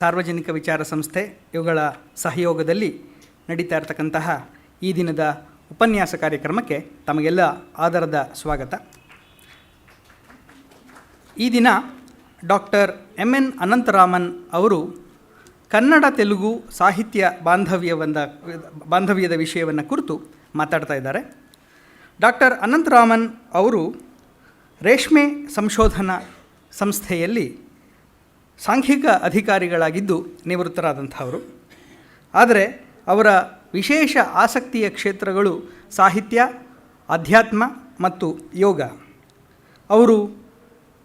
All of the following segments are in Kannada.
ಸಾರ್ವಜನಿಕ ವಿಚಾರ ಸಂಸ್ಥೆ ಇವುಗಳ ಸಹಯೋಗದಲ್ಲಿ ನಡೀತಾ ಇರತಕ್ಕಂತಹ ಈ ದಿನದ ಉಪನ್ಯಾಸ ಕಾರ್ಯಕ್ರಮಕ್ಕೆ ತಮಗೆಲ್ಲ ಆದರದ ಸ್ವಾಗತ. ಈ ದಿನ ಡಾಕ್ಟರ್ ಎನ್ ಅನಂತರಾಮನ್ ಅವರು ಕನ್ನಡ ತೆಲುಗು ಸಾಹಿತ್ಯ ಬಾಂಧವ್ಯದ ವಿಷಯವನ್ನು ಕುರಿತು ಮಾತಾಡ್ತಾ ಇದ್ದಾರೆ. ಡಾಕ್ಟರ್ ಅನಂತರಾಮನ್ ಅವರು ರೇಷ್ಮೆ ಸಂಶೋಧನಾ ಸಂಸ್ಥೆಯಲ್ಲಿ ಸಾಂಖ್ಯಿಕ ಅಧಿಕಾರಿಗಳಾಗಿದ್ದು ನಿವೃತ್ತರಾದಂಥವರು. ಆದರೆ ಅವರ ವಿಶೇಷ ಆಸಕ್ತಿಯ ಕ್ಷೇತ್ರಗಳು ಸಾಹಿತ್ಯ, ಅಧ್ಯಾತ್ಮ ಮತ್ತು ಯೋಗ. ಅವರು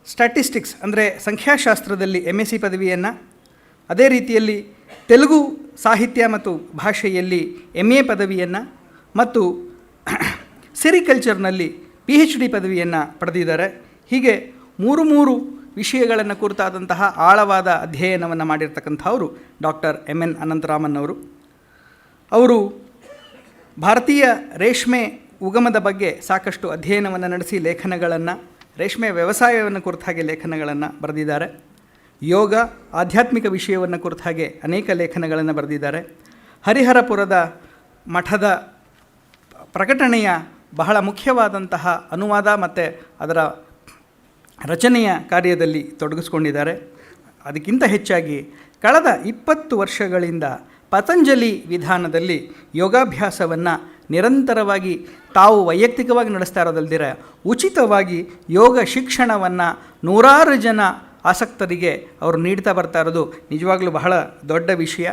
ಸ್ಟ್ಯಾಟಿಸ್ಟಿಕ್ಸ್ ಅಂದರೆ ಸಂಖ್ಯಾಶಾಸ್ತ್ರದಲ್ಲಿ MSc ಪದವಿಯನ್ನು, ಅದೇ ರೀತಿಯಲ್ಲಿ ತೆಲುಗು ಸಾಹಿತ್ಯ ಮತ್ತು ಭಾಷೆಯಲ್ಲಿ MA ಪದವಿಯನ್ನು ಮತ್ತು ಸೆರಿಕಲ್ಚರ್ನಲ್ಲಿ PhD ಪದವಿಯನ್ನು ಪಡೆದಿದ್ದಾರೆ. ಹೀಗೆ ಮೂರು ವಿಷಯಗಳನ್ನು ಕುರಿತಾದಂತಹ ಆಳವಾದ ಅಧ್ಯಯನವನ್ನು ಮಾಡಿರ್ತಕ್ಕಂಥವರು ಡಾಕ್ಟರ್ ಎನ್ ಅನಂತರಾಮನ್ ಅವರು. ಅವರು ಭಾರತೀಯ ರೇಷ್ಮೆ ಉಗಮದ ಬಗ್ಗೆ ಸಾಕಷ್ಟು ಅಧ್ಯಯನವನ್ನು ನಡೆಸಿ ಲೇಖನಗಳನ್ನು, ರೇಷ್ಮೆ ವ್ಯವಸಾಯವನ್ನು ಕುರಿತ ಹಾಗೆ ಲೇಖನಗಳನ್ನು ಬರೆದಿದ್ದಾರೆ. ಯೋಗ, ಆಧ್ಯಾತ್ಮಿಕ ವಿಷಯವನ್ನು ಕುರಿತ ಹಾಗೆ ಅನೇಕ ಲೇಖನಗಳನ್ನು ಬರೆದಿದ್ದಾರೆ. ಹರಿಹರಪುರದ ಮಠದ ಪ್ರಕಟಣೆಯ ಬಹಳ ಮುಖ್ಯವಾದಂತಹ ಅನುವಾದ ಮತ್ತು ಅದರ ರಚನೆಯ ಕಾರ್ಯದಲ್ಲಿ ತೊಡಗಿಸ್ಕೊಂಡಿದ್ದಾರೆ. ಅದಕ್ಕಿಂತ ಹೆಚ್ಚಾಗಿ ಕಳೆದ 20 ವರ್ಷಗಳಿಂದ ಪತಂಜಲಿ ವಿಧಾನದಲ್ಲಿ ಯೋಗಾಭ್ಯಾಸವನ್ನು ನಿರಂತರವಾಗಿ ತಾವು ವೈಯಕ್ತಿಕವಾಗಿ ನಡೆಸ್ತಾ ಇರೋದಲ್ದಿರ ಉಚಿತವಾಗಿ ಯೋಗ ಶಿಕ್ಷಣವನ್ನು ನೂರಾರು ಜನ ಆಸಕ್ತರಿಗೆ ಅವರು ನೀಡ್ತಾ ಬರ್ತಾ ಇರೋದು ನಿಜವಾಗಲೂ ಬಹಳ ದೊಡ್ಡ ವಿಷಯ.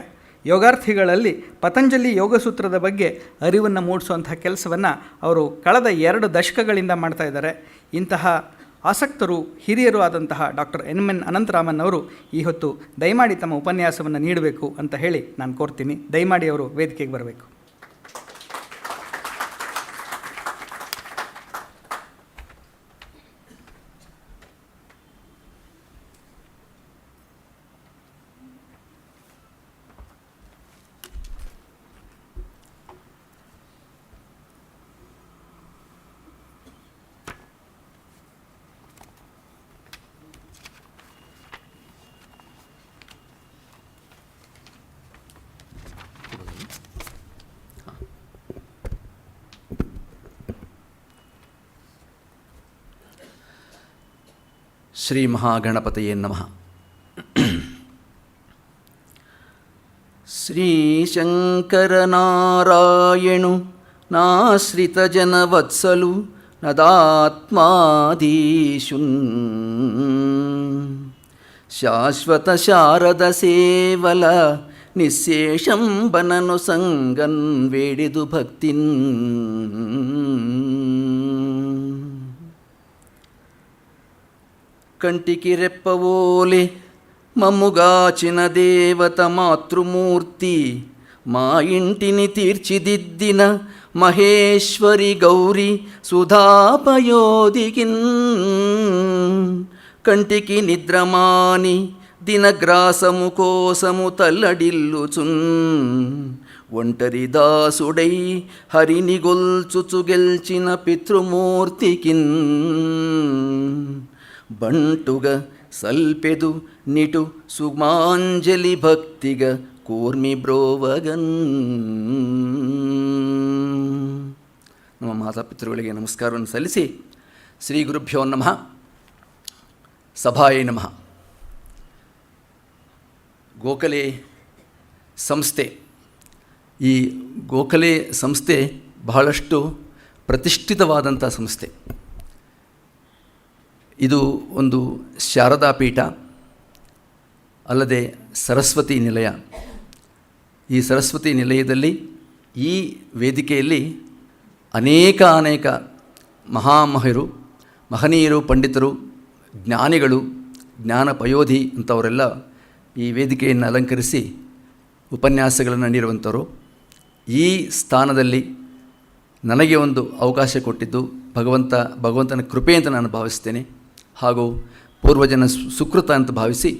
ಯೋಗಾರ್ಥಿಗಳಲ್ಲಿ ಪತಂಜಲಿ ಯೋಗಸೂತ್ರದ ಬಗ್ಗೆ ಅರಿವನ್ನು ಮೂಡಿಸುವಂಥ ಕೆಲಸವನ್ನು ಅವರು ಕಳೆದ 2 ದಶಕಗಳಿಂದ ಮಾಡ್ತಾ ಇದ್ದಾರೆ. ಇಂತಹ ಆಸಕ್ತರು, ಹಿರಿಯರು ಆದಂತಹ ಡಾಕ್ಟರ್ ಎನ್ ಅನಂತರಾಮನ್ ಅವರು ಈ ಹೊತ್ತು ದಯಮಾಡಿ ತಮ್ಮ ಉಪನ್ಯಾಸವನ್ನು ನೀಡಬೇಕು ಅಂತ ಹೇಳಿ ನಾನು ಕೋರ್ತೀನಿ. ದಯಮಾಡಿ ಅವರು ವೇದಿಕೆಗೆ ಬರಬೇಕು. ಶ್ರೀ ಮಹಾಗಣಪತಯೇ ನಮಃ. ಶ್ರೀಶಂಕರನಾರಾಯಣು ನಾಶ್ರಿತಜನವತ್ಸಲು ನದಾತ್ಮಾದೀಶುನ್ ಶಾಶ್ವತ ಶಾರದ ಸೇವಲ ನಿಶೇಷಂ ಬನನು ಸಂಗನ್ ವೇಡಿದು ಭಕ್ತಿನ್ కంటికి రెప్పవోలే మమ్ముగాచిన దేవత మాతృమూర్తి మా ఇంటిని తీర్చిదిద్దిన మహేశ్వరి గౌరి సుధాపయోదికిన్ కంటికి నిద్రమాని దినగ్రాసము కోసము తల్లడిల్లుచున్ ఒంటరి దాసుడై హరిని గొల్చుచు గెల్చిన పితృమూర్తికిన్ ಬಂಟುಗ ಸಲ್ಪೆದು ನಿಟು ಸುಮಾಂಜಲಿ ಭಕ್ತಿಗ ಕೂರ್ಮಿ ಬ್ರೋವಗನ್. ನಮ್ಮ ಮಾತಾಪಿತೃಗಳಿಗೆ ನಮಸ್ಕಾರವನ್ನು ಸಲ್ಲಿಸಿ ಶ್ರೀ ಗುರುಭ್ಯೋ ನಮಃ, ಸಭಾಯೇ ನಮಃ. ಗೋಖಲೆ ಸಂಸ್ಥೆ, ಈ ಗೋಖಲೆ ಸಂಸ್ಥೆ ಬಹಳಷ್ಟು ಪ್ರತಿಷ್ಠಿತವಾದಂಥ ಸಂಸ್ಥೆ. ಇದು ಒಂದು ಶಾರದಾ ಪೀಠ, ಅಲ್ಲದೆ ಸರಸ್ವತಿ ನಿಲಯ. ಈ ಸರಸ್ವತಿ ನಿಲಯದಲ್ಲಿ ಈ ವೇದಿಕೆಯಲ್ಲಿ ಅನೇಕ ಮಹನೀಯರು, ಪಂಡಿತರು, ಜ್ಞಾನಿಗಳು, ಜ್ಞಾನಪಯೋಧಿ ಅಂಥವರೆಲ್ಲ ಈ ವೇದಿಕೆಯನ್ನು ಅಲಂಕರಿಸಿ ಉಪನ್ಯಾಸಗಳನ್ನು ನೀಡುವಂಥವರು. ಈ ಸ್ಥಾನದಲ್ಲಿ ನನಗೆ ಒಂದು ಅವಕಾಶ ಕೊಟ್ಟಿದ್ದು ಭಗವಂತನ ಕೃಪೆ ಅಂತ ನಾನು ಭಾವಿಸ್ತೇನೆ, ಹಾಗೂ ಪೂರ್ವಜನ ಸುಕೃತ ಅಂತ ಭಾವಿಸಿ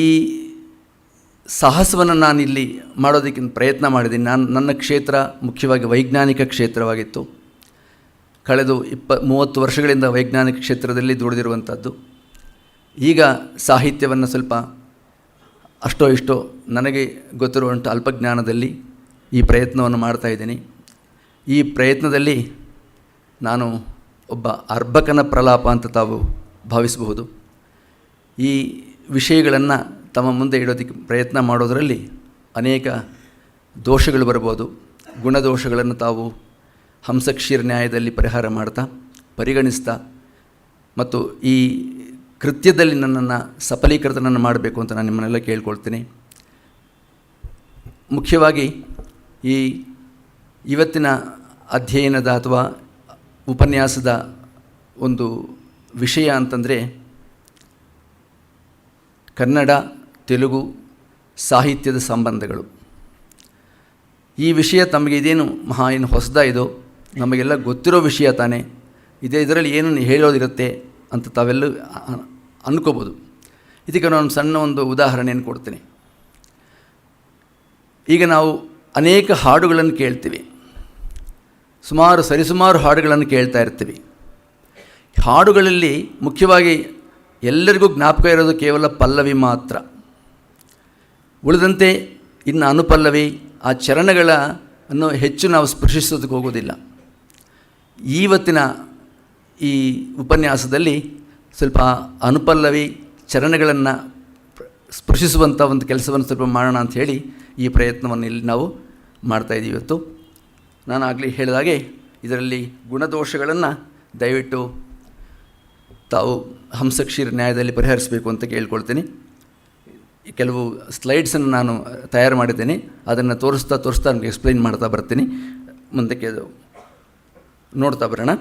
ಈ ಸಾಹಸವನ್ನು ನಾನಿಲ್ಲಿ ಮಾಡೋದಕ್ಕೆ ಪ್ರಯತ್ನ ಮಾಡಿದ್ದೀನಿ. ನನ್ನ ಕ್ಷೇತ್ರ ಮುಖ್ಯವಾಗಿ ವೈಜ್ಞಾನಿಕ ಕ್ಷೇತ್ರವಾಗಿತ್ತು. ಕಳೆದ 30 ವರ್ಷಗಳಿಂದ ವೈಜ್ಞಾನಿಕ ಕ್ಷೇತ್ರದಲ್ಲಿ ದುಡಿದಿರುವಂಥದ್ದು. ಈಗ ಸಾಹಿತ್ಯವನ್ನು ಸ್ವಲ್ಪ ಅಷ್ಟೋ ಇಷ್ಟೋ ನನಗೆ ಗೊತ್ತಿರುವಂಥ ಅಲ್ಪಜ್ಞಾನದಲ್ಲಿ ಈ ಪ್ರಯತ್ನವನ್ನು ಮಾಡ್ತಾಯಿದ್ದೀನಿ. ಈ ಪ್ರಯತ್ನದಲ್ಲಿ ನಾನು ಒಬ್ಬ ಅರ್ಭಕನ ಪ್ರಲಾಪ ಅಂತ ತಾವು ಭಾವಿಸಬಹುದು. ಈ ವಿಷಯಗಳನ್ನು ತಮ್ಮ ಮುಂದೆ ಇಡೋದಕ್ಕೆ ಪ್ರಯತ್ನ ಮಾಡೋದರಲ್ಲಿ ಅನೇಕ ದೋಷಗಳು ಬರ್ಬೋದು. ಗುಣದೋಷಗಳನ್ನು ತಾವು ಹಂಸಕ್ಷೀರ ನ್ಯಾಯದಲ್ಲಿ ಪರಿಹಾರ ಮಾಡ್ತಾ ಪರಿಗಣಿಸ್ತಾ ಮತ್ತು ಈ ಕೃತ್ಯದಲ್ಲಿ ನನ್ನನ್ನು ಸಫಲೀಕೃತನನ್ನು ಮಾಡಬೇಕು ಅಂತ ನಾನು ನಿಮ್ಮನ್ನೆಲ್ಲ ಕೇಳ್ಕೊಳ್ತೀನಿ. ಮುಖ್ಯವಾಗಿ ಇವತ್ತಿನ ಅಧ್ಯಯನದ ಅಥವಾ ಉಪನ್ಯಾಸದ ಒಂದು ವಿಷಯ ಅಂತಂದರೆ ಕನ್ನಡ ತೆಲುಗು ಸಾಹಿತ್ಯದ ಸಂಬಂಧಗಳು. ಈ ವಿಷಯ ತಮಗೆ ಇದೇನು ಏನು ಹೊಸದಾಯಿದೋ, ನಮಗೆಲ್ಲ ಗೊತ್ತಿರೋ ವಿಷಯ ತಾನೇ, ಇದರಲ್ಲಿ ಏನು ಹೇಳೋದಿರುತ್ತೆ ಅಂತ ತಾವೆಲ್ಲ ಅಂದ್ಕೋಬೋದು. ಇದಕ್ಕೆ ನಾನು ಸಣ್ಣ ಒಂದು ಉದಾಹರಣೆಯನ್ನು ಕೊಡ್ತೀನಿ. ಈಗ ನಾವು ಅನೇಕ ಹಾಡುಗಳನ್ನು ಕೇಳ್ತೀವಿ, ಸರಿಸುಮಾರು ಹಾಡುಗಳನ್ನು ಕೇಳ್ತಾ ಇರ್ತೀವಿ. ಹಾಡುಗಳಲ್ಲಿ ಮುಖ್ಯವಾಗಿ ಎಲ್ಲರಿಗೂ ಜ್ಞಾಪಕ ಇರೋದು ಕೇವಲ ಪಲ್ಲವಿ ಮಾತ್ರ. ಉಳಿದಂತೆ ಇನ್ನು ಅನುಪಲ್ಲವಿ ಆ ಚರಣಗಳನ್ನು ಹೆಚ್ಚು ನಾವು ಸ್ಪೃಶಿಸೋದಕ್ಕೆ ಹೋಗೋದಿಲ್ಲ. ಇವತ್ತಿನ ಈ ಉಪನ್ಯಾಸದಲ್ಲಿ ಸ್ವಲ್ಪ ಅನುಪಲ್ಲವಿ ಚರಣಗಳನ್ನು ಸ್ಪೃಶಿಸುವಂಥ ಒಂದು ಕೆಲಸವನ್ನು ಸ್ವಲ್ಪ ಮಾಡೋಣ ಅಂಥೇಳಿ ಈ ಪ್ರಯತ್ನವನ್ನು ಇಲ್ಲಿ ನಾವು ಮಾಡ್ತಾಯಿದ್ದೀವಿ ಇವತ್ತು. ನಾನು ಆಗಲೇ ಹೇಳಿದಾಗೆ ಇದರಲ್ಲಿ ಗುಣದೋಷಗಳನ್ನು ದಯವಿಟ್ಟು ತಾವು ಹಂಸಕ್ಷೀರ ನ್ಯಾಯದಲ್ಲಿ ಪರಿಹರಿಸಬೇಕು ಅಂತ ಕೇಳ್ಕೊಳ್ತೀನಿ. ಕೆಲವು ಸ್ಲೈಡ್ಸನ್ನು ನಾನು ತಯಾರು ಮಾಡಿದ್ದೇನೆ, ಅದನ್ನು ತೋರಿಸ್ತಾ ನನಗೆ ಎಕ್ಸ್ಪ್ಲೈನ್ ಮಾಡ್ತಾ ಬರ್ತೀನಿ. ಮುಂದಕ್ಕೆ ಅದು ನೋಡ್ತಾ ಬರೋಣ.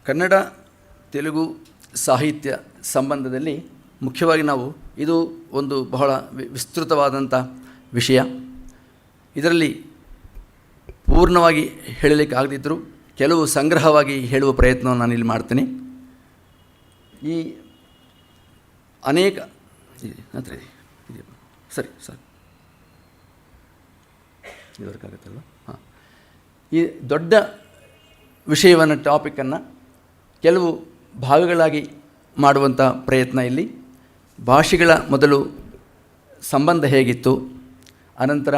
ಕನ್ನಡ ತೆಲುಗು ಸಾಹಿತ್ಯ ಸಂಬಂಧದಲ್ಲಿ ಮುಖ್ಯವಾಗಿ ಇದು ಒಂದು ಬಹಳ ವಿಸ್ತೃತವಾದಂಥ ವಿಷಯ. ಇದರಲ್ಲಿ ಪೂರ್ಣವಾಗಿ ಹೇಳಲಿಕ್ಕೆ ಆಗದಿದ್ದರೂ ಕೆಲವು ಸಂಗ್ರಹವಾಗಿ ಹೇಳುವ ಪ್ರಯತ್ನವನ್ನು ನಾನು ಇಲ್ಲಿ ಮಾಡ್ತೀನಿ. ಈ ಅನೇಕ ಸರಿ ಇದಕ್ಕಾಗತ್ತಲ್ವ? ಈ ದೊಡ್ಡ ವಿಷಯವನ್ನು ಟಾಪಿಕನ್ನು ಕೆಲವು ಭಾಗಗಳಾಗಿ ಮಾಡುವಂಥ ಪ್ರಯತ್ನ ಇಲ್ಲಿ. ಭಾಷೆಗಳ ಮೊದಲು ಸಂಬಂಧ ಹೇಗಿತ್ತು, ಅನಂತರ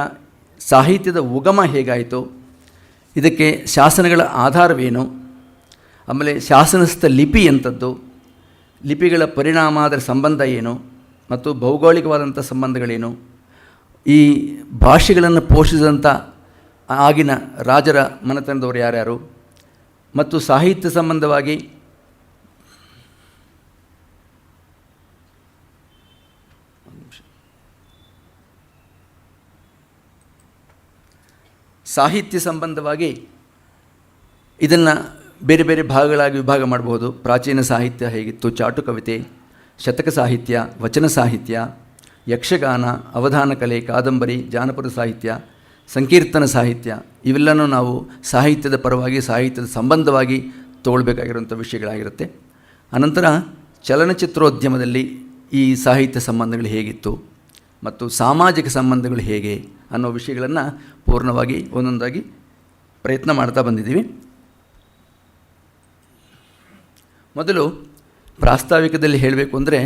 ಸಾಹಿತ್ಯದ ಉಗಮ ಹೇಗಾಯಿತು, ಇದಕ್ಕೆ ಶಾಸನಗಳ ಆಧಾರವೇನು, ಆಮೇಲೆ ಶಾಸನಸ್ಥ ಲಿಪಿ ಎಂಥದ್ದು, ಲಿಪಿಗಳ ಪರಿಣಾಮ ಅದರ ಸಂಬಂಧ ಏನು ಮತ್ತು ಭೌಗೋಳಿಕವಾದಂಥ ಸಂಬಂಧಗಳೇನು, ಈ ಭಾಷೆಗಳನ್ನು ಪೋಷಿಸಿದಂಥ ಆಗಿನ ರಾಜರ ಮನೆತನದವರು ಯಾರ್ಯಾರು, ಮತ್ತು ಸಾಹಿತ್ಯ ಸಂಬಂಧವಾಗಿ ಇದನ್ನು ಬೇರೆ ಬೇರೆ ಭಾಗಗಳಾಗಿ ವಿಭಾಗ ಮಾಡಬಹುದು. ಪ್ರಾಚೀನ ಸಾಹಿತ್ಯ ಹೇಗಿತ್ತು, ಚಾಟು ಕವಿತೆ, ಶತಕ ಸಾಹಿತ್ಯ, ವಚನ ಸಾಹಿತ್ಯ, ಯಕ್ಷಗಾನ, ಅವಧಾನ ಕಲೆ, ಕಾದಂಬರಿ, ಜಾನಪದ ಸಾಹಿತ್ಯ, ಸಂಕೀರ್ತನ ಸಾಹಿತ್ಯ, ಇವೆಲ್ಲನೂ ನಾವು ಸಾಹಿತ್ಯದ ಪರವಾಗಿ ಸಾಹಿತ್ಯದ ಸಂಬಂಧವಾಗಿ ತಗೊಳ್ಬೇಕಾಗಿರುವಂಥ ವಿಷಯಗಳಾಗಿರುತ್ತೆ. ಅನಂತರ ಚಲನಚಿತ್ರೋದ್ಯಮದಲ್ಲಿ ಈ ಸಾಹಿತ್ಯ ಸಂಬಂಧಗಳು ಹೇಗಿತ್ತು ಮತ್ತು ಸಾಮಾಜಿಕ ಸಂಬಂಧಗಳು ಹೇಗೆ ಅನ್ನೋ ವಿಷಯಗಳನ್ನು ಪೂರ್ಣವಾಗಿ ಒಂದೊಂದಾಗಿ ಪ್ರಯತ್ನ ಮಾಡ್ತಾ ಬಂದಿದ್ದೀವಿ. ಮೊದಲು ಪ್ರಾಸ್ತಾವಿಕದಲ್ಲಿ ಹೇಳಬೇಕು ಅಂದರೆ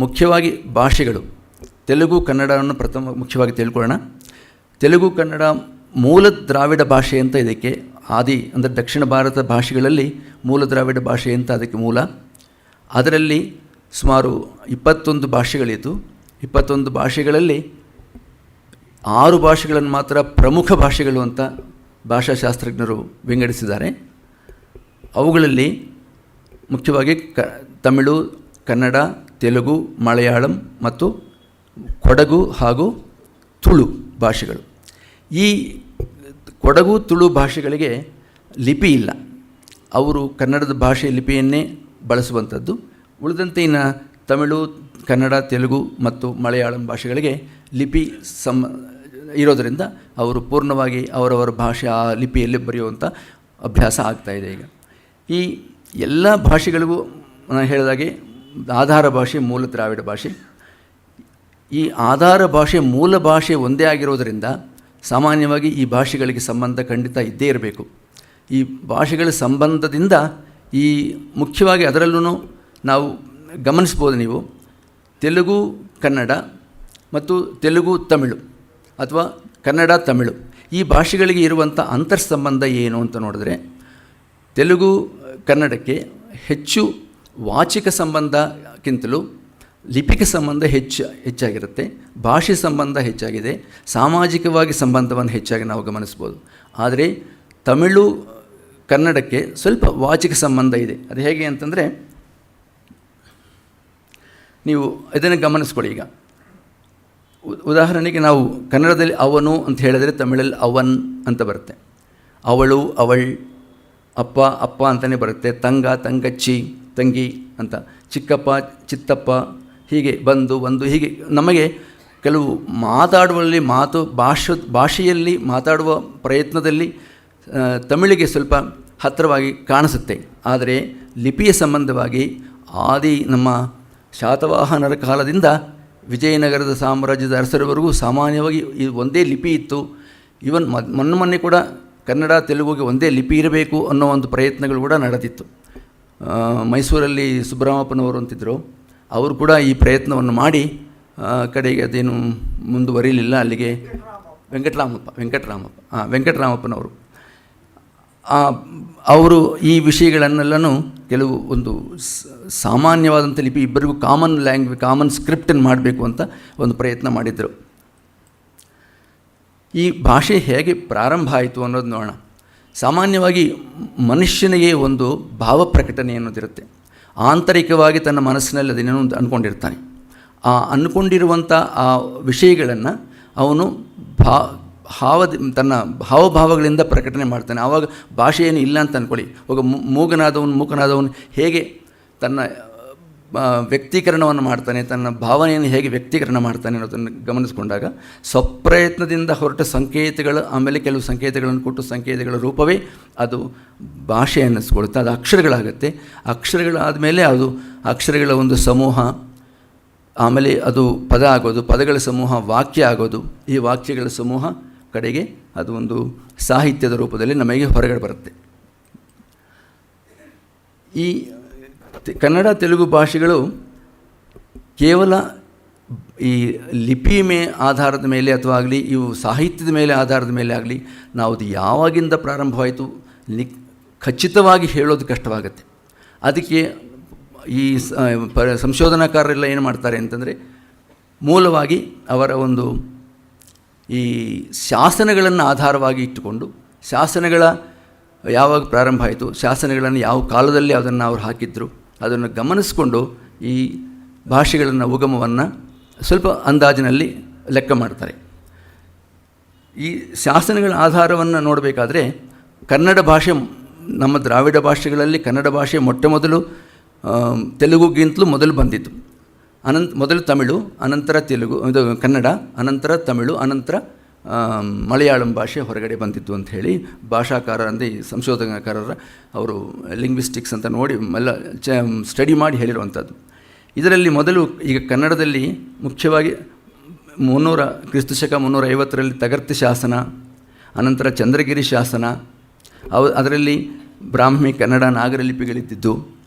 ಮುಖ್ಯವಾಗಿ ಭಾಷೆಗಳು, ತೆಲುಗು ಕನ್ನಡವನ್ನು ಮುಖ್ಯವಾಗಿ ತಿಳ್ಕೊಳ್ಳೋಣ. ತೆಲುಗು ಕನ್ನಡ ಮೂಲ ದ್ರಾವಿಡ ಭಾಷೆ ಅಂತ ಇದಕ್ಕೆ ಆದಿ, ಅಂದರೆ ದಕ್ಷಿಣ ಭಾರತ ಭಾಷೆಗಳಲ್ಲಿ ಮೂಲ ದ್ರಾವಿಡ ಭಾಷೆ ಅಂತ ಅದಕ್ಕೆ ಮೂಲ. ಅದರಲ್ಲಿ ಸುಮಾರು 21 ಭಾಷೆಗಳಿತ್ತು. 21 ಭಾಷೆಗಳಲ್ಲಿ 6 ಭಾಷೆಗಳನ್ನು ಮಾತ್ರ ಪ್ರಮುಖ ಭಾಷೆಗಳು ಅಂತ ಭಾಷಾಶಾಸ್ತ್ರಜ್ಞರು ವಿಂಗಡಿಸಿದ್ದಾರೆ. ಅವುಗಳಲ್ಲಿ ಮುಖ್ಯವಾಗಿ ತಮಿಳು, ಕನ್ನಡ, ತೆಲುಗು, ಮಲಯಾಳಂ ಮತ್ತು ಕೊಡಗು ಹಾಗೂ ತುಳು ಭಾಷೆಗಳು. ಈ ಕೊಡಗು ತುಳು ಭಾಷೆಗಳಿಗೆ ಲಿಪಿ ಇಲ್ಲ. ಅವರು ಕನ್ನಡದ ಭಾಷೆ ಲಿಪಿಯನ್ನೇ ಬಳಸುವಂಥದ್ದು. ಉಳಿದಂತೆ ಇನ್ನು ತಮಿಳು, ಕನ್ನಡ, ತೆಲುಗು ಮತ್ತು ಮಲಯಾಳಂ ಭಾಷೆಗಳಿಗೆ ಲಿಪಿ ಇರೋದರಿಂದ ಅವರು ಪೂರ್ಣವಾಗಿ ಅವರವರ ಭಾಷೆ ಆ ಲಿಪಿಯಲ್ಲಿ ಬರೆಯುವಂಥ ಅಭ್ಯಾಸ ಆಗ್ತಾಯಿದೆ ಈಗ. ಈ ಎಲ್ಲ ಭಾಷೆಗಳಿಗೂ ನಾನು ಹೇಳಿದಾಗೆ ಆಧಾರ ಭಾಷೆ ಮೂಲ ದ್ರಾವಿಡ ಭಾಷೆ. ಈ ಆಧಾರ ಭಾಷೆ ಮೂಲ ಭಾಷೆ ಒಂದೇ ಆಗಿರೋದರಿಂದ ಸಾಮಾನ್ಯವಾಗಿ ಈ ಭಾಷೆಗಳಿಗೆ ಸಂಬಂಧ ಖಂಡಿತ ಇದ್ದೇ ಇರಬೇಕು. ಈ ಭಾಷೆಗಳ ಸಂಬಂಧದಿಂದ ಈ ಮುಖ್ಯವಾಗಿ ಅದರಲ್ಲೂ ನಾವು ಗಮನಿಸ್ಬೋದು, ನೀವು ತೆಲುಗು ಕನ್ನಡ ಮತ್ತು ತೆಲುಗು ತಮಿಳು ಅಥವಾ ಕನ್ನಡ ತಮಿಳು ಈ ಭಾಷೆಗಳಿಗೆ ಇರುವಂಥ ಅಂತರ್ಸಂಬಂಧ ಏನು ಅಂತ ನೋಡಿದ್ರೆ, ತೆಲುಗು ಕನ್ನಡಕ್ಕೆ ಹೆಚ್ಚು ವಾಚಿಕ ಸಂಬಂಧಕ್ಕಿಂತಲೂ ಲಿಪಿಕ ಸಂಬಂಧ ಹೆಚ್ಚಾಗಿರುತ್ತೆ. ಭಾಷೆ ಸಂಬಂಧ ಹೆಚ್ಚಾಗಿದೆ. ಸಾಮಾಜಿಕವಾಗಿ ಸಂಬಂಧವನ್ನು ಹೆಚ್ಚಾಗಿ ನಾವು ಗಮನಿಸ್ಬೋದು. ಆದರೆ ತಮಿಳು ಕನ್ನಡಕ್ಕೆ ಸ್ವಲ್ಪ ವಾಚಿಕ ಸಂಬಂಧ ಇದೆ. ಅದು ಹೇಗೆ ಅಂತಂದರೆ, ನೀವು ಇದನ್ನು ಗಮನಿಸ್ಕೊಳ್ಳಿ. ಈಗ ಉದಾಹರಣೆಗೆ ನಾವು ಕನ್ನಡದಲ್ಲಿ ಅವನು ಅಂತ ಹೇಳಿದರೆ ತಮಿಳಲ್ಲಿ ಅವನ್ ಅಂತ ಬರುತ್ತೆ. ಅವಳು, ಅವಳ್, ಅಪ್ಪ, ಅಪ್ಪ ಅಂತಲೇ ಬರುತ್ತೆ. ತಂಗ, ತಂಗಚ್ಚಿ, ತಂಗಿ ಅಂತ. ಚಿಕ್ಕಪ್ಪ, ಚಿತ್ತಪ್ಪ, ಹೀಗೆ ಬಂದು, ಹೀಗೆ ನಮಗೆ ಕೆಲವು ಮಾತಾಡುವಲ್ಲಿ ಭಾಷೆಯಲ್ಲಿ ಮಾತಾಡುವ ಪ್ರಯತ್ನದಲ್ಲಿ ತಮಿಳಿಗೆ ಸ್ವಲ್ಪ ಹತ್ತಿರವಾಗಿ ಕಾಣಿಸುತ್ತೆ. ಆದರೆ ಲಿಪಿಯ ಸಂಬಂಧವಾಗಿ ನಮ್ಮ ಶಾತವಾಹನರ ಕಾಲದಿಂದ ವಿಜಯನಗರದ ಸಾಮ್ರಾಜ್ಯದ ಅರಸರವರೆಗೂ ಸಾಮಾನ್ಯವಾಗಿ ಒಂದೇ ಲಿಪಿ ಇತ್ತು. ಈವನ್ ಮೊನ್ನೆ ಕೂಡ ಕನ್ನಡ ತೆಲುಗುಗೆ ಒಂದೇ ಲಿಪಿ ಇರಬೇಕು ಅನ್ನೋ ಒಂದು ಪ್ರಯತ್ನಗಳು ಕೂಡ ನಡೆದಿತ್ತು. ಮೈಸೂರಲ್ಲಿ ಸುಬ್ರಹ್ಮಪ್ಪನವರು ಅಂತಿದ್ದರು. ಅವರು ಕೂಡ ಈ ಪ್ರಯತ್ನವನ್ನು ಮಾಡಿ ಕಡೆಗೆ ಅದೇನು ಮುಂದುವರಿಲಿಲ್ಲ. ಅಲ್ಲಿಗೆ ವೆಂಕಟರಾಮಪ್ಪನವರು ಅವರು ಈ ವಿಷಯಗಳನ್ನೆಲ್ಲನೂ ಕೆಲವು ಒಂದು ಸಾಮಾನ್ಯವಾದಂಥ ಲಿಪಿ, ಇಬ್ಬರಿಗೂ ಕಾಮನ್ ಸ್ಕ್ರಿಪ್ಟನ್ನು ಮಾಡಬೇಕು ಅಂತ ಒಂದು ಪ್ರಯತ್ನ ಮಾಡಿದರು. ಈ ಭಾಷೆ ಹೇಗೆ ಪ್ರಾರಂಭ ಆಯಿತು ಅನ್ನೋದು ನೋಡೋಣ. ಸಾಮಾನ್ಯವಾಗಿ ಮನುಷ್ಯನಿಗೆ ಒಂದು ಭಾವ ಪ್ರಕಟಣೆ ಅನ್ನೋದಿರುತ್ತೆ. ಆಂತರಿಕವಾಗಿ ತನ್ನ ಮನಸ್ಸಿನಲ್ಲಿ ಅದನ್ನೇನೋ ಅಂದ್ಕೊಂಡಿರ್ತಾನೆ. ಆ ಅಂದ್ಕೊಂಡಿರುವಂಥ ಆ ವಿಷಯಗಳನ್ನು ಅವನು ತನ್ನ ಹಾವಭಾವಗಳಿಂದ ಪ್ರಕಟಣೆ ಮಾಡ್ತಾನೆ. ಆವಾಗ ಭಾಷೆ ಏನು ಇಲ್ಲ ಅಂತ ಅಂದ್ಕೊಳ್ಳಿ. ಒಬ್ಬ ಮೂಕನಾದವನು ಹೇಗೆ ತನ್ನ ವ್ಯಕ್ತೀಕರಣವನ್ನು ಮಾಡ್ತಾನೆ, ತನ್ನ ಭಾವನೆಯನ್ನು ಹೇಗೆ ವ್ಯಕ್ತೀಕರಣ ಮಾಡ್ತಾನೆ ಅನ್ನೋದನ್ನು ಗಮನಿಸಿಕೊಂಡಾಗ ಸ್ವಪ್ರಯತ್ನದಿಂದ ಹೊರಟ ಸಂಕೇತಗಳು, ಆಮೇಲೆ ಕೆಲವು ಸಂಕೇತಗಳನ್ನು ಕೊಟ್ಟು ಸಂಕೇತಗಳ ರೂಪವೇ ಅದು ಭಾಷೆ ಅನ್ನಿಸ್ಕೊಳುತ್ತೆ. ಅದು ಅಕ್ಷರಗಳಾಗುತ್ತೆ. ಅಕ್ಷರಗಳಾದ ಮೇಲೆ ಅದು ಅಕ್ಷರಗಳ ಒಂದು ಸಮೂಹ, ಆಮೇಲೆ ಅದು ಪದ ಆಗೋದು, ಪದಗಳ ಸಮೂಹ ವಾಕ್ಯ ಆಗೋದು, ಈ ವಾಕ್ಯಗಳ ಸಮೂಹ ಕಡೆಗೆ ಅದು ಒಂದು ಸಾಹಿತ್ಯದ ರೂಪದಲ್ಲಿ ನಮಗೆ ಹೊರಗಡೆ ಬರುತ್ತೆ. ಈ ಕನ್ನಡ ತೆಲುಗು ಭಾಷೆಗಳು ಕೇವಲ ಈ ಲಿಪಿ ಆಧಾರದ ಮೇಲೆ ಅಥವಾ ಆಗಲಿ ಇವು ಸಾಹಿತ್ಯದ ಮೇಲೆ ಆಧಾರದ ಮೇಲೆ ಆಗಲಿ ನಾವು ಅದು ಯಾವಾಗಿಂದ ಪ್ರಾರಂಭವಾಯಿತು ಖಚಿತವಾಗಿ ಹೇಳೋದು ಕಷ್ಟವಾಗುತ್ತೆ. ಅದಕ್ಕೆ ಈ ಸಂಶೋಧನಾಕಾರರೆಲ್ಲ ಏನು ಮಾಡ್ತಾರೆ ಅಂತಂದರೆ, ಮೂಲವಾಗಿ ಅವರ ಒಂದು ಈ ಶಾಸನಗಳನ್ನು ಆಧಾರವಾಗಿ ಇಟ್ಟುಕೊಂಡು ಶಾಸನಗಳ ಯಾವಾಗ ಪ್ರಾರಂಭ ಆಯಿತು, ಶಾಸನಗಳನ್ನು ಯಾವ ಕಾಲದಲ್ಲಿ ಅದನ್ನು ಅವರು ಹಾಕಿದ್ರು ಅದನ್ನು ಗಮನಿಸಿಕೊಂಡು ಈ ಭಾಷೆಗಳನ್ನು ಉಗಮವನ್ನು ಸ್ವಲ್ಪ ಅಂದಾಜಿನಲ್ಲಿ ಲೆಕ್ಕ ಮಾಡ್ತಾರೆ. ಈ ಶಾಸನಗಳ ಆಧಾರವನ್ನು ನೋಡಬೇಕಾದ್ರೆ ಕನ್ನಡ ಭಾಷೆ, ನಮ್ಮ ದ್ರಾವಿಡ ಭಾಷೆಗಳಲ್ಲಿ ಕನ್ನಡ ಭಾಷೆ ಮೊಟ್ಟಮೊದಲು ತೆಲುಗುಗಿಂತಲೂ ಮೊದಲು ಬಂದಿತ್ತು. ಮೊದಲು ತಮಿಳು, ಅನಂತರ ತೆಲುಗು, ಇದು ಕನ್ನಡ, ಅನಂತರ ತಮಿಳು, ಅನಂತರ ಮಲಯಾಳಂ ಭಾಷೆ ಹೊರಗಡೆ ಬಂದಿದ್ದು ಅಂತ ಹೇಳಿ ಭಾಷಾಕಾರ ಅಂದರೆ ಸಂಶೋಧನಾಕಾರರ ಅವರು ಲಿಂಗ್ವಿಸ್ಟಿಕ್ಸ್ ಅಂತ ನೋಡಿ ಎಲ್ಲ ಸ್ಟಡಿ ಮಾಡಿ ಹೇಳಿರುವಂಥದ್ದು. ಇದರಲ್ಲಿ ಮೊದಲು ಈಗ ಕನ್ನಡದಲ್ಲಿ ಮುಖ್ಯವಾಗಿ 300 ಕ್ರಿಸ್ತಶಕ 350ರಲ್ಲಿ ತಗರ್ತಿ ಶಾಸನ, ಅನಂತರ ಚಂದ್ರಗಿರಿ ಶಾಸನ, ಅದರಲ್ಲಿ ಬ್ರಾಹ್ಮಿ ಕನ್ನಡ ನಾಗರಲಿಪಿಗಳಿದ್ದಿದ್ದು,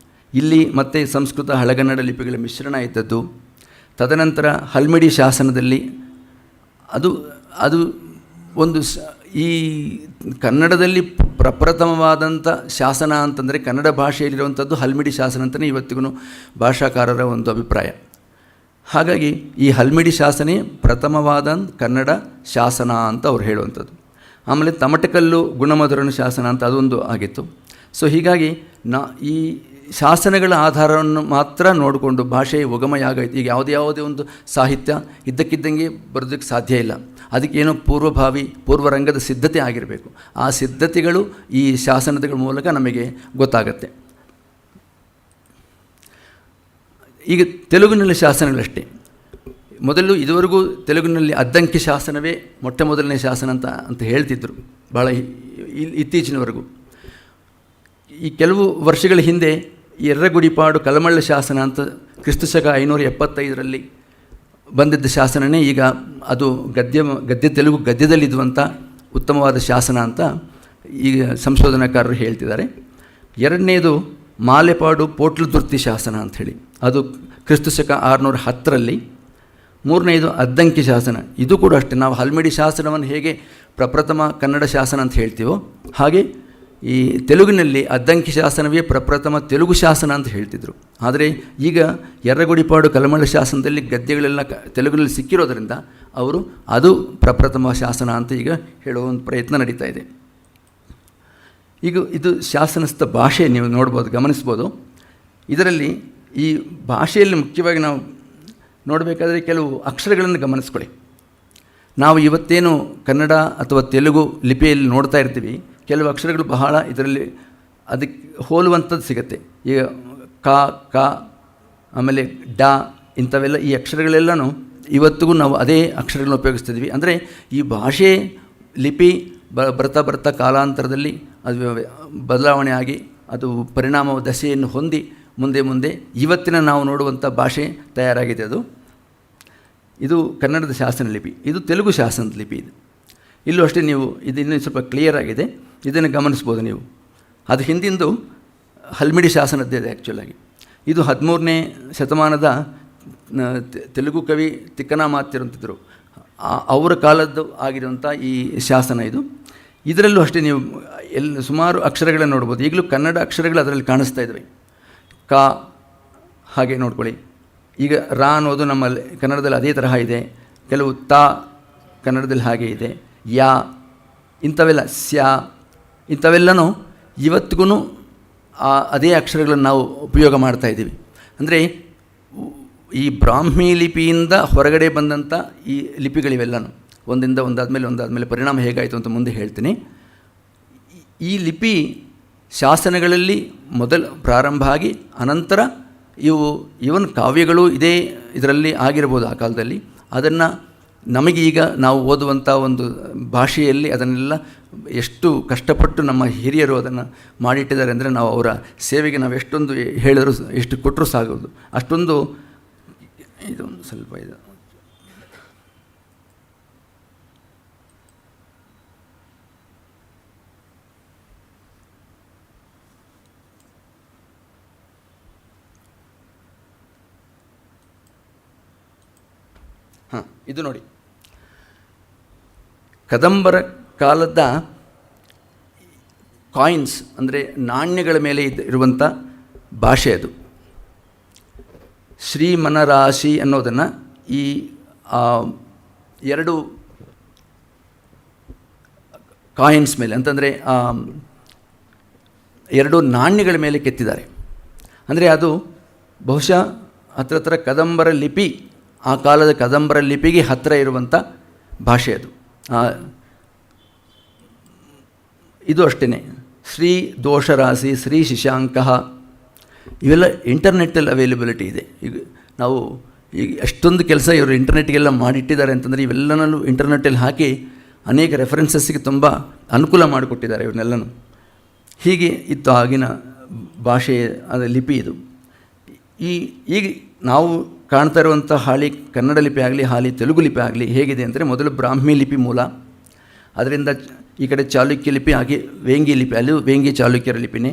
ಇಲ್ಲಿ ಮತ್ತು ಸಂಸ್ಕೃತ ಹಳಗನ್ನಡ ಲಿಪಿಗಳ ಮಿಶ್ರಣ ಇದ್ದದ್ದು. ತದನಂತರ ಹಲ್ಮಿಡಿ ಶಾಸನದಲ್ಲಿ ಅದು ಒಂದು ಈ ಕನ್ನಡದಲ್ಲಿ ಪ್ರಪ್ರಥಮವಾದಂಥ ಶಾಸನ ಅಂತಂದರೆ ಕನ್ನಡ ಭಾಷೆಯಲ್ಲಿರುವಂಥದ್ದು ಹಲ್ಮಿಡಿ ಶಾಸನ ಅಂತಲೇ ಇವತ್ತಿಗೂ ಭಾಷಾಕಾರರ ಒಂದು ಅಭಿಪ್ರಾಯ. ಹಾಗಾಗಿ ಈ ಹಲ್ಮಿಡಿ ಶಾಸನೇ ಪ್ರಥಮವಾದ ಕನ್ನಡ ಶಾಸನ ಅಂತ ಅವ್ರು ಹೇಳುವಂಥದ್ದು. ಆಮೇಲೆ ತಮಟಕಲ್ಲು ಗುಣಮಧುರನ ಶಾಸನ ಅಂತ ಅದೊಂದು ಆಗಿತ್ತು. ಸೊ ಹೀಗಾಗಿ ಈ ಶಾಸನಗಳ ಆಧಾರವನ್ನು ಮಾತ್ರ ನೋಡಿಕೊಂಡು ಭಾಷೆಯ ಉಗಮಯಾಗೈತೆ. ಈಗ ಯಾವುದೇ ಒಂದು ಸಾಹಿತ್ಯ ಇದ್ದಕ್ಕಿದ್ದಂಗೆ ಬರೋದಕ್ಕೆ ಸಾಧ್ಯ ಇಲ್ಲ. ಅದಕ್ಕೇನೋ ಪೂರ್ವರಂಗದ ಸಿದ್ಧತೆ ಆಗಿರಬೇಕು. ಆ ಸಿದ್ಧತೆಗಳು ಈ ಶಾಸನಗಳ ಮೂಲಕ ನಮಗೆ ಗೊತ್ತಾಗತ್ತೆ. ಈಗ ತೆಲುಗಿನಲ್ಲಿ ಶಾಸನಗಳಷ್ಟೇ. ಮೊದಲು ಇದುವರೆಗೂ ತೆಲುಗಿನಲ್ಲಿ ಅದ್ದಂಕಿ ಶಾಸನವೇ ಮೊಟ್ಟಮೊದಲನೇ ಶಾಸನ ಅಂತ ಹೇಳ್ತಿದ್ರು ಭಾಳ ಇತ್ತೀಚಿನವರೆಗೂ. ಈ ಕೆಲವು ವರ್ಷಗಳ ಹಿಂದೆ ಎರ್ರಗುಡಿಪಾಡು ಕಲಮಳ್ಳ ಶಾಸನ ಅಂತ ಕ್ರಿಸ್ತಶಕ 575ರಲ್ಲಿ ಬಂದಿದ್ದ ಶಾಸನನೇ ಈಗ ಅದು ತೆಲುಗು ಗದ್ಯದಲ್ಲಿದ್ದುವಂಥ ಉತ್ತಮವಾದ ಶಾಸನ ಅಂತ ಈಗ ಸಂಶೋಧನಾಕಾರರು ಹೇಳ್ತಿದ್ದಾರೆ. ಎರಡನೇದು ಮಾಲೆಪಾಡು ಪೋಟ್ಲದುರ್ತಿ ಶಾಸನ ಅಂಥೇಳಿ, ಅದು ಕ್ರಿಸ್ತಶಕ 610ರಲ್ಲಿ. ಮೂರನೇದು ಅದ್ದಂಕಿ ಶಾಸನ, ಇದು ಕೂಡ ಅಷ್ಟೇ. ನಾವು ಹಲ್ಮಿಡಿ ಶಾಸನವನ್ನು ಹೇಗೆ ಪ್ರಪ್ರಥಮ ಕನ್ನಡ ಶಾಸನ ಅಂತ ಹೇಳ್ತೀವೋ ಹಾಗೆ ಈ ತೆಲುಗಿನಲ್ಲಿ ಅದ್ದಂಕಿ ಶಾಸನವೇ ಪ್ರಪ್ರಥಮ ತೆಲುಗು ಶಾಸನ ಅಂತ ಹೇಳ್ತಿದ್ರು. ಆದರೆ ಈಗ ಎರ್ರಗುಡಿಪಾಡು ಕಲಮಳ್ಳ ಶಾಸನದಲ್ಲಿ ಗದ್ಯಗಳೆಲ್ಲ ತೆಲುಗಿನಲ್ಲಿ ಸಿಕ್ಕಿರೋದರಿಂದ ಅವರು ಅದು ಪ್ರಪ್ರಥಮ ಶಾಸನ ಅಂತ ಈಗ ಹೇಳುವ ಒಂದು ಪ್ರಯತ್ನ ನಡೀತಾ ಇದೆ. ಈಗ ಇದು ಶಾಸನಸ್ಥ ಭಾಷೆ ನೀವು ನೋಡ್ಬೋದು, ಗಮನಿಸ್ಬೋದು. ಇದರಲ್ಲಿ ಈ ಭಾಷೆಯಲ್ಲಿ ಮುಖ್ಯವಾಗಿ ನಾವು ನೋಡಬೇಕಾದ್ರೆ ಕೆಲವು ಅಕ್ಷರಗಳನ್ನು ಗಮನಿಸ್ಕೊಳ್ಳಿ. ನಾವು ಇವತ್ತೇನು ಕನ್ನಡ ಅಥವಾ ತೆಲುಗು ಲಿಪಿಯಲ್ಲಿ ನೋಡ್ತಾ ಇರ್ತೀವಿ, ಕೆಲವು ಅಕ್ಷರಗಳು ಬಹಳ ಇದರಲ್ಲಿ ಅದಕ್ಕೆ ಹೋಲುವಂಥದ್ದು ಸಿಗುತ್ತೆ. ಈಗ ಕ ಆಮೇಲೆ ಡ ಇಂಥವೆಲ್ಲ ಈ ಅಕ್ಷರಗಳೆಲ್ಲನೂ ಇವತ್ತಿಗೂ ನಾವು ಅದೇ ಅಕ್ಷರಗಳನ್ನ ಉಪಯೋಗಿಸ್ತಿದ್ವಿ. ಅಂದರೆ ಈ ಭಾಷೆ ಲಿಪಿ ಬರ್ತಾ ಕಾಲಾಂತರದಲ್ಲಿ ಅದು ಬದಲಾವಣೆ ಆಗಿ ಅದು ಪರಿಣಾಮ ದಶೆಯನ್ನು ಹೊಂದಿ ಮುಂದೆ ಇವತ್ತಿನ ನಾವು ನೋಡುವಂಥ ಭಾಷೆ ತಯಾರಾಗಿದೆ. ಇದು ಕನ್ನಡದ ಶಾಸನ ಲಿಪಿ, ಇದು ತೆಲುಗು ಶಾಸನದ ಲಿಪಿ. ಇಲ್ಲೂ ಅಷ್ಟೇ. ನೀವು ಇದು ಇನ್ನೂ ಸ್ವಲ್ಪ ಕ್ಲಿಯರ್ ಆಗಿದೆ, ಇದನ್ನು ಗಮನಿಸ್ಬೋದು ನೀವು. ಅದು ಹಿಂದಿಂದು ಹಲ್ಮಿಡಿ ಶಾಸನದ್ದೇ ಆ್ಯಕ್ಚುಲಾಗಿ. ಇದು 13ನೇ ಶತಮಾನದ ತೆಲುಗು ಕವಿ ತಿಕ್ಕನಾಮಾತ್ಯರು ಅಂತಿದ್ದರು, ಅವರ ಕಾಲದ್ದು ಆಗಿರುವಂಥ ಈ ಶಾಸನ ಇದು. ಇದರಲ್ಲೂ ಅಷ್ಟೇ ನೀವು ಸುಮಾರು ಅಕ್ಷರಗಳನ್ನು ನೋಡ್ಬೋದು. ಈಗಲೂ ಕನ್ನಡ ಅಕ್ಷರಗಳು ಅದರಲ್ಲಿ ಕಾಣಿಸ್ತಾ ಇದ್ದಾವೆ. ಕ ಹಾಗೆ ನೋಡ್ಕೊಳ್ಳಿ. ಈಗ ರ ಅನ್ನೋದು ನಮ್ಮಲ್ಲಿ ಕನ್ನಡದಲ್ಲಿ ಅದೇ ತರಹ ಇದೆ. ಕೆಲವು ತ ಕನ್ನಡದಲ್ಲಿ ಹಾಗೆ ಇದೆ. ಯಾ ಇಂಥವೆಲ್ಲ, ಸ್ಯಾ ಇಂಥವೆಲ್ಲನೂ ಇವತ್ತಿಗೂ ಅದೇ ಅಕ್ಷರಗಳನ್ನು ನಾವು ಉಪಯೋಗ ಮಾಡ್ತಾಯಿದ್ದೀವಿ. ಅಂದರೆ ಈ ಬ್ರಾಹ್ಮಿ ಲಿಪಿಯಿಂದ ಹೊರಗಡೆ ಬಂದಂಥ ಈ ಲಿಪಿಗಳಿವೆಲ್ಲನೂ ಒಂದಾದಮೇಲೆ ಪರಿಣಾಮ ಹೇಗಾಯಿತು ಅಂತ ಮುಂದೆ ಹೇಳ್ತೀನಿ. ಈ ಲಿಪಿ ಶಾಸನಗಳಲ್ಲಿ ಪ್ರಾರಂಭ ಆಗಿ ಅನಂತರ ಇವನ್ ಕಾವ್ಯಗಳು ಇದೇ ಇದರಲ್ಲಿ ಆಗಿರ್ಬೋದು ಆ ಕಾಲದಲ್ಲಿ. ಅದನ್ನು ನಮಗೀಗ ನಾವು ಓದುವಂಥ ಒಂದು ಭಾಷೆಯಲ್ಲಿ ಅದನ್ನೆಲ್ಲ ಎಷ್ಟು ಕಷ್ಟಪಟ್ಟು ನಮ್ಮ ಹಿರಿಯರು ಅದನ್ನು ಮಾಡಿಟ್ಟಿದ್ದಾರೆ ಅಂದರೆ ನಾವು ಅವರ ಸೇವೆಗೆ ನಾವು ಎಷ್ಟೊಂದು ಹೇಳಿದ್ರು, ಎಷ್ಟು ಕೊಟ್ಟರೂ ಸಾಗೋದು. ಅಷ್ಟೊಂದು ಇದೊಂದು ಸ್ವಲ್ಪ ಇದು ಇದು ನೋಡಿ, ಕದಂಬರ ಕಾಲದ ಕಾಯಿನ್ಸ್ ಅಂದರೆ ನಾಣ್ಯಗಳ ಮೇಲೆ ಇರುವಂಥ ಭಾಷೆ ಅದು. ಶ್ರೀಮನರಾಶಿ ಅನ್ನೋದನ್ನು ಈ 2 ಕಾಯಿನ್ಸ್ ಮೇಲೆ ಅಂತಂದರೆ 2 ನಾಣ್ಯಗಳ ಮೇಲೆ ಕೆತ್ತಿದ್ದಾರೆ. ಅಂದರೆ ಅದು ಬಹುಶಃ ಹತ್ರ ಕದಂಬರ ಲಿಪಿ, ಆ ಕಾಲದ ಕದಂಬರ ಲಿಪಿಗೆ ಹತ್ತಿರ ಇರುವಂಥ ಭಾಷೆ ಅದು. ಇದು ಅಷ್ಟೇ. ಶ್ರೀ ದೋಷರಾಶಿ, ಶ್ರೀ ಶಿಶಾಂಕ ಇವೆಲ್ಲ ಇಂಟರ್ನೆಟ್ಟಲ್ಲಿ ಅವೈಲಬಿಲಿಟಿ ಇದೆ. ಈಗ ನಾವು ಈಗ ಅಷ್ಟೊಂದು ಕೆಲಸ ಇವರು ಇಂಟರ್ನೆಟ್ಗೆಲ್ಲ ಮಾಡಿಟ್ಟಿದ್ದಾರೆ ಅಂತಂದರೆ ಇವೆಲ್ಲನಲ್ಲೂ ಇಂಟರ್ನೆಟ್ಟಲ್ಲಿ ಹಾಕಿ ಅನೇಕ ರೆಫರೆನ್ಸಸ್ಗೆ ತುಂಬ ಅನುಕೂಲ ಮಾಡಿಕೊಟ್ಟಿದ್ದಾರೆ ಇವನ್ನೆಲ್ಲನೂ. ಹೀಗೆ ಇತ್ತು ಆಗಿನ ಭಾಷೆಯ ಲಿಪಿ ಇದು. ಈಗ ನಾವು ಕಾಣ್ತಾ ಇರುವಂಥ ಹಾಲಿ ಕನ್ನಡ ಲಿಪಿ ಆಗಲಿ ಹಾಲಿ ತೆಲುಗು ಲಿಪಿ ಆಗಲಿ ಹೇಗಿದೆ ಅಂದರೆ, ಮೊದಲು ಬ್ರಾಹ್ಮಿ ಲಿಪಿ ಮೂಲ, ಅದರಿಂದ ಈ ಕಡೆ ಚಾಲುಕ್ಯ ಲಿಪಿ, ಹಾಗೆ ವೇಂಗಿ ಲಿಪಿ, ಅಲ್ಲಿ ವೇಂಗಿ ಚಾಲುಕ್ಯರ ಲಿಪಿನೇ.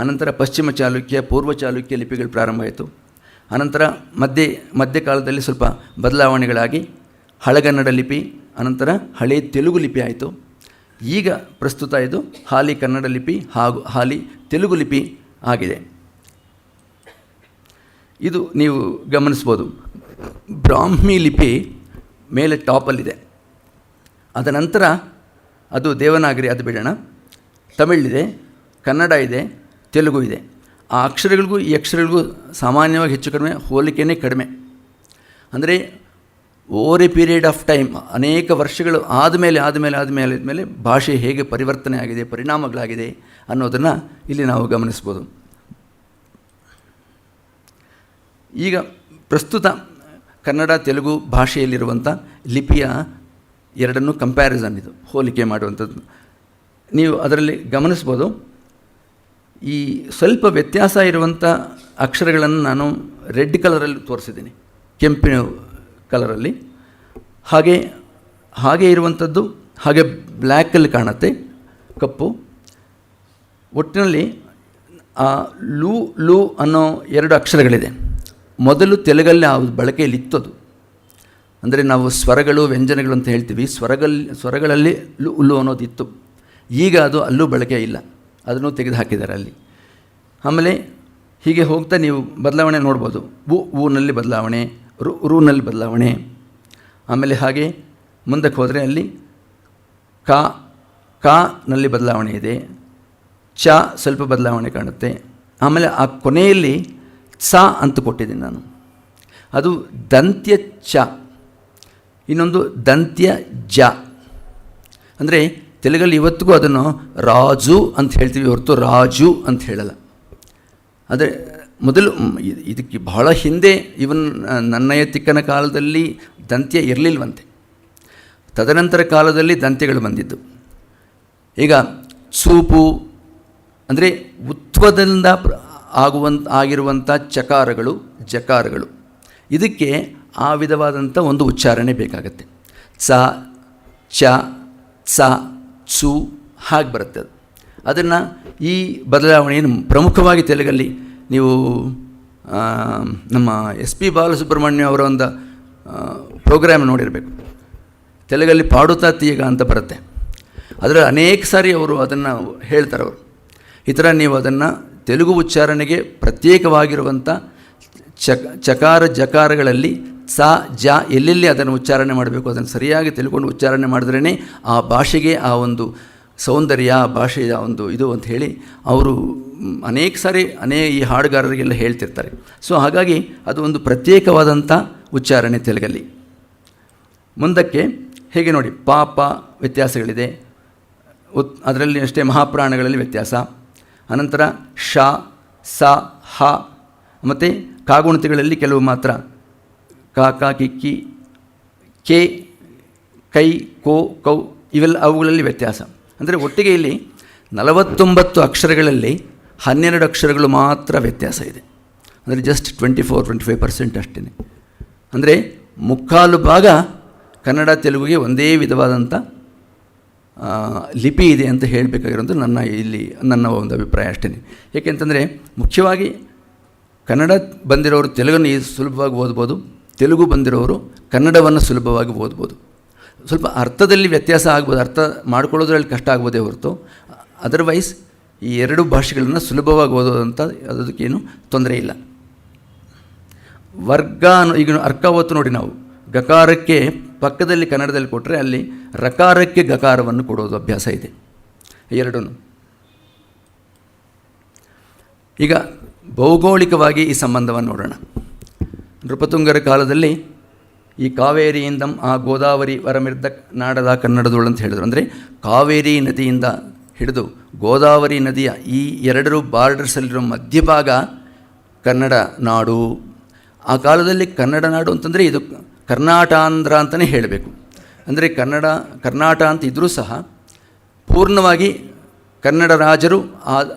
ಅನಂತರ ಪಶ್ಚಿಮ ಚಾಲುಕ್ಯ, ಪೂರ್ವ ಚಾಲುಕ್ಯ ಲಿಪಿಗಳು ಪ್ರಾರಂಭ ಆಯಿತು. ಅನಂತರ ಮಧ್ಯಕಾಲದಲ್ಲಿ ಸ್ವಲ್ಪ ಬದಲಾವಣೆಗಳಾಗಿ ಹಳೆಗನ್ನಡ ಲಿಪಿ, ಅನಂತರ ಹಳೆ ತೆಲುಗು ಲಿಪಿ ಆಯಿತು. ಈಗ ಪ್ರಸ್ತುತ ಇದು ಹಾಲಿ ಕನ್ನಡ ಲಿಪಿ ಹಾಗೂ ಹಾಲಿ ತೆಲುಗು ಲಿಪಿ ಆಗಿದೆ. ಇದು ನೀವು ಗಮನಿಸ್ಬೋದು. ಬ್ರಾಹ್ಮಿ ಲಿಪಿ ಮೇಲೆ ಟಾಪಲ್ಲಿದೆ. ಅದ ನಂತರ ಅದು ದೇವನಾಗರಿ, ಅದು ಬಿಡೋಣ. ತಮಿಳಿದೆ, ಕನ್ನಡ ಇದೆ, ತೆಲುಗು ಇದೆ. ಆ ಅಕ್ಷರಗಳಿಗೂ ಈ ಅಕ್ಷರಗಳಿಗೂ ಸಾಮಾನ್ಯವಾಗಿ ಹೆಚ್ಚು ಕಡಿಮೆ ಹೋಲಿಕೆಯೇ ಕಡಿಮೆ. ಅಂದರೆ over A period of time, ಅನೇಕ ವರ್ಷಗಳು ಆದಮೇಲೆ ಭಾಷೆ ಹೇಗೆ ಪರಿವರ್ತನೆ ಆಗಿದೆ, ಪರಿಣಾಮಗಳಾಗಿದೆ ಅನ್ನೋದನ್ನು ಇಲ್ಲಿ ನಾವು ಗಮನಿಸ್ಬೋದು. ಈಗ ಪ್ರಸ್ತುತ ಕನ್ನಡ ತೆಲುಗು ಭಾಷೆಯಲ್ಲಿರುವಂಥ ಲಿಪಿಯ ಎರಡನ್ನೂ ಕಂಪ್ಯಾರಿಸನ್, ಇದು ಹೋಲಿಕೆ ಮಾಡುವಂಥದ್ದು. ನೀವು ಅದರಲ್ಲಿ ಗಮನಿಸ್ಬೋದು. ಈ ಸ್ವಲ್ಪ ವ್ಯತ್ಯಾಸ ಇರುವಂಥ ಅಕ್ಷರಗಳನ್ನು ನಾನು ರೆಡ್ ಕಲರಲ್ಲಿ ತೋರಿಸಿದ್ದೀನಿ, ಕೆಂಪಿನ ಕಲರಲ್ಲಿ. ಹಾಗೆ ಇರುವಂಥದ್ದು ಹಾಗೆ ಬ್ಲ್ಯಾಕಲ್ಲಿ ಕಾಣುತ್ತೆ, ಕಪ್ಪು. ಒಟ್ಟಿನಲ್ಲಿ ಆ ಲೂ ಅನ್ನೋ ಎರಡು ಅಕ್ಷರಗಳಿದೆ. ಮೊದಲು ತೆಲುಗಲ್ಲಿ ಆ ಬಳಕೆಯಲ್ಲಿತ್ತದು. ಅಂದರೆ ನಾವು ಸ್ವರಗಳು ವ್ಯಂಜನಗಳು ಅಂತ ಹೇಳ್ತೀವಿ, ಸ್ವರಗಳಲ್ಲಿ ಲು ಅನ್ನೋದಿತ್ತು. ಈಗ ಅದು ಅಲ್ಲೂ ಬಳಕೆ ಇಲ್ಲ, ಅದನ್ನು ತೆಗೆದು ಹಾಕಿದ್ದಾರೆ ಅಲ್ಲಿ. ಆಮೇಲೆ ಹೀಗೆ ಹೋಗ್ತಾ ನೀವು ಬದಲಾವಣೆ ನೋಡ್ಬೋದು. ಊನಲ್ಲಿ ಬದಲಾವಣೆ, ರೂನಲ್ಲಿ ಬದಲಾವಣೆ. ಆಮೇಲೆ ಹಾಗೆ ಮುಂದಕ್ಕೆ ಹೋದರೆ ಅಲ್ಲಿ ನಲ್ಲಿ ಬದಲಾವಣೆ ಇದೆ, ಸ್ವಲ್ಪ ಬದಲಾವಣೆ ಕಾಣುತ್ತೆ. ಆಮೇಲೆ ಆ ಕೊನೆಯಲ್ಲಿ ಅಂತ ಕೊಟ್ಟಿದ್ದೀನಿ ನಾನು, ಅದು ದಂತ್ಯ ಚ, ಇನ್ನೊಂದು ದಂತ್ಯ ಜ. ಅಂದರೆ ತೆಲುಗಲ್ಲಿ ಇವತ್ತಿಗೂ ಅದನ್ನು ರಾಜು ಅಂತ ಹೇಳ್ತೀವಿ ಹೊರತು ರಾಜು ಅಂತ ಹೇಳಲ್ಲ. ಆದರೆ ಮೊದಲು ಇದಕ್ಕೆ ಬಹಳ ಹಿಂದೆ, ಇವನ್ ನನ್ನಯ ತಿಕ್ಕನ ಕಾಲದಲ್ಲಿ ದಂತ್ಯ ಇರಲಿಲ್ವಂತೆ. ತದನಂತರ ಕಾಲದಲ್ಲಿ ದಂತ್ಯಗಳು ಬಂದಿದ್ದು. ಈಗ ಸೂಪು ಅಂದರೆ ಉತ್ವದಿಂದ ಆಗಿರುವಂಥ ಚಕಾರಗಳು, ಜಕಾರಗಳು, ಇದಕ್ಕೆ ಆ ವಿಧವಾದಂಥ ಒಂದು ಉಚ್ಚಾರಣೆ ಬೇಕಾಗತ್ತೆ. ಸ, ಚ, ಸ, ಸು ಹಾಗೆ ಬರುತ್ತೆ ಅದು. ಅದನ್ನು ಈ ಬದಲಾವಣೆಯನ್ನು ಪ್ರಮುಖವಾಗಿ ತೆಲುಗಲ್ಲಿ ನೀವು ನಮ್ಮ SP ಬಾಲಸುಬ್ರಹ್ಮಣ್ಯ ಅವರ ಒಂದು ಪ್ರೋಗ್ರಾಮ್ ನೋಡಿರಬೇಕು. ತೆಲುಗಲ್ಲಿ ಪಾಡುತ್ತಾ ತೀಗ ಅಂತ ಬರುತ್ತೆ. ಅದರಲ್ಲಿ ಅನೇಕ ಸಾರಿ ಅವರು ಅದನ್ನು ಹೇಳ್ತಾರೆ. ಅವರು ಈ ಥರ ನೀವು ಅದನ್ನು ತೆಲುಗು ಉಚ್ಚಾರಣೆಗೆ ಪ್ರತ್ಯೇಕವಾಗಿರುವಂಥ ಚಕಾರ ಜಕಾರಗಳಲ್ಲಿ ಸ, ಜ ಎಲ್ಲೆಲ್ಲಿ ಅದನ್ನು ಉಚ್ಚಾರಣೆ ಮಾಡಬೇಕು ಅದನ್ನು ಸರಿಯಾಗಿ ತಿಳ್ಕೊಂಡು ಉಚ್ಚಾರಣೆ ಮಾಡಿದ್ರೇ ಆ ಭಾಷೆಗೆ ಆ ಒಂದು ಸೌಂದರ್ಯ, ಭಾಷೆಯ ಒಂದು ಇದು ಅಂತ ಹೇಳಿ ಅವರು ಅನೇಕ ಸಾರಿ ಈ ಹಾಡುಗಾರರಿಗೆಲ್ಲ ಹೇಳ್ತಿರ್ತಾರೆ. ಸೊ ಹಾಗಾಗಿ ಅದು ಒಂದು ಪ್ರತ್ಯೇಕವಾದಂಥ ಉಚ್ಚಾರಣೆ ತೆಲುಗಲ್ಲಿ. ಮುಂದಕ್ಕೆ ಹೇಗೆ ನೋಡಿ, ಪಾಪ ವ್ಯತ್ಯಾಸಗಳಿದೆ, ಅದರಲ್ಲಿ ಅಷ್ಟೇ ಮಹಾಪ್ರಾಣಗಳಲ್ಲಿ ವ್ಯತ್ಯಾಸ. ಅನಂತರ ಶ, ಸ, ಹ, ಮತ್ತು ಕಾಗುಣಿತಗಳಲ್ಲಿ ಕೆಲವು ಮಾತ್ರ ಕ, ಕಿಕ್ಕಿ, ಕೆ, ಕೈ, ಕೋ, ಕೌ ಇವೆಲ್ಲ ಅವುಗಳಲ್ಲಿ ವ್ಯತ್ಯಾಸ. ಅಂದರೆ ಒಟ್ಟಿಗೆ ಇಲ್ಲಿ 49 ಅಕ್ಷರಗಳಲ್ಲಿ 12 ಅಕ್ಷರಗಳು ಮಾತ್ರ ವ್ಯತ್ಯಾಸ ಇದೆ. ಅಂದರೆ ಜಸ್ಟ್ 24-25% ಅಷ್ಟೇ. ಅಂದರೆ ಮುಕ್ಕಾಲು ಭಾಗ ಕನ್ನಡ ತೆಲುಗುಗೆ ಒಂದೇ ವಿಧವಾದಂಥ ಲಿಪಿ ಇದೆ ಅಂತ ಹೇಳಬೇಕಾಗಿರೋದು ನನ್ನ ಒಂದು ಅಭಿಪ್ರಾಯ ಅಷ್ಟೇ. ಏಕೆಂತಂದರೆ ಮುಖ್ಯವಾಗಿ ಕನ್ನಡ ಬಂದಿರೋರು ತೆಲುಗನ್ನು ಸುಲಭವಾಗಿ ಓದ್ಬೋದು, ತೆಲುಗು ಬಂದಿರೋರು ಕನ್ನಡವನ್ನು ಸುಲಭವಾಗಿ ಓದ್ಬೋದು. ಸ್ವಲ್ಪ ಅರ್ಥದಲ್ಲಿ ವ್ಯತ್ಯಾಸ ಆಗ್ಬೋದು, ಅರ್ಥ ಮಾಡ್ಕೊಳ್ಳೋದ್ರಲ್ಲಿ ಕಷ್ಟ ಆಗ್ಬೋದೇ ಹೊರತು ಅದರ್ವೈಸ್ ಈ ಎರಡು ಭಾಷೆಗಳನ್ನು ಸುಲಭವಾಗಿ ಓದೋದಂತ ಅದಕ್ಕೇನು ತೊಂದರೆ ಇಲ್ಲ. ವರ್ಗ ಈಗ ಅರ್ಕ ಹೊತ್ತು ನೋಡಿ, ನಾವು ಗಕಾರಕ್ಕೆ ಪಕ್ಕದಲ್ಲಿ ಕನ್ನಡದಲ್ಲಿ ಕೊಟ್ಟರೆ ಅಲ್ಲಿ ರಕಾರಕ್ಕೆ ಗಕಾರವನ್ನು ಕೊಡೋದು ಅಭ್ಯಾಸ ಇದೆ, ಎರಡೂ. ಈಗ ಭೌಗೋಳಿಕವಾಗಿ ಈ ಸಂಬಂಧವನ್ನು ನೋಡೋಣ. ನೃಪತುಂಗರ ಕಾಲದಲ್ಲಿ ಈ ಕಾವೇರಿಯಿಂದ ಆ ಗೋದಾವರಿ ವರಮಿರ್ದ ನಾಡದ ಕನ್ನಡದೋಳು ಅಂತ ಹೇಳಿದರು. ಅಂದರೆ ಕಾವೇರಿ ನದಿಯಿಂದ ಹಿಡಿದು ಗೋದಾವರಿ ನದಿಯ ಈ ಎರಡರೂ ಬಾರ್ಡರ್ಸಲ್ಲಿರೋ ಮಧ್ಯಭಾಗ ಕನ್ನಡ ನಾಡು. ಆ ಕಾಲದಲ್ಲಿ ಕನ್ನಡ ನಾಡು ಅಂತಂದರೆ ಇದು ಕರ್ನಾಟಾಂಧ್ರ ಅಂತಲೇ ಹೇಳಬೇಕು. ಅಂದರೆ ಕರ್ನಾಟ ಅಂತ ಇದ್ದರೂ ಸಹ ಪೂರ್ಣವಾಗಿ ಕನ್ನಡ ರಾಜರು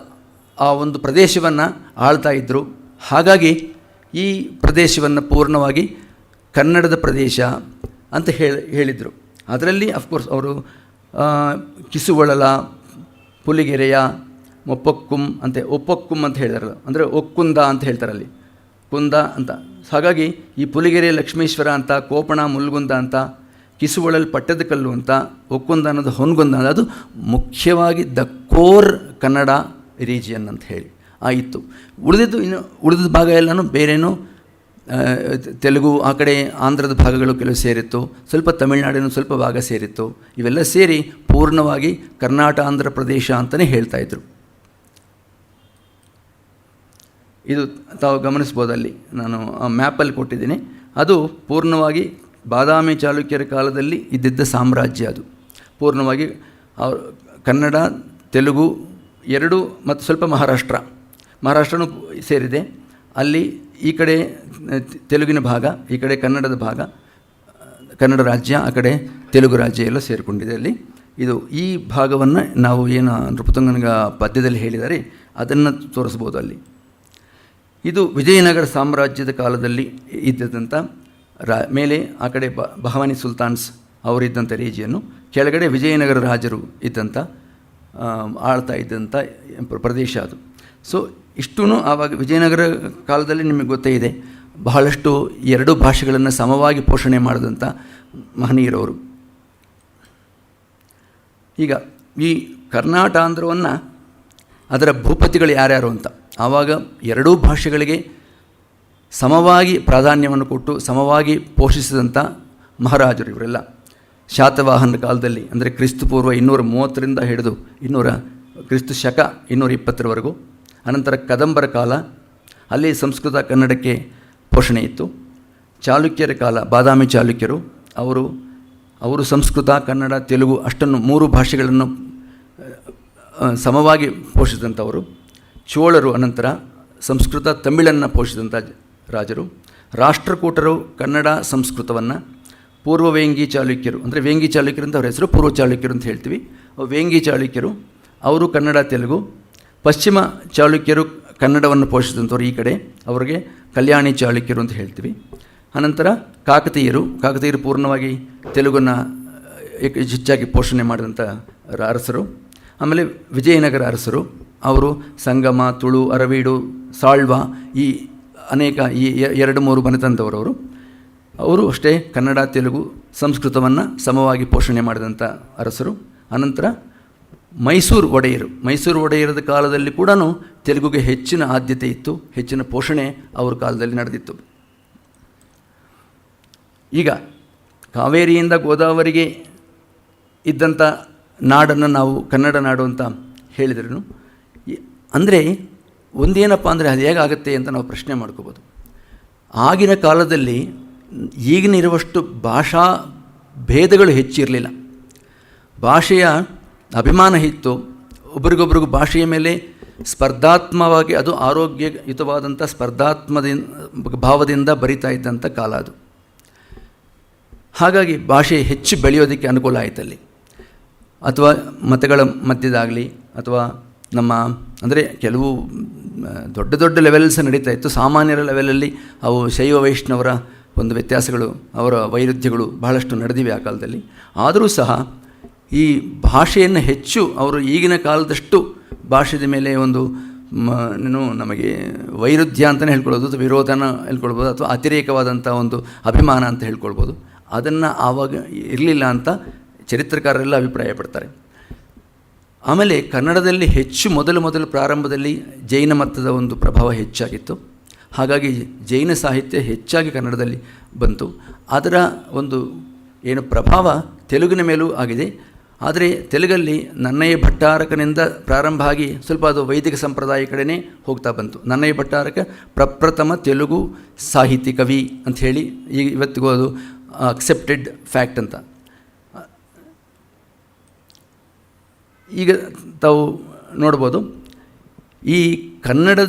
ಆ ಒಂದು ಪ್ರದೇಶವನ್ನು ಆಳ್ತಾ ಇದ್ದರು. ಹಾಗಾಗಿ ಈ ಪ್ರದೇಶವನ್ನು ಪೂರ್ಣವಾಗಿ ಕನ್ನಡದ ಪ್ರದೇಶ ಅಂತ ಹೇಳಿದರು. ಅದರಲ್ಲಿ ಅಫ್ಕೋರ್ಸ್ ಅವರು ಕಿಸುವಳಲ, ಪುಲಿಗೆರೆಯ, ಒಪ್ಪಕ್ಕುಂ ಅಂತ ಹೇಳಿದಾರಲ್ಲ, ಅಂದರೆ ಒಕ್ಕುಂದ ಅಂತ ಹೇಳ್ತಾರಲ್ಲಿ, ಕುಂದ ಅಂತ. ಹಾಗಾಗಿ ಈ ಪುಲಿಗೆರೆ ಲಕ್ಷ್ಮೀಶ್ವರ ಅಂತ, ಕೋಪಣ ಮುಲ್ಗುಂದ ಅಂತ, ಕಿಸುವಳಲ್ ಪಟ್ಟದಕಲ್ಲು ಅಂತ, ಒಕ್ಕುಂದ ಅನ್ನೋದು ಹೊನ್ಗುಂದ ಅನ್ನೋದು ಮುಖ್ಯವಾಗಿ ದ ಕೋರ್ ಕನ್ನಡ ರೀಜಿಯನ್ ಅಂತ ಹೇಳಿ ಆಯಿತು. ಉಳಿದ ಭಾಗ ಎಲ್ಲನೂ ಬೇರೇನೋ ತೆಲುಗು, ಆ ಕಡೆ ಆಂಧ್ರದ ಭಾಗಗಳು ಕೆಲವು ಸೇರಿತ್ತು, ಸ್ವಲ್ಪ ತಮಿಳುನಾಡಿನ ಸ್ವಲ್ಪ ಭಾಗ ಸೇರಿತ್ತು. ಇವೆಲ್ಲ ಸೇರಿ ಪೂರ್ಣವಾಗಿ ಕರ್ನಾಟ ಆಂಧ್ರ ಪ್ರದೇಶ ಅಂತಲೇ ಹೇಳ್ತಾಯಿದ್ರು. ಇದು ತಾವು ಗಮನಿಸ್ಬೋದಲ್ಲಿ ನಾನು ಆ ಮ್ಯಾಪಲ್ಲಿ ಕೊಟ್ಟಿದ್ದೀನಿ. ಅದು ಪೂರ್ಣವಾಗಿ ಬಾದಾಮಿ ಚಾಲುಕ್ಯರ ಕಾಲದಲ್ಲಿ ಇದ್ದಿದ್ದ ಸಾಮ್ರಾಜ್ಯ. ಅದು ಪೂರ್ಣವಾಗಿ ಕನ್ನಡ, ತೆಲುಗು ಎರಡು ಮತ್ತು ಸ್ವಲ್ಪ ಮಹಾರಾಷ್ಟ್ರನೂ ಸೇರಿದೆ. ಅಲ್ಲಿ ಈ ಕಡೆ ತೆಲುಗಿನ ಭಾಗ, ಈ ಕಡೆ ಕನ್ನಡದ ಭಾಗ, ಕನ್ನಡ ರಾಜ್ಯ, ಆ ಕಡೆ ತೆಲುಗು ರಾಜ್ಯ ಎಲ್ಲ ಸೇರಿಕೊಂಡಿದೆ ಅಲ್ಲಿ. ಇದು ಈ ಭಾಗವನ್ನು ನಾವು ಏನು ನೃಪತುಂಗನ ಪದ್ಯದಲ್ಲಿ ಹೇಳಿದ್ದಾರೆ ಅದನ್ನು ತೋರಿಸ್ಬೋದು ಅಲ್ಲಿ. ಇದು ವಿಜಯನಗರ ಸಾಮ್ರಾಜ್ಯದ ಕಾಲದಲ್ಲಿ ಇದ್ದಂಥ ಮೇಲೆ ಆ ಕಡೆ ಬಹಮನಿ ಸುಲ್ತಾನ್ಸ್ ಅವರಿದ್ದಂಥ ರೀಜಿಯನ್ನು, ಕೆಳಗಡೆ ವಿಜಯನಗರ ರಾಜರು ಇದ್ದಂಥ ಆಳ್ತಾ ಇದ್ದಂಥ ಪ್ರದೇಶ ಅದು. ಸೊ ಇಷ್ಟೂ ಆವಾಗ ವಿಜಯನಗರ ಕಾಲದಲ್ಲಿ ನಿಮಗೆ ಗೊತ್ತೇ ಇದೆ, ಬಹಳಷ್ಟು ಎರಡೂ ಭಾಷೆಗಳನ್ನು ಸಮವಾಗಿ ಪೋಷಣೆ ಮಾಡಿದಂಥ ಮಹನೀಯರವರು. ಈಗ ಈ ಕರ್ನಾಟಾಂಧ್ರವನ್ನು ಅದರ ಭೂಪತಿಗಳು ಯಾರ್ಯಾರು ಅಂತ, ಆವಾಗ ಎರಡೂ ಭಾಷೆಗಳಿಗೆ ಸಮವಾಗಿ ಪ್ರಾಧಾನ್ಯವನ್ನು ಕೊಟ್ಟು ಸಮವಾಗಿ ಪೋಷಿಸಿದಂಥ ಮಹಾರಾಜರು ಇವರೆಲ್ಲ. ಶಾತವಾಹನ ಕಾಲದಲ್ಲಿ ಅಂದರೆ ಕ್ರಿಸ್ತಪೂರ್ವ 230ರಿಂದ ಹಿಡಿದು ಕ್ರಿಸ್ತ ಶಕ 220ರವರೆಗೂ. ಅನಂತರ ಕದಂಬರ ಕಾಲ, ಅಲ್ಲಿ ಸಂಸ್ಕೃತ ಕನ್ನಡಕ್ಕೆ ಪೋಷಣೆ ಇತ್ತು. ಚಾಲುಕ್ಯರ ಕಾಲ, ಬಾದಾಮಿ ಚಾಲುಕ್ಯರು, ಅವರು ಸಂಸ್ಕೃತ, ಕನ್ನಡ, ತೆಲುಗು ಅಷ್ಟನ್ನು 3 ಭಾಷೆಗಳನ್ನು ಸಮವಾಗಿ ಪೋಷಿಸಿದಂಥವರು. ಚೋಳರು ಅನಂತರ ಸಂಸ್ಕೃತ, ತಮಿಳನ್ನು ಪೋಷಿಸಿದಂಥ ರಾಜರು. ರಾಷ್ಟ್ರಕೂಟರು ಕನ್ನಡ, ಸಂಸ್ಕೃತವನ್ನು. ಪೂರ್ವ ವೇಂಗಿ ಚಾಲುಕ್ಯರು ಅಂದರೆ ವೇಂಗಿ ಚಾಲುಕ್ಯರು ಅಂತ ಅವ್ರ ಹೆಸರು, ಪೂರ್ವ ಚಾಲುಕ್ಯರು ಅಂತ ಹೇಳ್ತೀವಿ. ವೇಂಗಿ ಚಾಲುಕ್ಯರು ಅವರು ಕನ್ನಡ, ತೆಲುಗು. ಪಶ್ಚಿಮ ಚಾಲುಕ್ಯರು ಕನ್ನಡವನ್ನು ಪೋಷಿಸಿದಂಥವ್ರು ಈ ಕಡೆ, ಅವರಿಗೆ ಕಲ್ಯಾಣಿ ಚಾಲುಕ್ಯರು ಅಂತ ಹೇಳ್ತೀವಿ. ಅನಂತರ ಕಾಕತೀಯರು ಪೂರ್ಣವಾಗಿ ತೆಲುಗನ್ನು ಹೆಚ್ಚಾಗಿ ಪೋಷಣೆ ಮಾಡಿದಂಥ ಅರಸರು. ಆಮೇಲೆ ವಿಜಯನಗರ ಅರಸರು, ಅವರು ಸಂಗಮ, ತುಳು, ಅರವೀಡು, ಸಾಳ್ವ ಈ ಅನೇಕ ಈ 2-3 ಮನೆತನದವರವರು. ಅವರು ಅಷ್ಟೇ ಕನ್ನಡ, ತೆಲುಗು, ಸಂಸ್ಕೃತವನ್ನು ಸಮವಾಗಿ ಪೋಷಣೆ ಮಾಡಿದಂಥ ಅರಸರು. ಅನಂತರ ಮೈಸೂರು ಒಡೆಯರದ ಕಾಲದಲ್ಲಿ ಕೂಡ ತೆಲುಗುಗೆ ಹೆಚ್ಚಿನ ಆದ್ಯತೆ ಇತ್ತು, ಹೆಚ್ಚಿನ ಪೋಷಣೆ ಅವ್ರ ಕಾಲದಲ್ಲಿ ನಡೆದಿತ್ತು. ಈಗ ಕಾವೇರಿಯಿಂದ ಗೋದಾವರಿಗೆ ಇದ್ದಂಥ ನಾಡನ್ನು ನಾವು ಕನ್ನಡ ನಾಡು ಅಂತ ಹೇಳಿದ್ರೂ, ಅಂದರೆ ಒಂದೇನಪ್ಪ ಅಂದರೆ ಅದು ಹೇಗಾಗುತ್ತೆ ಅಂತ ನಾವು ಪ್ರಶ್ನೆ ಮಾಡ್ಕೋಬೋದು. ಆಗಿನ ಕಾಲದಲ್ಲಿ ಈಗಿನಿರುವಷ್ಟು ಭಾಷಾ ಭೇದಗಳು ಹೆಚ್ಚಿರಲಿಲ್ಲ. ಭಾಷೆಯ ಅಭಿಮಾನ ಇತ್ತು. ಒಬ್ರಿಗೊಬ್ರಿಗೂ ಭಾಷೆಯ ಮೇಲೆ ಸ್ಪರ್ಧಾತ್ಮಕವಾಗಿ, ಅದು ಆರೋಗ್ಯಯುತವಾದಂಥ ಭಾವದಿಂದ ಬರಿತಾ ಇದ್ದಂಥ ಕಾಲ ಅದು. ಹಾಗಾಗಿ ಭಾಷೆ ಹೆಚ್ಚು ಬೆಳೆಯೋದಕ್ಕೆ ಅನುಕೂಲ ಆಯಿತಲ್ಲಿ. ಅಥವಾ ಮತಗಳ ಮಧ್ಯದಾಗಲಿ, ಅಥವಾ ನಮ್ಮ ಅಂದರೆ ಕೆಲವು ದೊಡ್ಡ ಲೆವೆಲ್ಸ್ ನಡೀತಾ ಇತ್ತು. ಸಾಮಾನ್ಯರ ಲೆವೆಲಲ್ಲಿ ಅವು ಶೈವ ವೈಷ್ಣವರ ಒಂದು ವ್ಯತ್ಯಾಸಗಳು, ಅವರ ವೈರುಧ್ಯಗಳು ಬಹಳಷ್ಟು ನಡೆದಿವೆ ಆ ಕಾಲದಲ್ಲಿ. ಆದರೂ ಸಹ ಈ ಭಾಷೆಯನ್ನು ಹೆಚ್ಚು ಅವರು ಈಗಿನ ಕಾಲದಷ್ಟು ಭಾಷೆಯ ಮೇಲೆ ಒಂದು ನಮಗೆ ವೈರುಧ್ಯ ಅಂತಲೇ ಹೇಳ್ಕೊಳ್ಬೋದು, ಅಥವಾ ವಿರೋಧನ ಹೇಳ್ಕೊಳ್ಬೋದು, ಅಥವಾ ಅತಿರೇಕವಾದಂಥ ಒಂದು ಅಭಿಮಾನ ಅಂತ ಹೇಳ್ಕೊಳ್ಬೋದು. ಅದನ್ನು ಆವಾಗ ಇರಲಿಲ್ಲ ಅಂತ ಚರಿತ್ರಕಾರರೆಲ್ಲ ಅಭಿಪ್ರಾಯ ಪಡ್ತಾರೆ. ಆಮೇಲೆ ಕನ್ನಡದಲ್ಲಿ ಹೆಚ್ಚು ಮೊದಲು ಪ್ರಾರಂಭದಲ್ಲಿ ಜೈನ ಮತದ ಒಂದು ಪ್ರಭಾವ ಹೆಚ್ಚಾಗಿತ್ತು. ಹಾಗಾಗಿ ಜೈನ ಸಾಹಿತ್ಯ ಹೆಚ್ಚಾಗಿ ಕನ್ನಡದಲ್ಲಿ ಬಂತು. ಅದರ ಒಂದು ಏನು ಪ್ರಭಾವ ತೆಲುಗಿನ ಮೇಲೂ ಆಗಿದೆ. ಆದರೆ ತೆಲುಗಲ್ಲಿ ನನ್ನಯ್ಯ ಭಟ್ಟಾರಕನಿಂದ ಪ್ರಾರಂಭ ಆಗಿ ಸ್ವಲ್ಪ ಅದು ವೈದಿಕ ಸಂಪ್ರದಾಯ ಕಡೆಯೇ ಹೋಗ್ತಾ ಬಂತು. ನನ್ನಯ್ಯ ಭಟ್ಟಾರಕ ಪ್ರಪ್ರಥಮ ತೆಲುಗು ಸಾಹಿತಿ ಕವಿ ಅಂಥೇಳಿ ಈಗ ಇವತ್ತಿಗೂ ಅದು ಅಕ್ಸೆಪ್ಟೆಡ್ ಫ್ಯಾಕ್ಟ್ ಅಂತ. ಈಗ ತಾವು ನೋಡ್ಬೋದು, ಈ ಕನ್ನಡ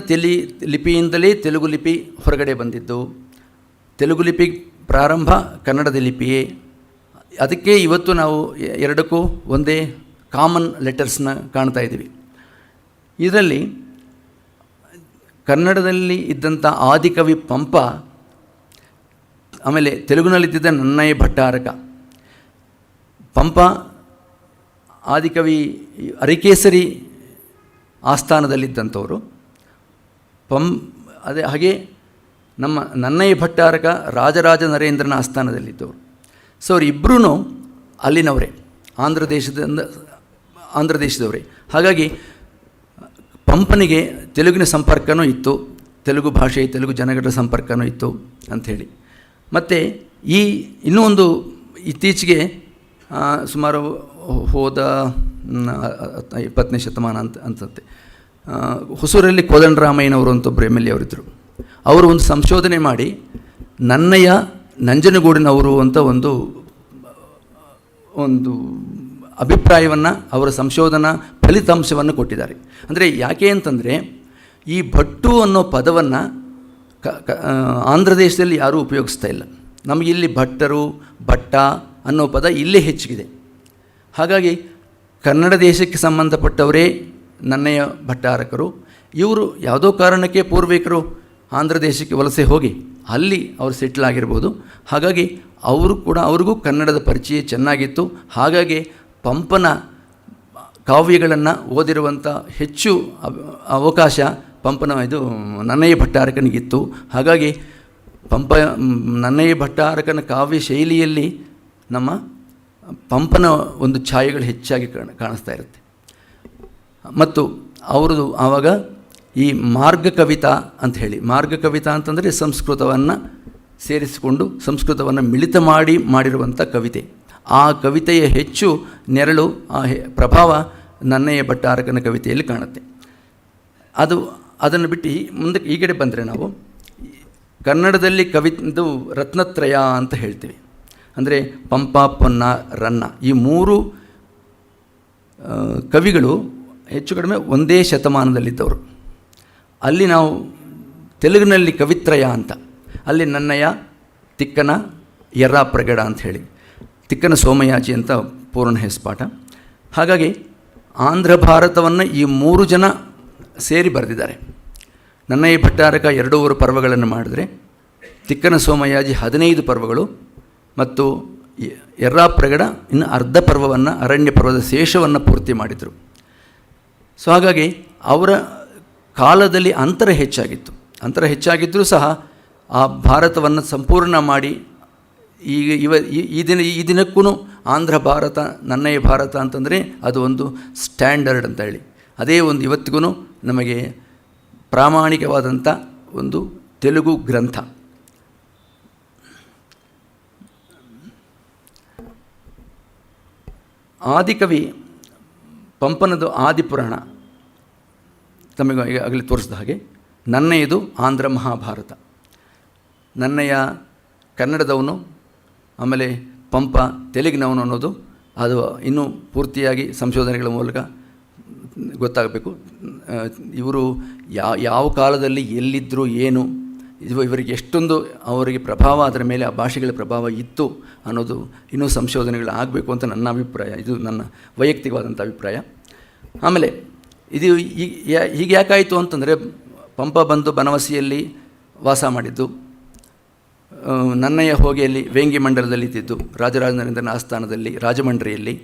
ಲಿಪಿಯಿಂದಲೇ ತೆಲುಗು ಲಿಪಿ ಹೊರಗಡೆ ಬಂದಿದ್ದು. ತೆಲುಗು ಲಿಪಿ ಪ್ರಾರಂಭ ಕನ್ನಡದ ಲಿಪಿಯೇ ಅದಕ್ಕೆ ಇವತ್ತು ನಾವು ಎರಡಕ್ಕೂ ಒಂದೇ ಕಾಮನ್ ಲೆಟರ್ಸ್ನ ಕಾಣ್ತಾ ಇದ್ದೀವಿ. ಇದರಲ್ಲಿ ಕನ್ನಡದಲ್ಲಿ ಇದ್ದಂಥ ಆದಿಕವಿ ಪಂಪ, ಆಮೇಲೆ ತೆಲುಗಿನಲ್ಲಿದ್ದ ನನ್ನಯ ಭಟ್ಟಾರಕ. ಪಂಪ ಆದಿಕವಿ ಅರಿಕೇಸರಿ ಆಸ್ಥಾನದಲ್ಲಿದ್ದಂಥವರು. ಹಾಗೆ ನಮ್ಮ ನನ್ನಯ ಭಟ್ಟಾರಕ ರಾಜರಾಜ ನರೇಂದ್ರನ ಆಸ್ಥಾನದಲ್ಲಿದ್ದವರು. ಸೊ ಅವರಿಬ್ಬರೂ ಅಲ್ಲಿನವರೇ, ಆಂಧ್ರ ದೇಶದವರೇ. ಹಾಗಾಗಿ ಪಂಪನಿಗೆ ತೆಲುಗಿನ ಸಂಪರ್ಕವೂ ಇತ್ತು, ತೆಲುಗು ಭಾಷೆ, ತೆಲುಗು ಜನಗಳ ಸಂಪರ್ಕವೂ ಇತ್ತು ಅಂಥೇಳಿ. ಮತ್ತು ಇನ್ನೂ ಒಂದು ಇತ್ತೀಚೆಗೆ ಸುಮಾರು ಹೋದ 20ನೇ ಶತಮಾನ ಅನ್ಸುತ್ತೆ, ಹೊಸೂರಲ್ಲಿ ಕೋದಂಡರಾಮಯ್ಯನವರು ಅಂತ ಒಬ್ಬರು MLA ಅವರಿದ್ದರು. ಅವರು ಒಂದು ಸಂಶೋಧನೆ ಮಾಡಿ ನನ್ನಯ ನಂಜನಗೂಡಿನವರು ಅಂತ ಒಂದು ಅಭಿಪ್ರಾಯವನ್ನು, ಅವರ ಸಂಶೋಧನಾ ಫಲಿತಾಂಶವನ್ನು ಕೊಟ್ಟಿದ್ದಾರೆ. ಅಂದರೆ ಯಾಕೆ ಅಂತಂದರೆ, ಈ ಭಟ್ಟು ಅನ್ನೋ ಪದವನ್ನು ಆಂಧ್ರ ದೇಶದಲ್ಲಿ ಯಾರೂ ಉಪಯೋಗಿಸ್ತಾ ಇಲ್ಲ. ನಮಗಿಲ್ಲಿ ಭಟ್ಟರು, ಭಟ್ಟ ಅನ್ನೋ ಪದ ಇಲ್ಲೇ ಹೆಚ್ಚಿಗಿದೆ. ಹಾಗಾಗಿ ಕನ್ನಡ ದೇಶಕ್ಕೆ ಸಂಬಂಧಪಟ್ಟವರೇ ನನ್ನಯ ಭಟ್ಟಾರಕರು. ಇವರು ಯಾವುದೋ ಕಾರಣಕ್ಕೆ ಪೂರ್ವಿಕರು ಆಂಧ್ರ ದೇಶಕ್ಕೆ ವಲಸೆ ಹೋಗಿ ಅಲ್ಲಿ ಅವರು ಸೆಟ್ಲ್ ಆಗಿರ್ಬೋದು. ಹಾಗಾಗಿ ಅವ್ರಿಗೂ ಕನ್ನಡದ ಪರಿಚಯ ಚೆನ್ನಾಗಿತ್ತು. ಹಾಗಾಗಿ ಪಂಪನ ಕಾವ್ಯಗಳನ್ನು ಓದಿರುವಂಥ ಹೆಚ್ಚು ಅವಕಾಶ ನನ್ನಯ ಭಟ್ಟಾರಕನಿಗಿತ್ತು. ಹಾಗಾಗಿ ನನ್ನಯ ಭಟ್ಟಾರಕನ ಕಾವ್ಯ ಶೈಲಿಯಲ್ಲಿ ನಮ್ಮ ಪಂಪನ ಒಂದು ಛಾಯೆಗಳು ಹೆಚ್ಚಾಗಿ ಕಾಣಿಸ್ತಾ ಇರುತ್ತೆ. ಮತ್ತು ಅವ್ರದ್ದು ಆವಾಗ ಈ ಮಾರ್ಗ ಕವಿತಾ ಅಂತ ಹೇಳಿ, ಮಾರ್ಗ ಕವಿತಾ ಅಂತಂದರೆ ಸಂಸ್ಕೃತವನ್ನು ಸೇರಿಸಿಕೊಂಡು ಸಂಸ್ಕೃತವನ್ನು ಮಿಳಿತ ಮಾಡಿರುವಂಥ ಕವಿತೆ. ಆ ಕವಿತೆಯ ಹೆಚ್ಚು ನೆರಳು, ಪ್ರಭಾವ ನನ್ನಯ ಭಟ್ಟಾರಕನ ಕವಿತೆಯಲ್ಲಿ ಕಾಣುತ್ತೆ. ಅದನ್ನು ಬಿಟ್ಟು ಮುಂದಕ್ಕೆ ಈ ಕಡೆ ಬಂದರೆ ನಾವು ಕನ್ನಡದಲ್ಲಿ ಕವಿದು ರತ್ನತ್ರಯ ಅಂತ ಹೇಳ್ತೀವಿ. ಅಂದರೆ ಪಂಪ, ಪೊನ್ನ, ರನ್ನ ಈ ಮೂರು ಕವಿಗಳು ಹೆಚ್ಚು ಕಡಿಮೆ ಒಂದೇ ಶತಮಾನದಲ್ಲಿದ್ದವರು. ಅಲ್ಲಿ ನಾವು ತೆಲುಗಿನಲ್ಲಿ ಕವಿತ್ರಯ ಅಂತ, ಅಲ್ಲಿ ನನ್ನಯ, ತಿಕ್ಕನ, ಯರ್ರಾಪ್ರಗಡ ಅಂತ ಹೇಳಿ, ತಿಕ್ಕನ ಸೋಮಯಾಜಿ ಅಂತ ಪೂರ್ಣ ಹೆಸಪಾಠ. ಹಾಗಾಗಿ ಆಂಧ್ರ ಭಾರತವನ್ನು ಈ 3 ಜನ ಸೇರಿ ಬರೆದಿದ್ದಾರೆ. ನನ್ನಯ ಭಟ್ಟಾರಕ 2 ಪರ್ವಗಳನ್ನು ಮಾಡಿದರೆ, ತಿಕ್ಕನ ಸೋಮಯಾಜಿ 15 ಪರ್ವಗಳು ಮತ್ತು ಯರ್ರಾಪ್ರಗಡ ಇನ್ನು ಅರ್ಧ ಪರ್ವವನ್ನು, ಅರಣ್ಯ ಪರ್ವದ ಶೇಷವನ್ನು ಪೂರ್ತಿ ಮಾಡಿದರು. ಸೊ ಹಾಗಾಗಿ ಅವರ ಕಾಲದಲ್ಲಿ ಅಂತರ ಹೆಚ್ಚಾಗಿದ್ದರೂ ಸಹ ಆ ಭಾರತವನ್ನು ಸಂಪೂರ್ಣ ಮಾಡಿ ಈ ದಿನಕ್ಕೂ ಆಂಧ್ರ ಭಾರತ, ನನ್ನಯ ಭಾರತ ಅಂತಂದರೆ ಅದು ಒಂದು ಸ್ಟ್ಯಾಂಡರ್ಡ್ ಅಂತ ಹೇಳಿ, ಅದೇ ಒಂದು ಇವತ್ತಿಗೂ ನಮಗೆ ಪ್ರಾಮಾಣಿಕವಾದಂಥ ಒಂದು ತೆಲುಗು ಗ್ರಂಥ. ಆದಿಕವಿ ಪಂಪನದು ಆದಿಪುರಾಣ ತಮಗೆ ಆಗಲಿ ತೋರಿಸಿದ ಹಾಗೆ, ನನ್ನಯದು ಆಂಧ್ರ ಮಹಾಭಾರತ. ನನ್ನಯ ಕನ್ನಡದವನು, ಆಮೇಲೆ ಪಂಪ ತೆಲುಗಿನವನು ಅನ್ನೋದು ಅದು ಇನ್ನೂ ಪೂರ್ತಿಯಾಗಿ ಸಂಶೋಧನೆಗಳ ಮೂಲಕ ಗೊತ್ತಾಗಬೇಕು. ಇವರು ಯಾವ ಕಾಲದಲ್ಲಿ ಎಲ್ಲಿದ್ದರು, ಏನು, ಇವರಿಗೆ ಎಷ್ಟೊಂದು ಅವರಿಗೆ ಪ್ರಭಾವ, ಅದರ ಮೇಲೆ ಆ ಭಾಷೆಗಳ ಪ್ರಭಾವ ಇತ್ತು ಅನ್ನೋದು ಇನ್ನೂ ಸಂಶೋಧನೆಗಳು ಆಗಬೇಕು ಅಂತ ನನ್ನ ಅಭಿಪ್ರಾಯ. ಇದು ನನ್ನ ವೈಯಕ್ತಿಕವಾದಂಥ ಅಭಿಪ್ರಾಯ. ಆಮೇಲೆ ಇದು ಹೀಗೆ ಯಾಕಾಯಿತು ಅಂತಂದರೆ, ಪಂಪ ಬಂದು ಬನವಾಸಿಯಲ್ಲಿ ವಾಸ ಮಾಡಿದ್ದು, ನನ್ನಯ ಹೋಗಿಯಲ್ಲಿ ವೇಂಗಿ ಮಂಡಲದಲ್ಲಿ ಇದ್ದಿದ್ದು, ರಾಜರಾಜ ನರೇಂದ್ರನ ಆಸ್ಥಾನದಲ್ಲಿ ರಾಜಮಂಡ್ರಿಯಲ್ಲಿ.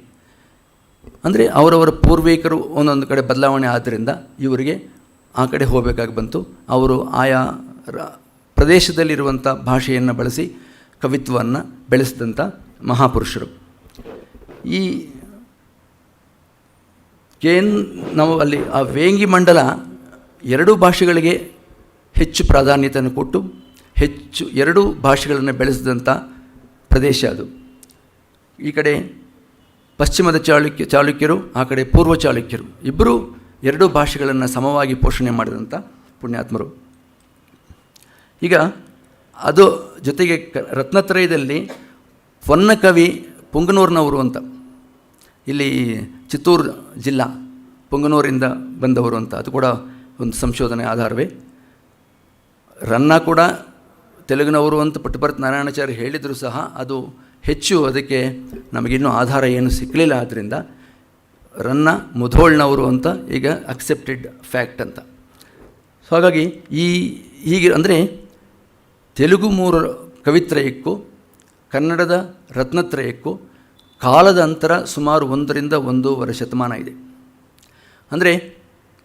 ಅಂದರೆ ಅವರವರ ಪೂರ್ವಿಕರು ಒಂದೊಂದು ಕಡೆ ಬದಲಾವಣೆ ಆದ್ದರಿಂದ ಇವರಿಗೆ ಆ ಕಡೆ ಹೋಗಬೇಕಾಗಿ ಬಂತು. ಅವರು ಆಯಾ ಪ್ರದೇಶದಲ್ಲಿರುವಂಥ ಭಾಷೆಯನ್ನು ಬಳಸಿ ಕವಿತ್ವವನ್ನು ಬೆಳೆಸಿದಂಥ ಮಹಾಪುರುಷರು. ನಾವು ಅಲ್ಲಿ ಆ ವೇಂಗಿ ಮಂಡಲ 2 ಭಾಷೆಗಳಿಗೆ ಹೆಚ್ಚು ಪ್ರಾಧಾನ್ಯತೆಯನ್ನು ಕೊಟ್ಟು ಹೆಚ್ಚು 2 ಭಾಷೆಗಳನ್ನು ಬೆಳೆಸಿದಂಥ ಪ್ರದೇಶ ಅದು. ಈ ಕಡೆ ಪಶ್ಚಿಮದ ಚಾಲುಕ್ಯರು, ಆ ಕಡೆ ಪೂರ್ವ ಚಾಲುಕ್ಯರು, ಇಬ್ಬರೂ 2 ಭಾಷೆಗಳನ್ನು ಸಮವಾಗಿ ಪೋಷಣೆ ಮಾಡಿದಂಥ ಪುಣ್ಯಾತ್ಮರು. ಈಗ ಅದು ಜೊತೆಗೆ ರತ್ನತ್ರಯದಲ್ಲಿ ಪೊನ್ನಕವಿ ಪುಂಗನೂರಿನವರು ಅಂತ, ಇಲ್ಲಿ ಚಿತ್ತೂರು ಜಿಲ್ಲಾ ಪುಂಗನೂರಿಂದ ಬಂದವರು ಅಂತ, ಅದು ಕೂಡ ಒಂದು ಸಂಶೋಧನೆ ಆಧಾರವೇ. ರನ್ನ ಕೂಡ ತೆಲುಗಿನವರು ಅಂತ ಪಟ್ಟಭರತ್ ನಾರಾಯಣಾಚಾರ್ಯ ಹೇಳಿದರೂ ಸಹ ಅದು ಹೆಚ್ಚು ಅದಕ್ಕೆ ನಮಗಿನ್ನೂ ಆಧಾರ ಏನು ಸಿಕ್ಕಲಿಲ್ಲ. ಆದ್ದರಿಂದ ರನ್ನ ಮುಧೋಳ್ನವರು ಅಂತ ಈಗ ಅಕ್ಸೆಪ್ಟೆಡ್ ಫ್ಯಾಕ್ಟ್ ಅಂತ. ಸೊ ಹಾಗಾಗಿ ಹೀಗೆ ಅಂದರೆ ತೆಲುಗು ಮೂಲ ಕವಿತ್ರಯಕ್ಕೂ ಕನ್ನಡದ ರತ್ನತ್ರಯಕ್ಕೂ ಕಾಲದ ಅಂತರ ಸುಮಾರು 1 ರಿಂದ 1.5 ಶತಮಾನ ಇದೆ. ಅಂದರೆ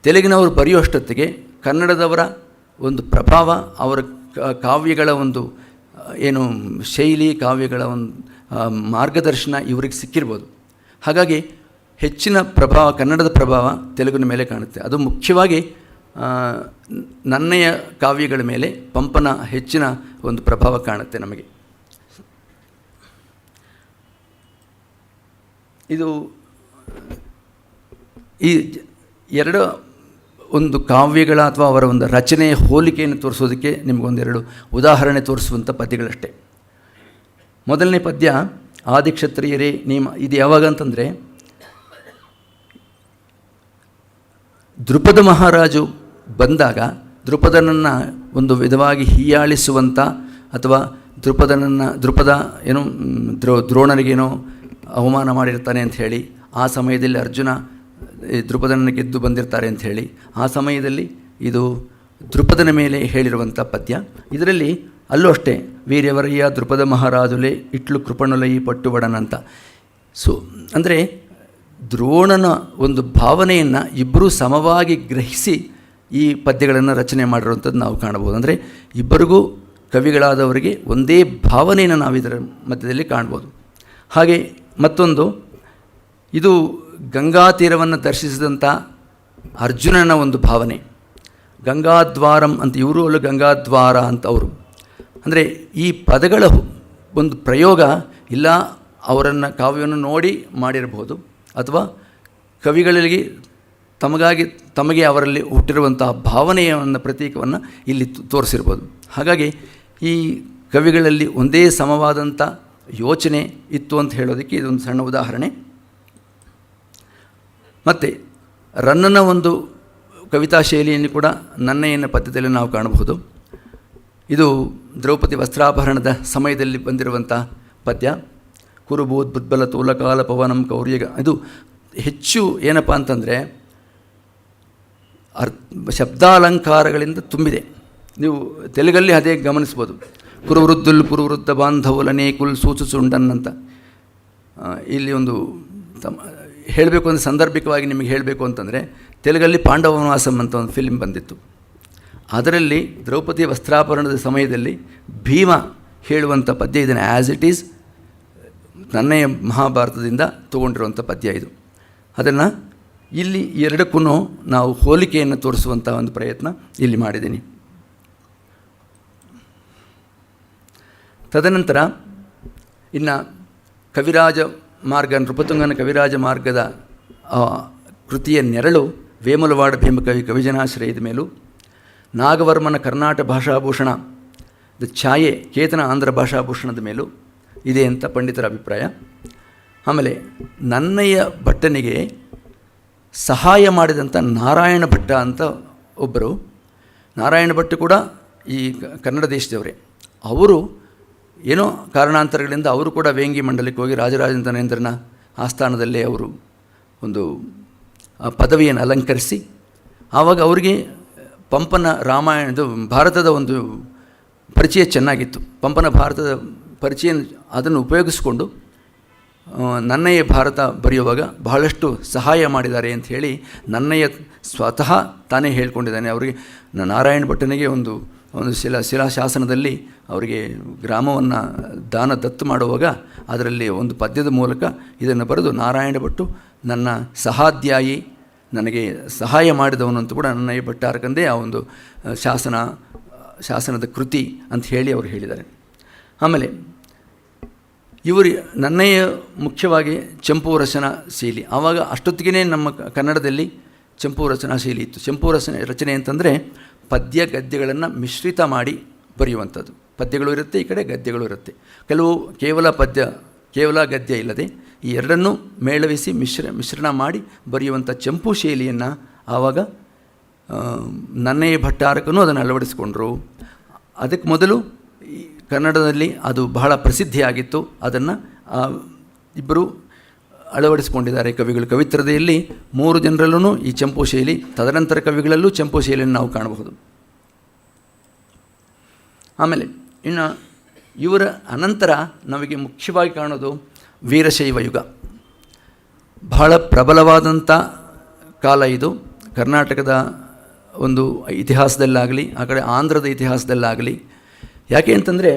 ತೆಲುಗಿನವರು ಬರೆಯುವಷ್ಟೊತ್ತಿಗೆ ಕನ್ನಡದವರ ಒಂದು ಪ್ರಭಾವ, ಅವರ ಕಾವ್ಯಗಳ ಒಂದು ಏನು ಶೈಲಿ, ಕಾವ್ಯಗಳ ಒಂದು ಮಾರ್ಗದರ್ಶನ ಇವರಿಗೆ ಸಿಕ್ಕಿರ್ಬೋದು. ಹಾಗಾಗಿ ಹೆಚ್ಚಿನ ಪ್ರಭಾವ, ಕನ್ನಡದ ಪ್ರಭಾವ ತೆಲುಗಿನ ಮೇಲೆ ಕಾಣುತ್ತೆ. ಅದು ಮುಖ್ಯವಾಗಿ ನನ್ನಯ ಕಾವ್ಯಗಳ ಮೇಲೆ ಪಂಪನ ಹೆಚ್ಚಿನ ಒಂದು ಪ್ರಭಾವ ಕಾಣುತ್ತೆ ನಮಗೆ. ಇದು ಈ ಎರಡು ಒಂದು ಕಾವ್ಯಗಳ ಅಥವಾ ಅವರ ಒಂದು ರಚನೆಯ ಹೋಲಿಕೆಯನ್ನು ತೋರಿಸೋದಕ್ಕೆ ನಿಮಗೊಂದೆರಡು ಉದಾಹರಣೆ ತೋರಿಸುವಂಥ ಪದ್ಯಗಳಷ್ಟೇ. ಮೊದಲನೇ ಪದ್ಯ ಆದಿಕ್ಷತ್ರಿಯರೇ ನೇಮ. ಇದು ಯಾವಾಗ ಅಂತಂದರೆ ದ್ರುಪದ ಮಹಾರಾಜು ಬಂದಾಗ ದ್ರುಪದನನ್ನು ಒಂದು ವಿಧವಾಗಿ ಹೀಯಾಳಿಸುವಂಥ ಅಥವಾ ದ್ರುಪದ ಏನೋ ದ್ರೋಣನಿಗೇನೋ ಅವಮಾನ ಮಾಡಿರ್ತಾನೆ ಅಂತ ಹೇಳಿ, ಆ ಸಮಯದಲ್ಲಿ ಅರ್ಜುನ ದ್ರುಪದನನ್ನು ಗೆದ್ದು ಬಂದಿರ್ತಾರೆ ಅಂತ ಹೇಳಿ, ಆ ಸಮಯದಲ್ಲಿ ಇದು ದ್ರುಪದನ ಮೇಲೆ ಹೇಳಿರುವಂಥ ಪದ್ಯ. ಇದರಲ್ಲಿ ಅಲ್ಲೂ ಅಷ್ಟೇ ವೀರ್ಯವರಯ್ಯ ದ್ರುಪದ ಮಹಾರಾಜುಲೆ ಇಟ್ಲು ಕೃಪಣುಲೈ ಪಟ್ಟುಬಡನಂತ. ಸೊ ಅಂದರೆ ದ್ರೋಣನ ಒಂದು ಭಾವನೆಯನ್ನು ಇಬ್ಬರೂ ಸಮವಾಗಿ ಗ್ರಹಿಸಿ ಈ ಪದ್ಯಗಳನ್ನು ರಚನೆ ಮಾಡಿರುವಂಥದ್ದು ನಾವು ಕಾಣ್ಬೋದು. ಅಂದರೆ ಇಬ್ಬರಿಗೂ ಕವಿಗಳಾದವರಿಗೆ ಒಂದೇ ಭಾವನೆಯನ್ನು ನಾವು ಇದರ ಮಧ್ಯದಲ್ಲಿ ಕಾಣ್ಬೋದು. ಹಾಗೆ ಮತ್ತೊಂದು, ಇದು ಗಂಗಾ ತೀರವನ್ನು ದರ್ಶಿಸಿದಂಥ ಅರ್ಜುನನ ಒಂದು ಭಾವನೆ. ಗಂಗಾದ್ವಾರಂ ಅಂತ ಇವರು, ಅಲ್ಲೂ ಗಂಗಾದ್ವಾರ ಅಂತ ಅವರು. ಅಂದರೆ ಈ ಪದಗಳ ಒಂದು ಪ್ರಯೋಗ ಇಲ್ಲ ಅವರನ್ನು ಕಾವ್ಯವನ್ನು ನೋಡಿ ಮಾಡಿರಬಹುದು, ಅಥವಾ ಕವಿಗಳಿಗೆ ತಮಗೆ ಅವರಲ್ಲಿ ಹುಟ್ಟಿರುವಂತಹ ಭಾವನೆಯನ್ನು ಪ್ರತೀಕವನ್ನು ಇಲ್ಲಿ ತೋರಿಸಿರ್ಬೋದು. ಹಾಗಾಗಿ ಈ ಕವಿಗಳಲ್ಲಿ ಒಂದೇ ಸಮವಾದಂಥ ಯೋಚನೆ ಇತ್ತು ಅಂತ ಹೇಳೋದಕ್ಕೆ ಇದೊಂದು ಸಣ್ಣ ಉದಾಹರಣೆ. ಮತ್ತು ರನ್ನನ ಒಂದು ಕವಿತಾ ಶೈಲಿಯನ್ನು ಕೂಡ ನನ್ನಯ್ಯನ ಪದ್ಯದಲ್ಲಿ ನಾವು ಕಾಣಬಹುದು. ಇದು ದ್ರೌಪದಿ ವಸ್ತ್ರಾಪಹರಣದ ಸಮಯದಲ್ಲಿ ಬಂದಿರುವಂಥ ಪದ್ಯ. ಕುರುಬೂದ್ ಬುದ್ಬಲ ತೂಲಕಾಲ ಪವನಂ ಕೌರ್ಯಗ. ಇದು ಹೆಚ್ಚು ಏನಪ್ಪ ಅಂತಂದರೆ ಶಬ್ದಾಲಂಕಾರಗಳಿಂದ ತುಂಬಿದೆ. ನೀವು ತೆಲುಗಲ್ಲಿ ಅದೇ ಗಮನಿಸ್ಬೋದು. ಕುರುವೃದ್ಧ ಬಾಂಧವುಲನೇ ಕುಲ್ ಸೂಚುಸುಂಡನ್ ಅಂತ. ಇಲ್ಲಿ ಒಂದು ಹೇಳಬೇಕು ಅಂದರೆ ಸಾಂದರ್ಭಿಕವಾಗಿ ನಿಮಗೆ ಹೇಳಬೇಕು ಅಂತಂದರೆ, ತೆಲುಗಲ್ಲಿ ಪಾಂಡವವನವಾಸಂ ಅಂತ ಒಂದು ಫಿಲ್ಮ್ ಬಂದಿತ್ತು. ಅದರಲ್ಲಿ ದ್ರೌಪದಿ ವಸ್ತ್ರಾಪಹರಣದ ಸಮಯದಲ್ಲಿ ಭೀಮ ಹೇಳುವಂಥ ಪದ್ಯ ಇದನ್ನು ಆ್ಯಸ್ ಇಟ್ ಈಸ್ ನನ್ನಯ ಮಹಾಭಾರತದಿಂದ ತೊಗೊಂಡಿರುವಂಥ ಪದ್ಯ ಇದು. ಅದನ್ನು ಇಲ್ಲಿ ಎರಡಕ್ಕೂ ನಾವು ಹೋಲಿಕೆಯನ್ನು ತೋರಿಸುವಂಥ ಒಂದು ಪ್ರಯತ್ನ ಇಲ್ಲಿ ಮಾಡಿದ್ದೀನಿ. ತದನಂತರ ಇನ್ನು ಕವಿರಾಜ ಮಾರ್ಗ, ನೃಪತುಂಗನ ಕವಿರಾಜ ಮಾರ್ಗದ ಕೃತಿಯ ನೆರಳು ವೇಮುಲವಾಡ ಭೀಮಕವಿ ಕವಿಜನಾಶ್ರಯದ ಮೇಲೂ, ನಾಗವರ್ಮನ ಕರ್ನಾಟ ಭಾಷಾಭೂಷಣದ ಛಾಯೆ ಕೇತನ ಆಂಧ್ರ ಭಾಷಾಭೂಷಣದ ಮೇಲೂ ಇದೆ ಅಂತ ಪಂಡಿತರ ಅಭಿಪ್ರಾಯ. ಆಮೇಲೆ ನನ್ನಯ್ಯ ಭಟ್ಟನಿಗೆ ಸಹಾಯ ಮಾಡಿದಂಥ ನಾರಾಯಣ ಭಟ್ಟ ಅಂತ ಒಬ್ಬರು, ನಾರಾಯಣ ಭಟ್ ಕೂಡ ಈ ಕನ್ನಡ ದೇಶದವರೇ. ಅವರು ಏನೋ ಕಾರಣಾಂತರಗಳಿಂದ ಅವರು ಕೂಡ ವೇಂಗಿ ಮಂಡಲಕ್ಕೆ ಹೋಗಿ ರಾಜರಾಜೇಂದ್ರನ ಆಸ್ಥಾನದಲ್ಲೇ ಅವರು ಒಂದು ಪದವಿಯನ್ನು ಅಲಂಕರಿಸಿ, ಆವಾಗ ಅವರಿಗೆ ಪಂಪನ ರಾಮಾಯಣದ ಭಾರತದ ಒಂದು ಪರಿಚಯ ಚೆನ್ನಾಗಿತ್ತು. ಪಂಪನ ಭಾರತದ ಪರಿಚಯ ಅದನ್ನು ಉಪಯೋಗಿಸಿಕೊಂಡು ನನ್ನಯ್ಯ ಭಾರತ ಬರೆಯುವಾಗ ಬಹಳಷ್ಟು ಸಹಾಯ ಮಾಡಿದ್ದಾರೆ ಅಂತ ಹೇಳಿ ನನ್ನಯ್ಯ ಸ್ವತಃ ತಾನೇ ಹೇಳ್ಕೊಂಡಿದ್ದಾನೆ. ಅವರಿಗೆ ನಾರಾಯಣ ಭಟ್ಟನಿಗೆ ಒಂದು ಶಿಲಾಶಾಸನದಲ್ಲಿ ಅವರಿಗೆ ಗ್ರಾಮವನ್ನು ದಾನ ದತ್ತು ಮಾಡುವಾಗ ಅದರಲ್ಲಿ ಒಂದು ಪದ್ಯದ ಮೂಲಕ ಇದನ್ನು ಬರೆದು, ನಾರಾಯಣ ಭಟ್ಟು ನನ್ನ ಸಹಾಧ್ಯಾಯಿ, ನನಗೆ ಸಹಾಯ ಮಾಡಿದವನು ಅಂತ ಕೂಡ ನನ್ನಯ್ಯ ಭಟ್ಟಾರಕಂದೇ ಆ ಒಂದು ಶಾಸನದ ಕೃತಿ ಅಂತ ಹೇಳಿ ಅವರು ಹೇಳಿದ್ದಾರೆ. ಆಮೇಲೆ ಇವರು ನನ್ನಯ್ಯ ಮುಖ್ಯವಾಗಿ ಚಂಪೂ ರಚನಾ ಶೈಲಿ. ಆವಾಗ ಅಷ್ಟೊತ್ತಿಗೆ ನಮ್ಮ ಕನ್ನಡದಲ್ಲಿ ಚಂಪೂ ರಚನಾ ಶೈಲಿ ಇತ್ತು. ಚಂಪೂ ರಚನೆ ಅಂತಂದರೆ ಪದ್ಯ ಗದ್ಯಗಳನ್ನು ಮಿಶ್ರಿತ ಮಾಡಿ ಬರೆಯುವಂಥದ್ದು. ಪದ್ಯಗಳು ಇರುತ್ತೆ, ಈ ಕಡೆ ಗದ್ಯಗಳು ಇರುತ್ತೆ. ಕೆಲವು ಕೇವಲ ಗದ್ಯ ಇಲ್ಲದೆ ಈ ಎರಡನ್ನೂ ಮೇಳವಿಸಿ ಮಿಶ್ರಣ ಮಾಡಿ ಬರೆಯುವಂಥ ಚಂಪೂ ಶೈಲಿಯನ್ನು ಆವಾಗ ನನ್ನಯ್ಯ ಭಟ್ಟಾರಕನೂ ಅದನ್ನು ಅಳವಡಿಸಿಕೊಂಡ್ರು. ಅದಕ್ಕೆ ಮೊದಲು ಈ ಕನ್ನಡದಲ್ಲಿ ಅದು ಬಹಳ ಪ್ರಸಿದ್ಧಿಯಾಗಿತ್ತು. ಅದನ್ನು ಇಬ್ಬರು ಅಳವಡಿಸಿಕೊಂಡಿದ್ದಾರೆ ಕವಿಗಳು. ಕವಿತ್ರತೆಯಲ್ಲಿ 3 ಜನರಲ್ಲೂ ಈ ಚಂಪೂ ಶೈಲಿ, ತದನಂತರ ಕವಿಗಳಲ್ಲೂ ಚಂಪೂ ಶೈಲಿಯನ್ನು ನಾವು ಕಾಣಬಹುದು. ಆಮೇಲೆ ಇನ್ನು ಇವರ ಅನಂತರ ನಮಗೆ ಮುಖ್ಯವಾಗಿ ಕಾಣೋದು ವೀರಶೈವ ಯುಗ. ಬಹಳ ಪ್ರಬಲವಾದಂಥ ಕಾಲ ಇದು. ಕರ್ನಾಟಕದ ಒಂದು ಇತಿಹಾಸದಲ್ಲಾಗಲಿ, ಆ ಕಡೆ ಆಂಧ್ರದ ಇತಿಹಾಸದಲ್ಲಾಗಲಿ. ಯಾಕೆ ಅಂತಂದರೆ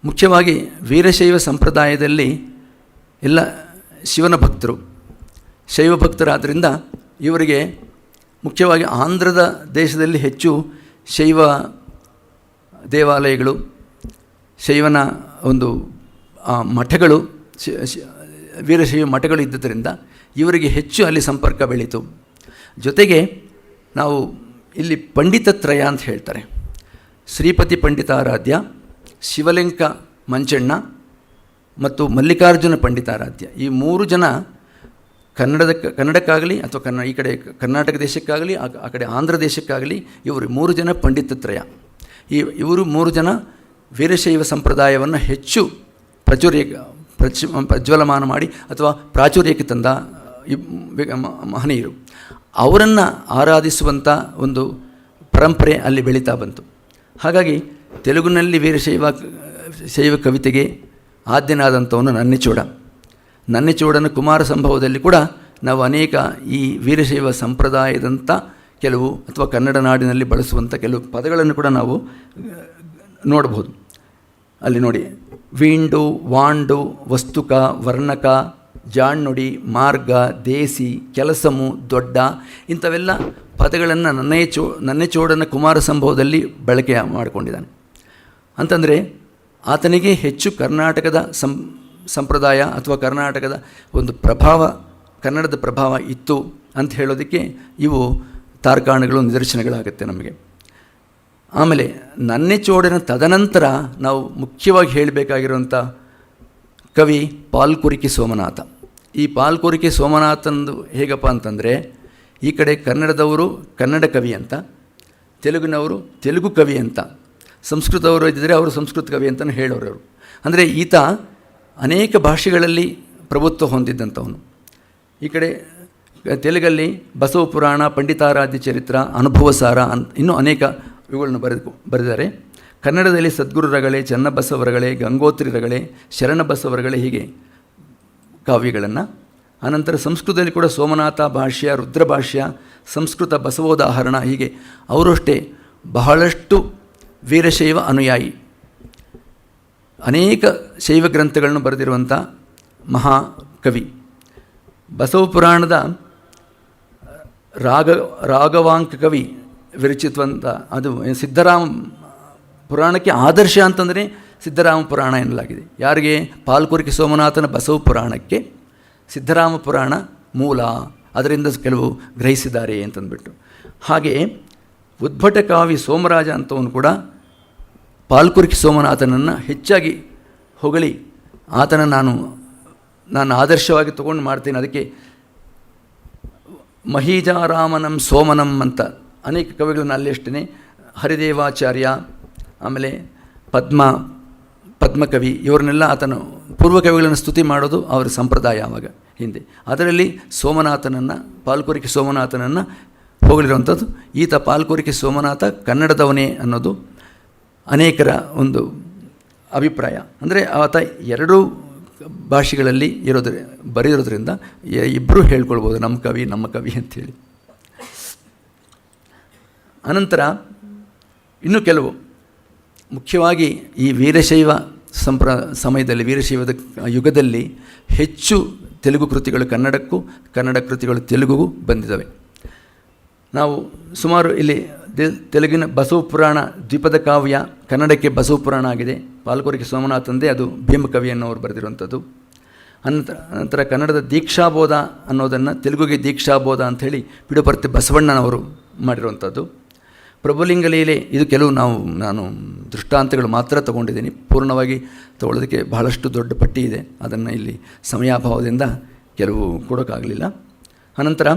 ಮುಖ್ಯವಾಗಿ ವೀರಶೈವ ಸಂಪ್ರದಾಯದಲ್ಲಿ ಎಲ್ಲ ಶಿವನ ಭಕ್ತರು, ಶೈವ ಭಕ್ತರಾದ್ದರಿಂದ ಇವರಿಗೆ ಮುಖ್ಯವಾಗಿ ಆಂಧ್ರದ ದೇಶದಲ್ಲಿ ಹೆಚ್ಚು ಶೈವ ದೇವಾಲಯಗಳು, ಶೈವನ ಒಂದು ಮಠಗಳು, ವೀರಶೈವ ಮಠಗಳು ಇದ್ದುದರಿಂದ ಇವರಿಗೆ ಹೆಚ್ಚು ಅಲ್ಲಿ ಸಂಪರ್ಕ ಬೆಳೀತು. ಜೊತೆಗೆ ನಾವು ಇಲ್ಲಿ ಪಂಡಿತತ್ರಯ ಅಂತ ಹೇಳ್ತಾರೆ. ಶ್ರೀಪತಿ ಪಂಡಿತಾರಾಧ್ಯ, ಶಿವಲಿಂಗ ಮಂಚಣ್ಣ ಮತ್ತು ಮಲ್ಲಿಕಾರ್ಜುನ ಪಂಡಿತಾರಾಧ್ಯ, ಈ 3 ಜನ ಕನ್ನಡಕ್ಕಾಗಲಿ ಅಥವಾ ಈ ಕಡೆ ಕರ್ನಾಟಕ ದೇಶಕ್ಕಾಗಲಿ ಆ ಕಡೆ ಆಂಧ್ರ ದೇಶಕ್ಕಾಗಲಿ ಇವರು 3 ಜನ ಪಂಡಿತತ್ರಯ. ಇವರು 3 ಜನ ವೀರಶೈವ ಸಂಪ್ರದಾಯವನ್ನು ಹೆಚ್ಚು ಪ್ರಜ್ವಲಮಾನ ಮಾಡಿ ಅಥವಾ ಪ್ರಾಚುರ್ಯಕ್ಕೆ ತಂದ ಮಹನೀಯರು. ಅವರನ್ನು ಆರಾಧಿಸುವಂಥ ಒಂದು ಪರಂಪರೆ ಅಲ್ಲಿ ಬೆಳೀತಾ ಬಂತು. ಹಾಗಾಗಿ ತೆಲುಗಿನಲ್ಲಿ ಶೈವ ಕವಿತೆಗೆ ಆದ್ಯನಾದಂಥವನು ನನ್ನೆಚೂಡನ ಕುಮಾರ ಸಂಭವದಲ್ಲಿ ಕೂಡ ನಾವು ಅನೇಕ ಈ ವೀರಶೈವ ಸಂಪ್ರದಾಯದಂಥ ಕೆಲವು ಅಥವಾ ಕನ್ನಡ ನಾಡಿನಲ್ಲಿ ಬಳಸುವಂಥ ಕೆಲವು ಪದಗಳನ್ನು ಕೂಡ ನಾವು ನೋಡಬಹುದು. ಅಲ್ಲಿ ನೋಡಿ, ವೀಂಡು, ವಾಂಡು, ವಸ್ತುಕ, ವರ್ಣಕ, ಜಾಣ್ನುಡಿ, ಮಾರ್ಗ, ದೇಸಿ, ಕೆಲಸಮು, ದೊಡ್ಡ ಇಂಥವೆಲ್ಲ ಪದಗಳನ್ನು ನನ್ನೆಚೂಡನ ಕುಮಾರ ಸಂಭವದಲ್ಲಿ ಬಳಕೆ ಮಾಡಿಕೊಂಡಿದ್ದಾನೆ. ಅಂತಂದರೆ ಆತನಿಗೆ ಹೆಚ್ಚು ಕರ್ನಾಟಕದ ಸಂಪ್ರದಾಯ ಅಥವಾ ಕರ್ನಾಟಕದ ಒಂದು ಕನ್ನಡದ ಪ್ರಭಾವ ಇತ್ತು ಅಂತ ಹೇಳೋದಕ್ಕೆ ಇವು ತಾರ್ಕಾಣಗಳು, ನಿದರ್ಶನಗಳಾಗುತ್ತೆ ನಮಗೆ. ಆಮೇಲೆ ನನ್ನೆಚೂಡನ ತದನಂತರ ನಾವು ಮುಖ್ಯವಾಗಿ ಹೇಳಬೇಕಾಗಿರುವಂಥ ಕವಿ ಪಾಲ್ಕುರಿಕಿ ಸೋಮನಾಥ. ಈ ಪಾಲ್ಕುರಿಕಿ ಸೋಮನಾಥಂದು ಹೇಗಪ್ಪ ಅಂತಂದರೆ, ಈ ಕಡೆ ಕನ್ನಡದವರು ಕನ್ನಡ ಕವಿ ಅಂತ, ತೆಲುಗಿನವರು ತೆಲುಗು ಕವಿ ಅಂತ, ಸಂಸ್ಕೃತವರು ಇದ್ದರೆ ಅವರು ಸಂಸ್ಕೃತ ಕವಿ ಅಂತಲೂ ಹೇಳೋರು. ಅಂದರೆ ಈತ ಅನೇಕ ಭಾಷೆಗಳಲ್ಲಿ ಪ್ರಭುತ್ವ ಹೊಂದಿದ್ದಂಥವನು. ಈ ಕಡೆ ತೆಲುಗಲ್ಲಿ ಬಸವ ಪುರಾಣ, ಪಂಡಿತಾರಾಧ್ಯ ಚರಿತ್ರ, ಅನುಭವ ಸಾರ ಇನ್ನೂ ಅನೇಕ ಇವುಗಳನ್ನು ಬರೆದಿದ್ದಾರೆ. ಕನ್ನಡದಲ್ಲಿ ಸದ್ಗುರು ರಗಳೆ, ಚನ್ನಬಸವ ರಗಳೆ, ಗಂಗೋತ್ರಿ ರಗಳೆ, ಶರಣ ಬಸವ ರಗಳೆ ಹೀಗೆ ಕಾವ್ಯಗಳನ್ನು. ಆನಂತರ ಸಂಸ್ಕೃತದಲ್ಲಿ ಕೂಡ ಸೋಮನಾಥ ಭಾಷ್ಯ, ರುದ್ರ ಭಾಷ್ಯ, ಸಂಸ್ಕೃತ ಬಸವೋದಾಹರಣ ಹೀಗೆ ಅವರಷ್ಟೇ ಬಹಳಷ್ಟು ವೀರಶೈವ ಅನುಯಾಯಿ, ಅನೇಕ ಶೈವ ಗ್ರಂಥಗಳನ್ನು ಬರೆದಿರುವಂಥ ಮಹಾಕವಿ. ಬಸವ ಪುರಾಣದ ರಾಘವಾಂಕ ಕವಿ ವಿರಚಿತವಂಥ ಅದು ಸಿದ್ಧರಾಮ ಪುರಾಣಕ್ಕೆ ಆದರ್ಶ ಅಂತಂದರೆ ಸಿದ್ಧರಾಮ ಪುರಾಣ ಎನ್ನಲಾಗಿದೆ. ಯಾರಿಗೆ? ಪಾಲ್ಕುರಿಕಿ ಸೋಮನಾಥನ ಬಸವ ಪುರಾಣಕ್ಕೆ ಸಿದ್ಧರಾಮ ಪುರಾಣ ಮೂಲ, ಅದರಿಂದ ಕೆಲವು ಗ್ರಹಿಸಿದ್ದಾರೆ ಅಂತಂದ್ಬಿಟ್ಟು. ಹಾಗೆ ಉದ್ಭಟ ಕಾವಿ ಸೋಮರಾಜ ಅಂತವನು ಕೂಡ ಪಾಲ್ಕುರಿಕಿ ಸೋಮನಾಥನನ್ನು ಹೆಚ್ಚಾಗಿ ಹೊಗಳಿ ಆತನ ನಾನು ಆದರ್ಶವಾಗಿ ತೊಗೊಂಡು ಮಾಡ್ತೇನೆ, ಅದಕ್ಕೆ ಮಹೀಜಾರಾಮನಂ ಸೋಮನಂ ಅಂತ ಅನೇಕ ಕವಿಗಳನ್ನು ಅಲ್ಲಿ ಅಷ್ಟೇ, ಹರಿದೇವಾಚಾರ್ಯ, ಆಮೇಲೆ ಪದ್ಮಕವಿ ಇವರನ್ನೆಲ್ಲ ಆತನು ಪೂರ್ವಕವಿಗಳನ್ನು ಸ್ತುತಿ ಮಾಡೋದು ಅವರ ಸಂಪ್ರದಾಯ ಆವಾಗ ಹಿಂದೆ. ಅದರಲ್ಲಿ ಪಾಲ್ಕುರಿಕಿ ಸೋಮನಾಥನನ್ನು ಹೊಗಳಿರುವಂಥದ್ದು. ಈತ ಪಾಲ್ಕುರಿಕಿ ಸೋಮನಾಥ ಕನ್ನಡದವನೇ ಅನ್ನೋದು ಅನೇಕರ ಒಂದು ಅಭಿಪ್ರಾಯ. ಅಂದರೆ ಆತ 2 ಭಾಷೆಗಳಲ್ಲಿ ಬರೆಯೋದ್ರಿಂದ ಇಬ್ಬರೂ ಹೇಳ್ಕೊಳ್ಬೋದು ನಮ್ಮ ಕವಿ ಅಂಥೇಳಿ. ಅನಂತರ ಇನ್ನು ಕೆಲವು ಮುಖ್ಯವಾಗಿ ಈ ವೀರಶೈವ ಸಮಯದಲ್ಲಿ, ವೀರಶೈವದ ಯುಗದಲ್ಲಿ ಹೆಚ್ಚು ತೆಲುಗು ಕೃತಿಗಳು ಕನ್ನಡಕ್ಕೂ, ಕನ್ನಡ ಕೃತಿಗಳು ತೆಲುಗುಗೂ ಬಂದಿದ್ದಾವೆ. ನಾವು ಸುಮಾರು ಇಲ್ಲಿ ತೆಲುಗಿನ ಬಸವ ಪುರಾಣ ದ್ವಿಪದ ಕಾವ್ಯ ಕನ್ನಡಕ್ಕೆ ಬಸವ ಪುರಾಣ ಆಗಿದೆ. ಪಾಲ್ಕುರಿಕಿ ಸೋಮನಾಥಂದೇ ಅದು ಭೀಮಕವಿ ಅನ್ನೋರು ಬರೆದಿರುವಂಥದ್ದು. ಅನಂತರ ಕನ್ನಡದ ದೀಕ್ಷಾಬೋಧ ಅನ್ನೋದನ್ನು ತೆಲುಗುಗೆ ದೀಕ್ಷಾಬೋಧ ಅಂಥೇಳಿ ಪಿಡುಪರ್ತಿ ಬಸವಣ್ಣನವರು ಮಾಡಿರುವಂಥದ್ದು. ಪ್ರಭುಲಿಂಗ ಲೀಲೆ ಇದು ಕೆಲವು ನಾನು ದೃಷ್ಟಾಂತಗಳು ಮಾತ್ರ ತಗೊಂಡಿದ್ದೀನಿ, ಪೂರ್ಣವಾಗಿ ತಗೊಳ್ಳೋದಕ್ಕೆ ಬಹಳಷ್ಟು ದೊಡ್ಡ ಪಟ್ಟಿ ಇದೆ. ಅದನ್ನು ಇಲ್ಲಿ ಸಮಯಾಭಾವದಿಂದ ಕೆಲವು ಕೊಡೋಕ್ಕಾಗಲಿಲ್ಲ. ಅನಂತರ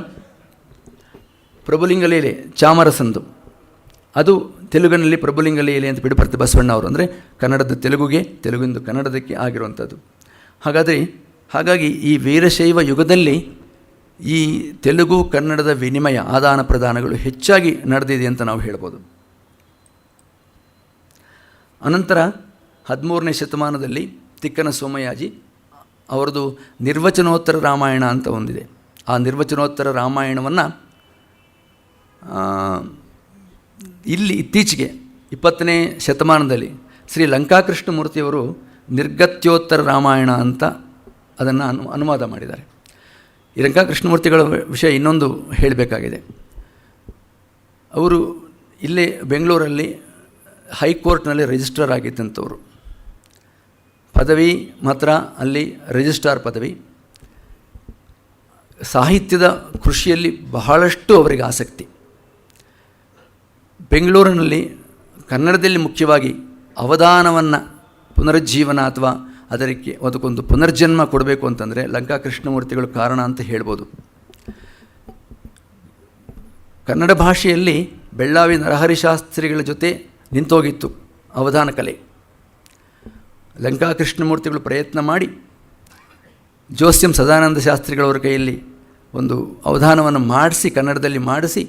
ಪ್ರಭುಲಿಂಗ ಲೀಲೆ ಚಾಮರಸಂದು ಅದು ತೆಲುಗಿನಲ್ಲಿ ಪ್ರಭುಲಿಂಗ ಲೀಲೆ ಅಂತ ಬಿಡುಪರ್ತಿ ಬಸವಣ್ಣ ಅವರು, ಅಂದರೆ ಕನ್ನಡದ ತೆಲುಗುಗೆ, ತೆಲುಗಿಂದು ಕನ್ನಡದಕ್ಕೆ ಆಗಿರುವಂಥದ್ದು. ಹಾಗಾಗಿ ಈ ವೀರಶೈವ ಯುಗದಲ್ಲಿ ಈ ತೆಲುಗು ಕನ್ನಡದ ವಿನಿಮಯ, ಆದಾನ ಪ್ರದಾನಗಳು ಹೆಚ್ಚಾಗಿ ನಡೆದಿದೆ ಅಂತ ನಾವು ಹೇಳ್ಬೋದು. ಅನಂತರ 13ನೇ ಶತಮಾನದಲ್ಲಿ ತಿಕ್ಕನ ಸೋಮಯಾಜಿ ಅವರದು ನಿರ್ವಚನೋತ್ತರ ರಾಮಾಯಣ ಅಂತ ಒಂದಿದೆ. ಆ ನಿರ್ವಚನೋತ್ತರ ರಾಮಾಯಣವನ್ನು ಇಲ್ಲಿ ಇತ್ತೀಚೆಗೆ 20ನೇ ಶತಮಾನದಲ್ಲಿ ಶ್ರೀ ಲಂಕಾಕೃಷ್ಣಮೂರ್ತಿಯವರು ನಿರ್ಗತ್ಯೋತ್ತರ ರಾಮಾಯಣ ಅಂತ ಅದನ್ನು ಅನುವಾದ ಮಾಡಿದ್ದಾರೆ. ಈ ಲಂಕಾಕೃಷ್ಣಮೂರ್ತಿಗಳ ವಿಷಯ ಇನ್ನೊಂದು ಹೇಳಬೇಕಾಗಿದೆ. ಅವರು ಇಲ್ಲೇ ಬೆಂಗಳೂರಲ್ಲಿ ಹೈಕೋರ್ಟ್ನಲ್ಲಿ ರಿಜಿಸ್ಟ್ರಾರ್ ಆಗಿದ್ದಂಥವ್ರು. ಪದವಿ ಮಾತ್ರ ಅಲ್ಲಿ ರಿಜಿಸ್ಟ್ರಾರ್ ಪದವಿ. ಸಾಹಿತ್ಯದ ಕೃಷಿಯಲ್ಲಿ ಬಹಳಷ್ಟು ಅವರಿಗೆ ಆಸಕ್ತಿ. ಬೆಂಗಳೂರಿನಲ್ಲಿ ಕನ್ನಡದಲ್ಲಿ ಮುಖ್ಯವಾಗಿ ಅವಧಾನವನ್ನು ಪುನರುಜ್ಜೀವನ ಅಥವಾ ಅದಕ್ಕೊಂದು ಪುನರ್ಜನ್ಮ ಕೊಡಬೇಕು ಅಂತಂದರೆ ಲಂಕಾಕೃಷ್ಣಮೂರ್ತಿಗಳು ಕಾರಣ ಅಂತ ಹೇಳ್ಬೋದು. ಕನ್ನಡ ಭಾಷೆಯಲ್ಲಿ ಬೆಳ್ಳಾವಿ ನರಹರಿಶಾಸ್ತ್ರಿಗಳ ಜೊತೆ ನಿಂತೋಗಿತ್ತು ಅವಧಾನ ಕಲೆ. ಲಂಕಾಕೃಷ್ಣಮೂರ್ತಿಗಳು ಪ್ರಯತ್ನ ಮಾಡಿ ಜೋಸ್ಯಂ ಸದಾನಂದ ಶಾಸ್ತ್ರಿಗಳವರ ಕೈಯಲ್ಲಿ ಒಂದು ಅವಧಾನವನ್ನು ಮಾಡಿಸಿ, ಕನ್ನಡದಲ್ಲಿ ಮಾಡಿಸಿ,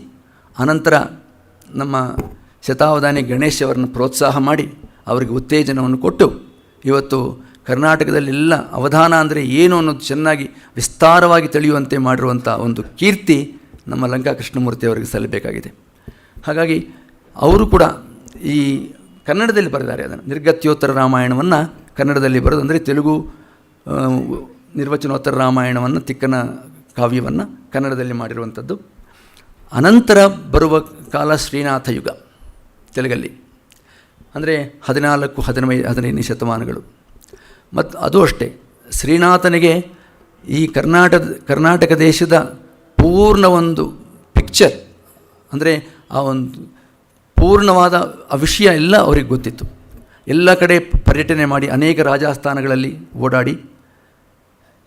ಅನಂತರ ನಮ್ಮ ಶತಾವಧಾನಿ ಗಣೇಶ್ ಅವರನ್ನು ಪ್ರೋತ್ಸಾಹ ಮಾಡಿ ಅವರಿಗೆ ಉತ್ತೇಜನವನ್ನು ಕೊಟ್ಟು ಇವತ್ತು ಕರ್ನಾಟಕದಲ್ಲೆಲ್ಲ ಅವಧಾನ ಅಂದರೆ ಏನು ಅನ್ನೋದು ಚೆನ್ನಾಗಿ ವಿಸ್ತಾರವಾಗಿ ತಿಳಿಯುವಂತೆ ಮಾಡಿರುವಂಥ ಒಂದು ಕೀರ್ತಿ ನಮ್ಮ ಲಂಕಾಕೃಷ್ಣಮೂರ್ತಿ ಅವರಿಗೆ ಸಲ್ಲಬೇಕಾಗಿದೆ. ಹಾಗಾಗಿ ಅವರು ಕೂಡ ಈ ಕನ್ನಡದಲ್ಲಿ ಬರೆದಾರೆ. ಅದನ್ನು ನಿರ್ಗತ್ಯೋತ್ತರ ರಾಮಾಯಣವನ್ನು ಕನ್ನಡದಲ್ಲಿ ಬರೆದು, ಅಂದರೆ ತೆಲುಗು ನಿರ್ವಚನೋತ್ತರ ರಾಮಾಯಣವನ್ನು, ತಿಕ್ಕನ ಕಾವ್ಯವನ್ನು ಕನ್ನಡದಲ್ಲಿ ಮಾಡಿರುವಂಥದ್ದು. ಅನಂತರ ಬರುವ ಕಾಲ ಶ್ರೀನಾಥ ಯುಗ ತೆಲುಗಲ್ಲಿ, ಅಂದರೆ 14-15ನೇ ಶತಮಾನಗಳು. ಮತ್ತು ಅದು ಅಷ್ಟೇ, ಶ್ರೀನಾಥನಿಗೆ ಈ ಕರ್ನಾಟಕ ದೇಶದ ಪೂರ್ಣ ಒಂದು ಪಿಕ್ಚರ್, ಅಂದರೆ ಆ ಒಂದು ಪೂರ್ಣವಾದ ಆ ವಿಷಯ ಎಲ್ಲ ಅವ್ರಿಗೆ ಗೊತ್ತಿತ್ತು. ಎಲ್ಲ ಕಡೆ ಪರ್ಯಟನೆ ಮಾಡಿ ಅನೇಕ ರಾಜಸ್ಥಾನಗಳಲ್ಲಿ ಓಡಾಡಿ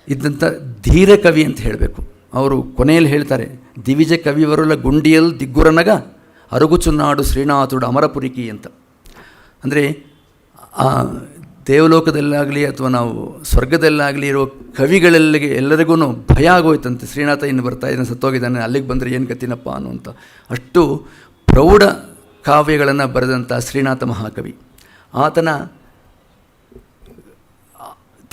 ಇದ್ದಂಥ ಧೀರ ಕವಿ ಅಂತ ಹೇಳಬೇಕು. ಅವರು ಕೊನೆಯಲ್ಲಿ ಹೇಳ್ತಾರೆ, ದಿವಿಜ ಕವಿವರುಲ ಗುಂಡಿಯಲ್ ದಿಗ್ಗುರನಗ ಅರಗುಚುನಾಡು ಶ್ರೀನಾಥುಡು ಅಮರಪುರಿಕಿ ಅಂತ. ಅಂದರೆ ಆ ದೇವಲೋಕದಲ್ಲಾಗಲಿ ಅಥವಾ ನಾವು ಸ್ವರ್ಗದಲ್ಲಾಗಲಿ ಇರೋ ಕವಿಗಳೆಲ್ಲಿಗೆ ಎಲ್ಲರಿಗೂ ಭಯ ಆಗೋಯ್ತಂತೆ, ಶ್ರೀನಾಥ ಇನ್ನು ಬರ್ತಾ ಇದ್ದಾನೆ, ಸತ್ತೋಗಿದ್ದಾನೆ, ಅಲ್ಲಿಗೆ ಬಂದರೆ ಏನು ಗತಿನಪ್ಪ ಅನ್ನುವಂಥ ಅಷ್ಟು ಪ್ರೌಢ ಕಾವ್ಯಗಳನ್ನು ಬರೆದಂಥ ಶ್ರೀನಾಥ ಮಹಾಕವಿ. ಆತನ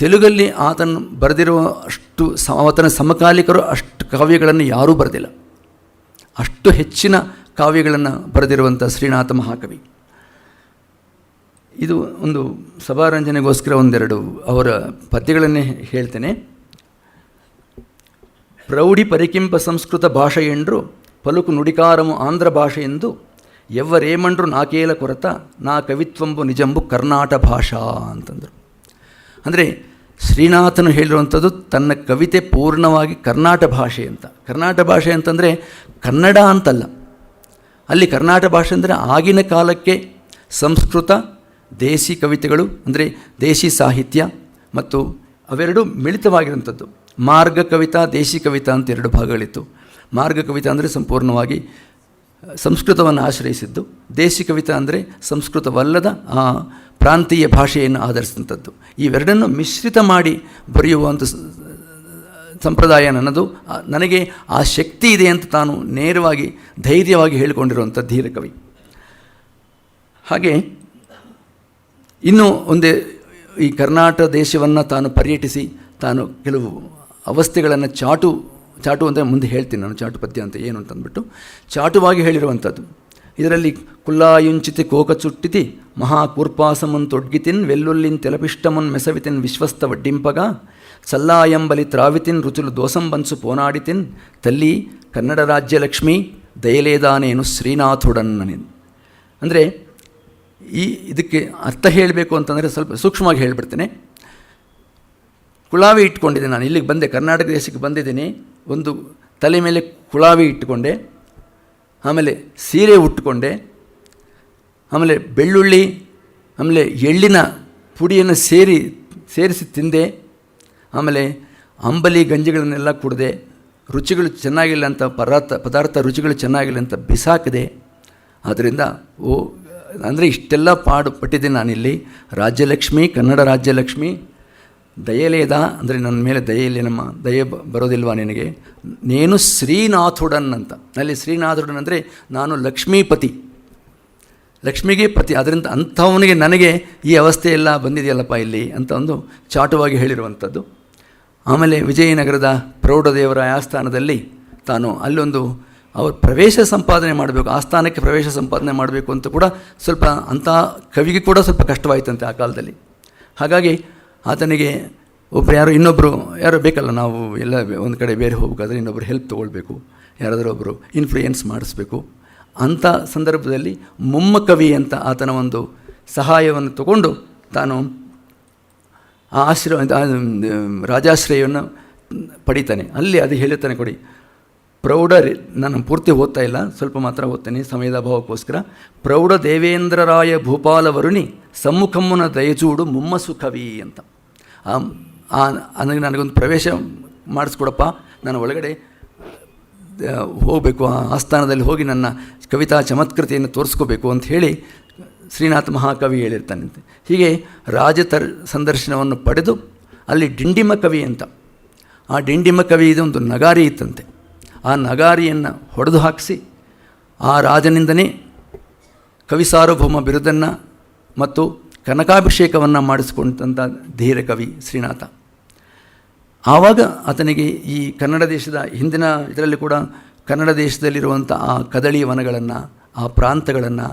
ತೆಲುಗಲ್ಲಿ ಆತನು ಬರೆದಿರುವ ಅಷ್ಟು ಆತನ ಸಮಕಾಲಿಕರು ಅಷ್ಟು ಕಾವ್ಯಗಳನ್ನು ಯಾರೂ ಬರೆದಿಲ್ಲ. ಅಷ್ಟು ಹೆಚ್ಚಿನ ಕಾವ್ಯಗಳನ್ನು ಬರೆದಿರುವಂಥ ಶ್ರೀನಾಥ ಮಹಾಕವಿ. ಇದು ಒಂದು ಸಭಾರಂಜನೆಗೋಸ್ಕರ ಒಂದೆರಡು ಅವರ ಪದ್ಯಗಳನ್ನೇ ಹೇಳ್ತೇನೆ. ಪ್ರೌಢಿ ಪರಿಕಿಂಪ ಸಂಸ್ಕೃತ ಭಾಷೆಯೆಂಡ್ರು ಪಲುಕು ನುಡಿಕಾರಮು ಆಂಧ್ರ ಭಾಷೆಯೆಂದು ಎವ್ವರೇಮಂಡ್ರು ನಾಕೇಲ ಕೊರತ ನಾ ಕವಿತ್ವಂಬು ನಿಜಂಬು ಕರ್ನಾಟ ಭಾಷಾ ಅಂತಂದರು. ಅಂದರೆ ಶ್ರೀನಾಥನು ಹೇಳಿರುವಂಥದ್ದು ತನ್ನ ಕವಿತೆ ಪೂರ್ಣವಾಗಿ ಕರ್ನಾಟ ಭಾಷೆ ಅಂತ. ಕರ್ನಾಟ ಭಾಷೆ ಅಂತಂದರೆ ಕನ್ನಡ ಅಂತಲ್ಲ, ಅಲ್ಲಿ ಕರ್ನಾಟ ಭಾಷೆ ಅಂದರೆ ಆಗಿನ ಕಾಲಕ್ಕೆ ಸಂಸ್ಕೃತ ದೇಸಿ ಕವಿತೆಗಳು, ಅಂದರೆ ದೇಸಿ ಸಾಹಿತ್ಯ ಮತ್ತು ಅವೆರಡು ಮಿಳಿತವಾಗಿರುವಂಥದ್ದು. ಮಾರ್ಗ ಕವಿತಾ, ದೇಸಿ ಕವಿತಾ ಅಂತ ಎರಡು ಭಾಗಗಳಿತ್ತು. ಮಾರ್ಗ ಕವಿತಾ ಅಂದರೆ ಸಂಪೂರ್ಣವಾಗಿ ಸಂಸ್ಕೃತವನ್ನು ಆಶ್ರಯಿಸಿದ್ದು, ದೇಸಿ ಕವಿತಾ ಅಂದರೆ ಸಂಸ್ಕೃತವಲ್ಲದ ಆ ಪ್ರಾಂತೀಯ ಭಾಷೆಯನ್ನು ಆಧರಿಸಿದಂಥದ್ದು. ಇವೆರಡನ್ನು ಮಿಶ್ರಿತ ಮಾಡಿ ಬರೆಯುವಂಥ ಸಂಪ್ರದಾಯ ನನ್ನದು. ನನಗೆ ಆ ಶಕ್ತಿ ಇದೆ ಅಂತ ತಾನು ನೇರವಾಗಿ ಧೈರ್ಯವಾಗಿ ಹೇಳಿಕೊಂಡಿರುವಂಥ ಧೀರ ಕವಿ. ಹಾಗೆ ಇನ್ನೂ ಒಂದೇ, ಈ ಕರ್ನಾಟಕ ದೇಶವನ್ನು ತಾನು ಪರ್ಯಟಿಸಿ ತಾನು ಕೆಲವು ಅವಸ್ಥೆಗಳನ್ನು ಚಾಟು ಅಂದರೆ ಮುಂದೆ ಹೇಳ್ತೀನಿ ನಾನು ಚಾಟು ಪದ್ಯ ಅಂತ ಏನು ಅಂತಂದ್ಬಿಟ್ಟು ಚಾಟುವಾಗಿ ಹೇಳಿರುವಂಥದ್ದು. ಇದರಲ್ಲಿ ಕುಲ್ಲಾಯುಂಚಿತಿ ಕೋಕಚುಟ್ಟಿತಿ ಮಹಾಕೂರ್ಪಾಸಮನ್ ತೊಡ್ಗಿತಿನ್ ವೆಲ್ಲುಲ್ಲಿನ್ ತೆಲಪಿಷ್ಟಮನ್ ಮೆಸವಿತಿನ್ ವಿಶ್ವಸ್ತ ವಡ್ಡಿಂಪಗ ಸಲ್ಲಾಯಂಬಲಿ ತ್ರಾವಿತಿನ್ ರುಚುಲು ದೋಸಂಬನ್ಸು ಪೋನಾಡಿತಿನ್ ತಲ್ಲಿ ಕನ್ನಡ ರಾಜ್ಯ ಲಕ್ಷ್ಮಿ ದಯಲೇದಾನೇನು ಶ್ರೀನಾಥುಡನ್ನನಿನ್. ಅಂದರೆ ಇದಕ್ಕೆ ಅರ್ಥ ಹೇಳಬೇಕು ಅಂತಂದರೆ ಸ್ವಲ್ಪ ಸೂಕ್ಷ್ಮವಾಗಿ ಹೇಳಿಬಿಡ್ತೇನೆ. ಕುಳಾವಿ ಇಟ್ಕೊಂಡಿದ್ದೆ ನಾನು, ಇಲ್ಲಿಗೆ ಬಂದೆ, ಕರ್ನಾಟಕ ದೇಶಕ್ಕೆ ಬಂದಿದ್ದೀನಿ. ಒಂದು ತಲೆ ಮೇಲೆ ಕುಳಾವಿ ಇಟ್ಟುಕೊಂಡೆ, ಆಮೇಲೆ ಸೀರೆ ಉಟ್ಟುಕೊಂಡೆ, ಆಮೇಲೆ ಬೆಳ್ಳುಳ್ಳಿ, ಆಮೇಲೆ ಎಳ್ಳಿನ ಪುಡಿಯನ್ನು ಸೇರಿಸಿ ತಿಂದೆ, ಆಮೇಲೆ ಅಂಬಲಿ ಗಂಜಿಗಳನ್ನೆಲ್ಲ ಕುಡಿದೆ. ರುಚಿಗಳು ಚೆನ್ನಾಗಿಲ್ಲ ಅಂತ ಪದಾರ್ಥ ರುಚಿಗಳು ಚೆನ್ನಾಗಿಲ್ಲ ಅಂತ ಬಿಸಾಕಿದೆ. ಆದ್ದರಿಂದ ಅಂದರೆ ಇಷ್ಟೆಲ್ಲ ಪಟ್ಟಿದ್ದೀನಿ ನಾನಿಲ್ಲಿ. ರಾಜ್ಯಲಕ್ಷ್ಮಿ, ಕನ್ನಡ ರಾಜ್ಯಲಕ್ಷ್ಮಿ, ದಯಲೇದ ಅಂದರೆ ನನ್ನ ಮೇಲೆ ದಯೆಯಲ್ಲೇನಮ್ಮ, ದಯೆ ಬರೋದಿಲ್ವಾ ನಿನಗೆ, ನೇನು ಶ್ರೀನಾಥುಡನ್ ಅಂತ. ಅಲ್ಲಿ ಶ್ರೀನಾಥುಡನ್ ಅಂದರೆ ನಾನು ಲಕ್ಷ್ಮೀಪತಿ, ಲಕ್ಷ್ಮಿಗೆ ಪತಿ. ಅದರಿಂದ ಅಂಥವನಿಗೆ ನನಗೆ ಈ ಅವಸ್ಥೆ ಎಲ್ಲ ಬಂದಿದೆಯಲ್ಲಪ್ಪ ಇಲ್ಲಿ ಅಂತ ಒಂದು ಚಾಟುವಾಗಿ ಹೇಳಿರುವಂಥದ್ದು. ಆಮೇಲೆ ವಿಜಯನಗರದ ಪ್ರೌಢದೇವರಾಯ ಆಸ್ಥಾನದಲ್ಲಿ ತಾನು ಅಲ್ಲೊಂದು ಅವರು ಪ್ರವೇಶ ಸಂಪಾದನೆ ಮಾಡಬೇಕು, ಆಸ್ಥಾನಕ್ಕೆ ಪ್ರವೇಶ ಸಂಪಾದನೆ ಮಾಡಬೇಕು ಅಂತ ಕೂಡ ಸ್ವಲ್ಪ ಅಂಥ ಕವಿಗೆ ಕೂಡ ಸ್ವಲ್ಪ ಕಷ್ಟವಾಯಿತಂತೆ ಆ ಕಾಲದಲ್ಲಿ. ಹಾಗಾಗಿ ಆತನಿಗೆ ಇನ್ನೊಬ್ಬರು ಯಾರೋ ಬೇಕಲ್ಲ, ನಾವು ಎಲ್ಲ ಒಂದು ಕಡೆ ಬೇರೆ ಹೋಗಬೇಕಾದ್ರೆ ಇನ್ನೊಬ್ಬರು ಹೆಲ್ಪ್ ತೊಗೊಳ್ಬೇಕು, ಯಾರಾದರೂ ಒಬ್ಬರು ಇನ್ಫ್ಲೂಯೆನ್ಸ್ ಮಾಡಿಸ್ಬೇಕು. ಅಂಥ ಸಂದರ್ಭದಲ್ಲಿ ಮೊಮ್ಮಕವಿ ಅಂತ ಆತನ ಒಂದು ಸಹಾಯವನ್ನು ತಗೊಂಡು ತಾನು ಆ ರಾಜಾಶ್ರಯವನ್ನು ಪಡಿತಾನೆ. ಅಲ್ಲಿ ಅದು ಹೇಳುತ್ತಾನೆ ಕೊಡಿ, ನಾನು ಪೂರ್ತಿ ಓದ್ತಾ ಇಲ್ಲ, ಸ್ವಲ್ಪ ಮಾತ್ರ ಓದ್ತೇನೆ ಸಮಯದ ಅಭಾವಕ್ಕೋಸ್ಕರ. ಪ್ರೌಢ ದೇವೇಂದ್ರರಾಯ ಭೂಪಾಲ ವರುಣಿ ಸಮ್ಮುಖಮ್ಮನ ದಯಚೂಡು ಮುಮ್ಮಸು ಕವಿ ಅಂತ. ನನಗೊಂದು ಪ್ರವೇಶ ಮಾಡಿಸ್ಕೊಡಪ್ಪ, ನಾನು ಒಳಗಡೆ ಹೋಗಬೇಕು, ಆ ಆಸ್ಥಾನದಲ್ಲಿ ಹೋಗಿ ನನ್ನ ಕವಿತಾ ಚಮತ್ಕೃತಿಯನ್ನು ತೋರಿಸ್ಕೋಬೇಕು ಅಂತ ಹೇಳಿ ಶ್ರೀನಾಥ ಮಹಾಕವಿ ಹೇಳಿರ್ತಾನಂತೆ. ಹೀಗೆ ಸಂದರ್ಶನವನ್ನು ಪಡೆದು ಅಲ್ಲಿ ಡಿಂಡಿಮ ಕವಿ ಅಂತ, ಆ ಡಿಂಡಿಮ ಕವಿ ಇದೊಂದು ನಗಾರಿ ಇತ್ತಂತೆ. ಆ ನಗಾರಿಯನ್ನು ಹೊಡೆದು ಹಾಕಿಸಿ ಆ ರಾಜನಿಂದನೇ ಕವಿ ಸಾರ್ವಭೌಮ ಬಿರುದನ್ನು ಮತ್ತು ಕನಕಾಭಿಷೇಕವನ್ನು ಮಾಡಿಸಿಕೊಂಡಂಥ ಧೀರ ಕವಿ ಶ್ರೀನಾಥ. ಆವಾಗ ಆತನಿಗೆ ಈ ಕನ್ನಡ ದೇಶದ ಹಿಂದಿನ ಇದರಲ್ಲಿ ಕೂಡ ಕನ್ನಡ ದೇಶದಲ್ಲಿರುವಂಥ ಆ ಕದಳಿ ವನಗಳನ್ನು, ಆ ಪ್ರಾಂತಗಳನ್ನು,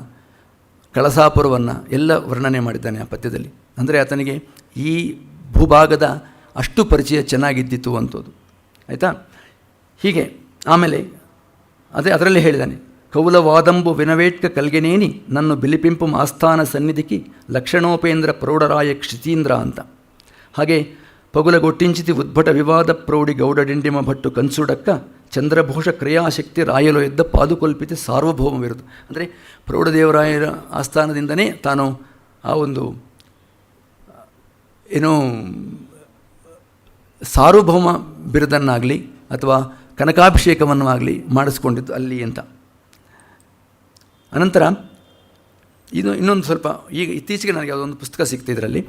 ಕಳಸಾಪುರವನ್ನು ಎಲ್ಲ ವರ್ಣನೆ ಮಾಡಿದ್ದಾನೆ ಆ ಪದ್ಯದಲ್ಲಿ. ಅಂದರೆ ಆತನಿಗೆ ಈ ಭೂಭಾಗದ ಅಷ್ಟು ಪರಿಚಯ ಚೆನ್ನಾಗಿದ್ದಿತ್ತು ಅಂಥದ್ದು, ಆಯಿತಾ. ಹೀಗೆ ಆಮೇಲೆ ಅದರಲ್ಲಿ ಹೇಳಿದ್ದಾನೆ, ಕೌಲವಾದಂಬು ವಿನವೇಟ್ಕ ಕಲ್ಗೆನೇನಿ ನನ್ನ ಬಿಲಿಪಿಂಪು ಆಸ್ಥಾನ ಸನ್ನಿಧಿಕಿ ಲಕ್ಷಣೋಪೇಂದ್ರ ಪ್ರೌಢರಾಯ ಕ್ಷಿತೀಂದ್ರ ಅಂತ. ಹಾಗೆ ಪಗುಲಗೊಟ್ಟಿಂಚಿತಿ ಉದ್ಭಟ ವಿವಾದ ಪ್ರೌಢಿ ಗೌಡ ಡಿಂಡಿಮ ಭಟ್ಟು ಕನ್ಸುಡಕ್ಕ ಚಂದ್ರಭೂಷ ಕ್ರಿಯಾಶಕ್ತಿ ರಾಯಲು ಎದ್ದ ಪಾದುಕೊಲ್ಪಿತಿ ಸಾರ್ವಭೌಮ ವಿರುದ್ಧ. ಅಂದರೆ ಪ್ರೌಢದೇವರಾಯರ ಆಸ್ಥಾನದಿಂದನೇ ತಾನು ಆ ಒಂದು ಏನೋ ಸಾರ್ವಭೌಮ ಬಿರುದನ್ನಾಗಲಿ ಅಥವಾ ಕನಕಾಭಿಷೇಕವನ್ನು ಆಗಲಿ ಮಾಡಿಸ್ಕೊಂಡಿದ್ದು ಅಲ್ಲಿ ಅಂತ. ಅನಂತರ ಇದು ಇನ್ನೊಂದು ಸ್ವಲ್ಪ ಈಗ ಇತ್ತೀಚೆಗೆ ನನಗೆ ಯಾವುದೊಂದು ಪುಸ್ತಕ ಸಿಕ್ತು, ಇದರಲ್ಲಿ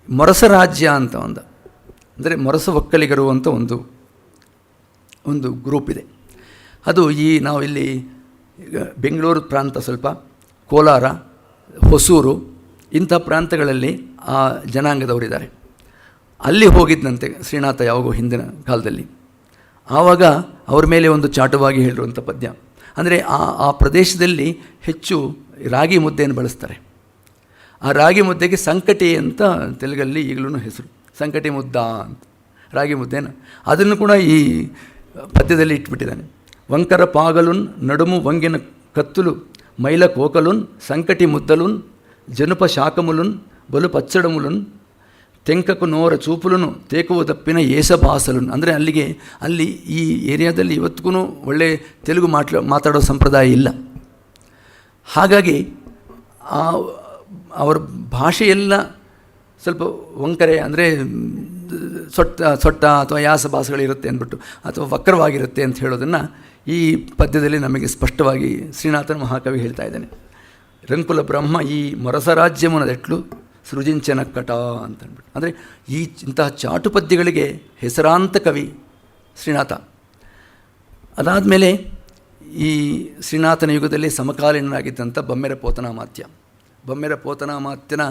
ಮೊರಸ ರಾಜ್ಯ ಅಂತ ಅಂದರೆ ಮೊರಸ ಒಕ್ಕಲಿಗರು ಅಂತ ಒಂದು ಗ್ರೂಪ್ ಇದೆ. ಅದು ನಾವು ಇಲ್ಲಿ ಬೆಂಗಳೂರು ಪ್ರಾಂತ, ಸ್ವಲ್ಪ ಕೋಲಾರ, ಹೊಸೂರು ಇಂಥ ಪ್ರಾಂತಗಳಲ್ಲಿ ಆ ಜನಾಂಗದವರಿದ್ದಾರೆ. ಅಲ್ಲಿ ಹೋಗಿದ್ದಂತೆ ಶ್ರೀನಾಥ ಯಾವಾಗೋ ಹಿಂದಿನ ಕಾಲದಲ್ಲಿ. ಆವಾಗ ಅವ್ರ ಮೇಲೆ ಒಂದು ಚಾಟುವಾಗಿ ಹೇಳಿರುವಂಥ ಪದ್ಯ ಅಂದರೆ ಆ ಪ್ರದೇಶದಲ್ಲಿ ಹೆಚ್ಚು ರಾಗಿ ಮುದ್ದೆಯನ್ನು ಬಳಸ್ತಾರೆ. ಆ ರಾಗಿ ಮುದ್ದೆಗೆ ಸಂಕಟಿ ಅಂತ ತೆಲುಗಲ್ಲಿ ಈಗಲೂ ಹೆಸರು, ಸಂಕಟಿ ಮುದ್ದ ಅಂತ, ರಾಗಿ ಮುದ್ದೆನ ಅದನ್ನು ಕೂಡ ಈ ಪದ್ಯದಲ್ಲಿ ಇಟ್ಬಿಟ್ಟಿದ್ದಾನೆ. ವಂಕರ ಪಾಗಲುನ್ ನಡುಮು ವಂಗಿನ ಕತ್ತುಲು ಮೈಲ ಕೋಕಲುನ್ ಸಂಕಟಿ ಮುದ್ದಲುನ್ ಜನುಪ ಶಾಕಮುಲುನ್ ಬಲು ಪಚ್ಚಡಮುಲುನ್ ತೆಂಕಕು ನೋರ ಚೂಪುಲುನು ತೇಕುವ ದಪ್ಪಿನ ಏಸಬಾಸಲುನ್. ಅಂದರೆ ಅಲ್ಲಿ ಈ ಏರಿಯಾದಲ್ಲಿ ಇವತ್ತಿಗೂ ಒಳ್ಳೆ ತೆಲುಗು ಮಾತಾಡೋ ಸಂಪ್ರದಾಯ ಇಲ್ಲ. ಹಾಗಾಗಿ ಅವರ ಭಾಷೆಯೆಲ್ಲ ಸ್ವಲ್ಪ ವಂಕರೆ, ಅಂದರೆ ಸೊಟ್ಟ ಅಥವಾ ಯಾಸ ಭಾಷೆಗಳಿರುತ್ತೆ ಅಂದ್ಬಿಟ್ಟು ಅಥವಾ ವಕ್ರವಾಗಿರುತ್ತೆ ಅಂತ ಹೇಳೋದನ್ನು ಈ ಪದ್ಯದಲ್ಲಿ ನಮಗೆ ಸ್ಪಷ್ಟವಾಗಿ ಶ್ರೀನಾಥನ ಮಹಾಕವಿ ಹೇಳ್ತಾ ಇದ್ದಾನೆ. ರಂಕುಲ ಬ್ರಹ್ಮ ಈ ಮೊರಸ ರಾಜ್ಯಮನದೆಟ್ಲು ಸೃಜಿಂಚನ ಕಟ ಅಂತಂದ್ಬಿಟ್ಟು. ಅಂದರೆ ಇಂತಹ ಚಾಟು ಪದ್ಯಗಳಿಗೆ ಹೆಸರಾಂತ ಕವಿ ಶ್ರೀನಾಥ. ಅದಾದಮೇಲೆ ಈ ಶ್ರೀನಾಥನ ಯುಗದಲ್ಲಿ ಸಮಕಾಲೀನರಾಗಿದ್ದಂಥ ಬಮ್ಮೆರ ಪೋತನಾಮಾತ್ಯನ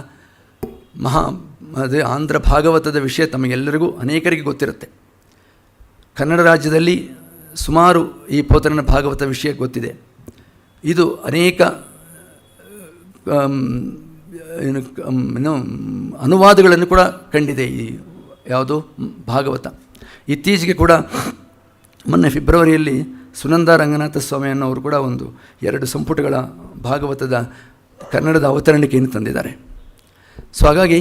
ಅದೇ ಆಂಧ್ರ ಭಾಗವತದ ವಿಷಯ ತಮಗೆಲ್ಲರಿಗೂ ಅನೇಕರಿಗೆ ಗೊತ್ತಿರುತ್ತೆ. ಕನ್ನಡ ರಾಜ್ಯದಲ್ಲಿ ಸುಮಾರು ಈ ಪೋತನನ ಭಾಗವತ ವಿಷಯ ಗೊತ್ತಿದೆ. ಇದು ಅನೇಕ ಅನುವಾದಗಳನ್ನು ಕೂಡ ಕಂಡಿದೆ ಈ ಯಾವುದು ಭಾಗವತ. ಇತ್ತೀಚೆಗೆ ಕೂಡ ಮೊನ್ನೆ ಫೆಬ್ರವರಿಯಲ್ಲಿ ಸುನಂದ ರಂಗನಾಥ ಸ್ವಾಮಿ ಅನ್ನೋರು ಕೂಡ 2 ಸಂಪುಟಗಳ ಭಾಗವತದ ಕನ್ನಡದ ಅವತರಣಿಕೆಯನ್ನು ತಂದಿದ್ದಾರೆ. ಸೊ ಹಾಗಾಗಿ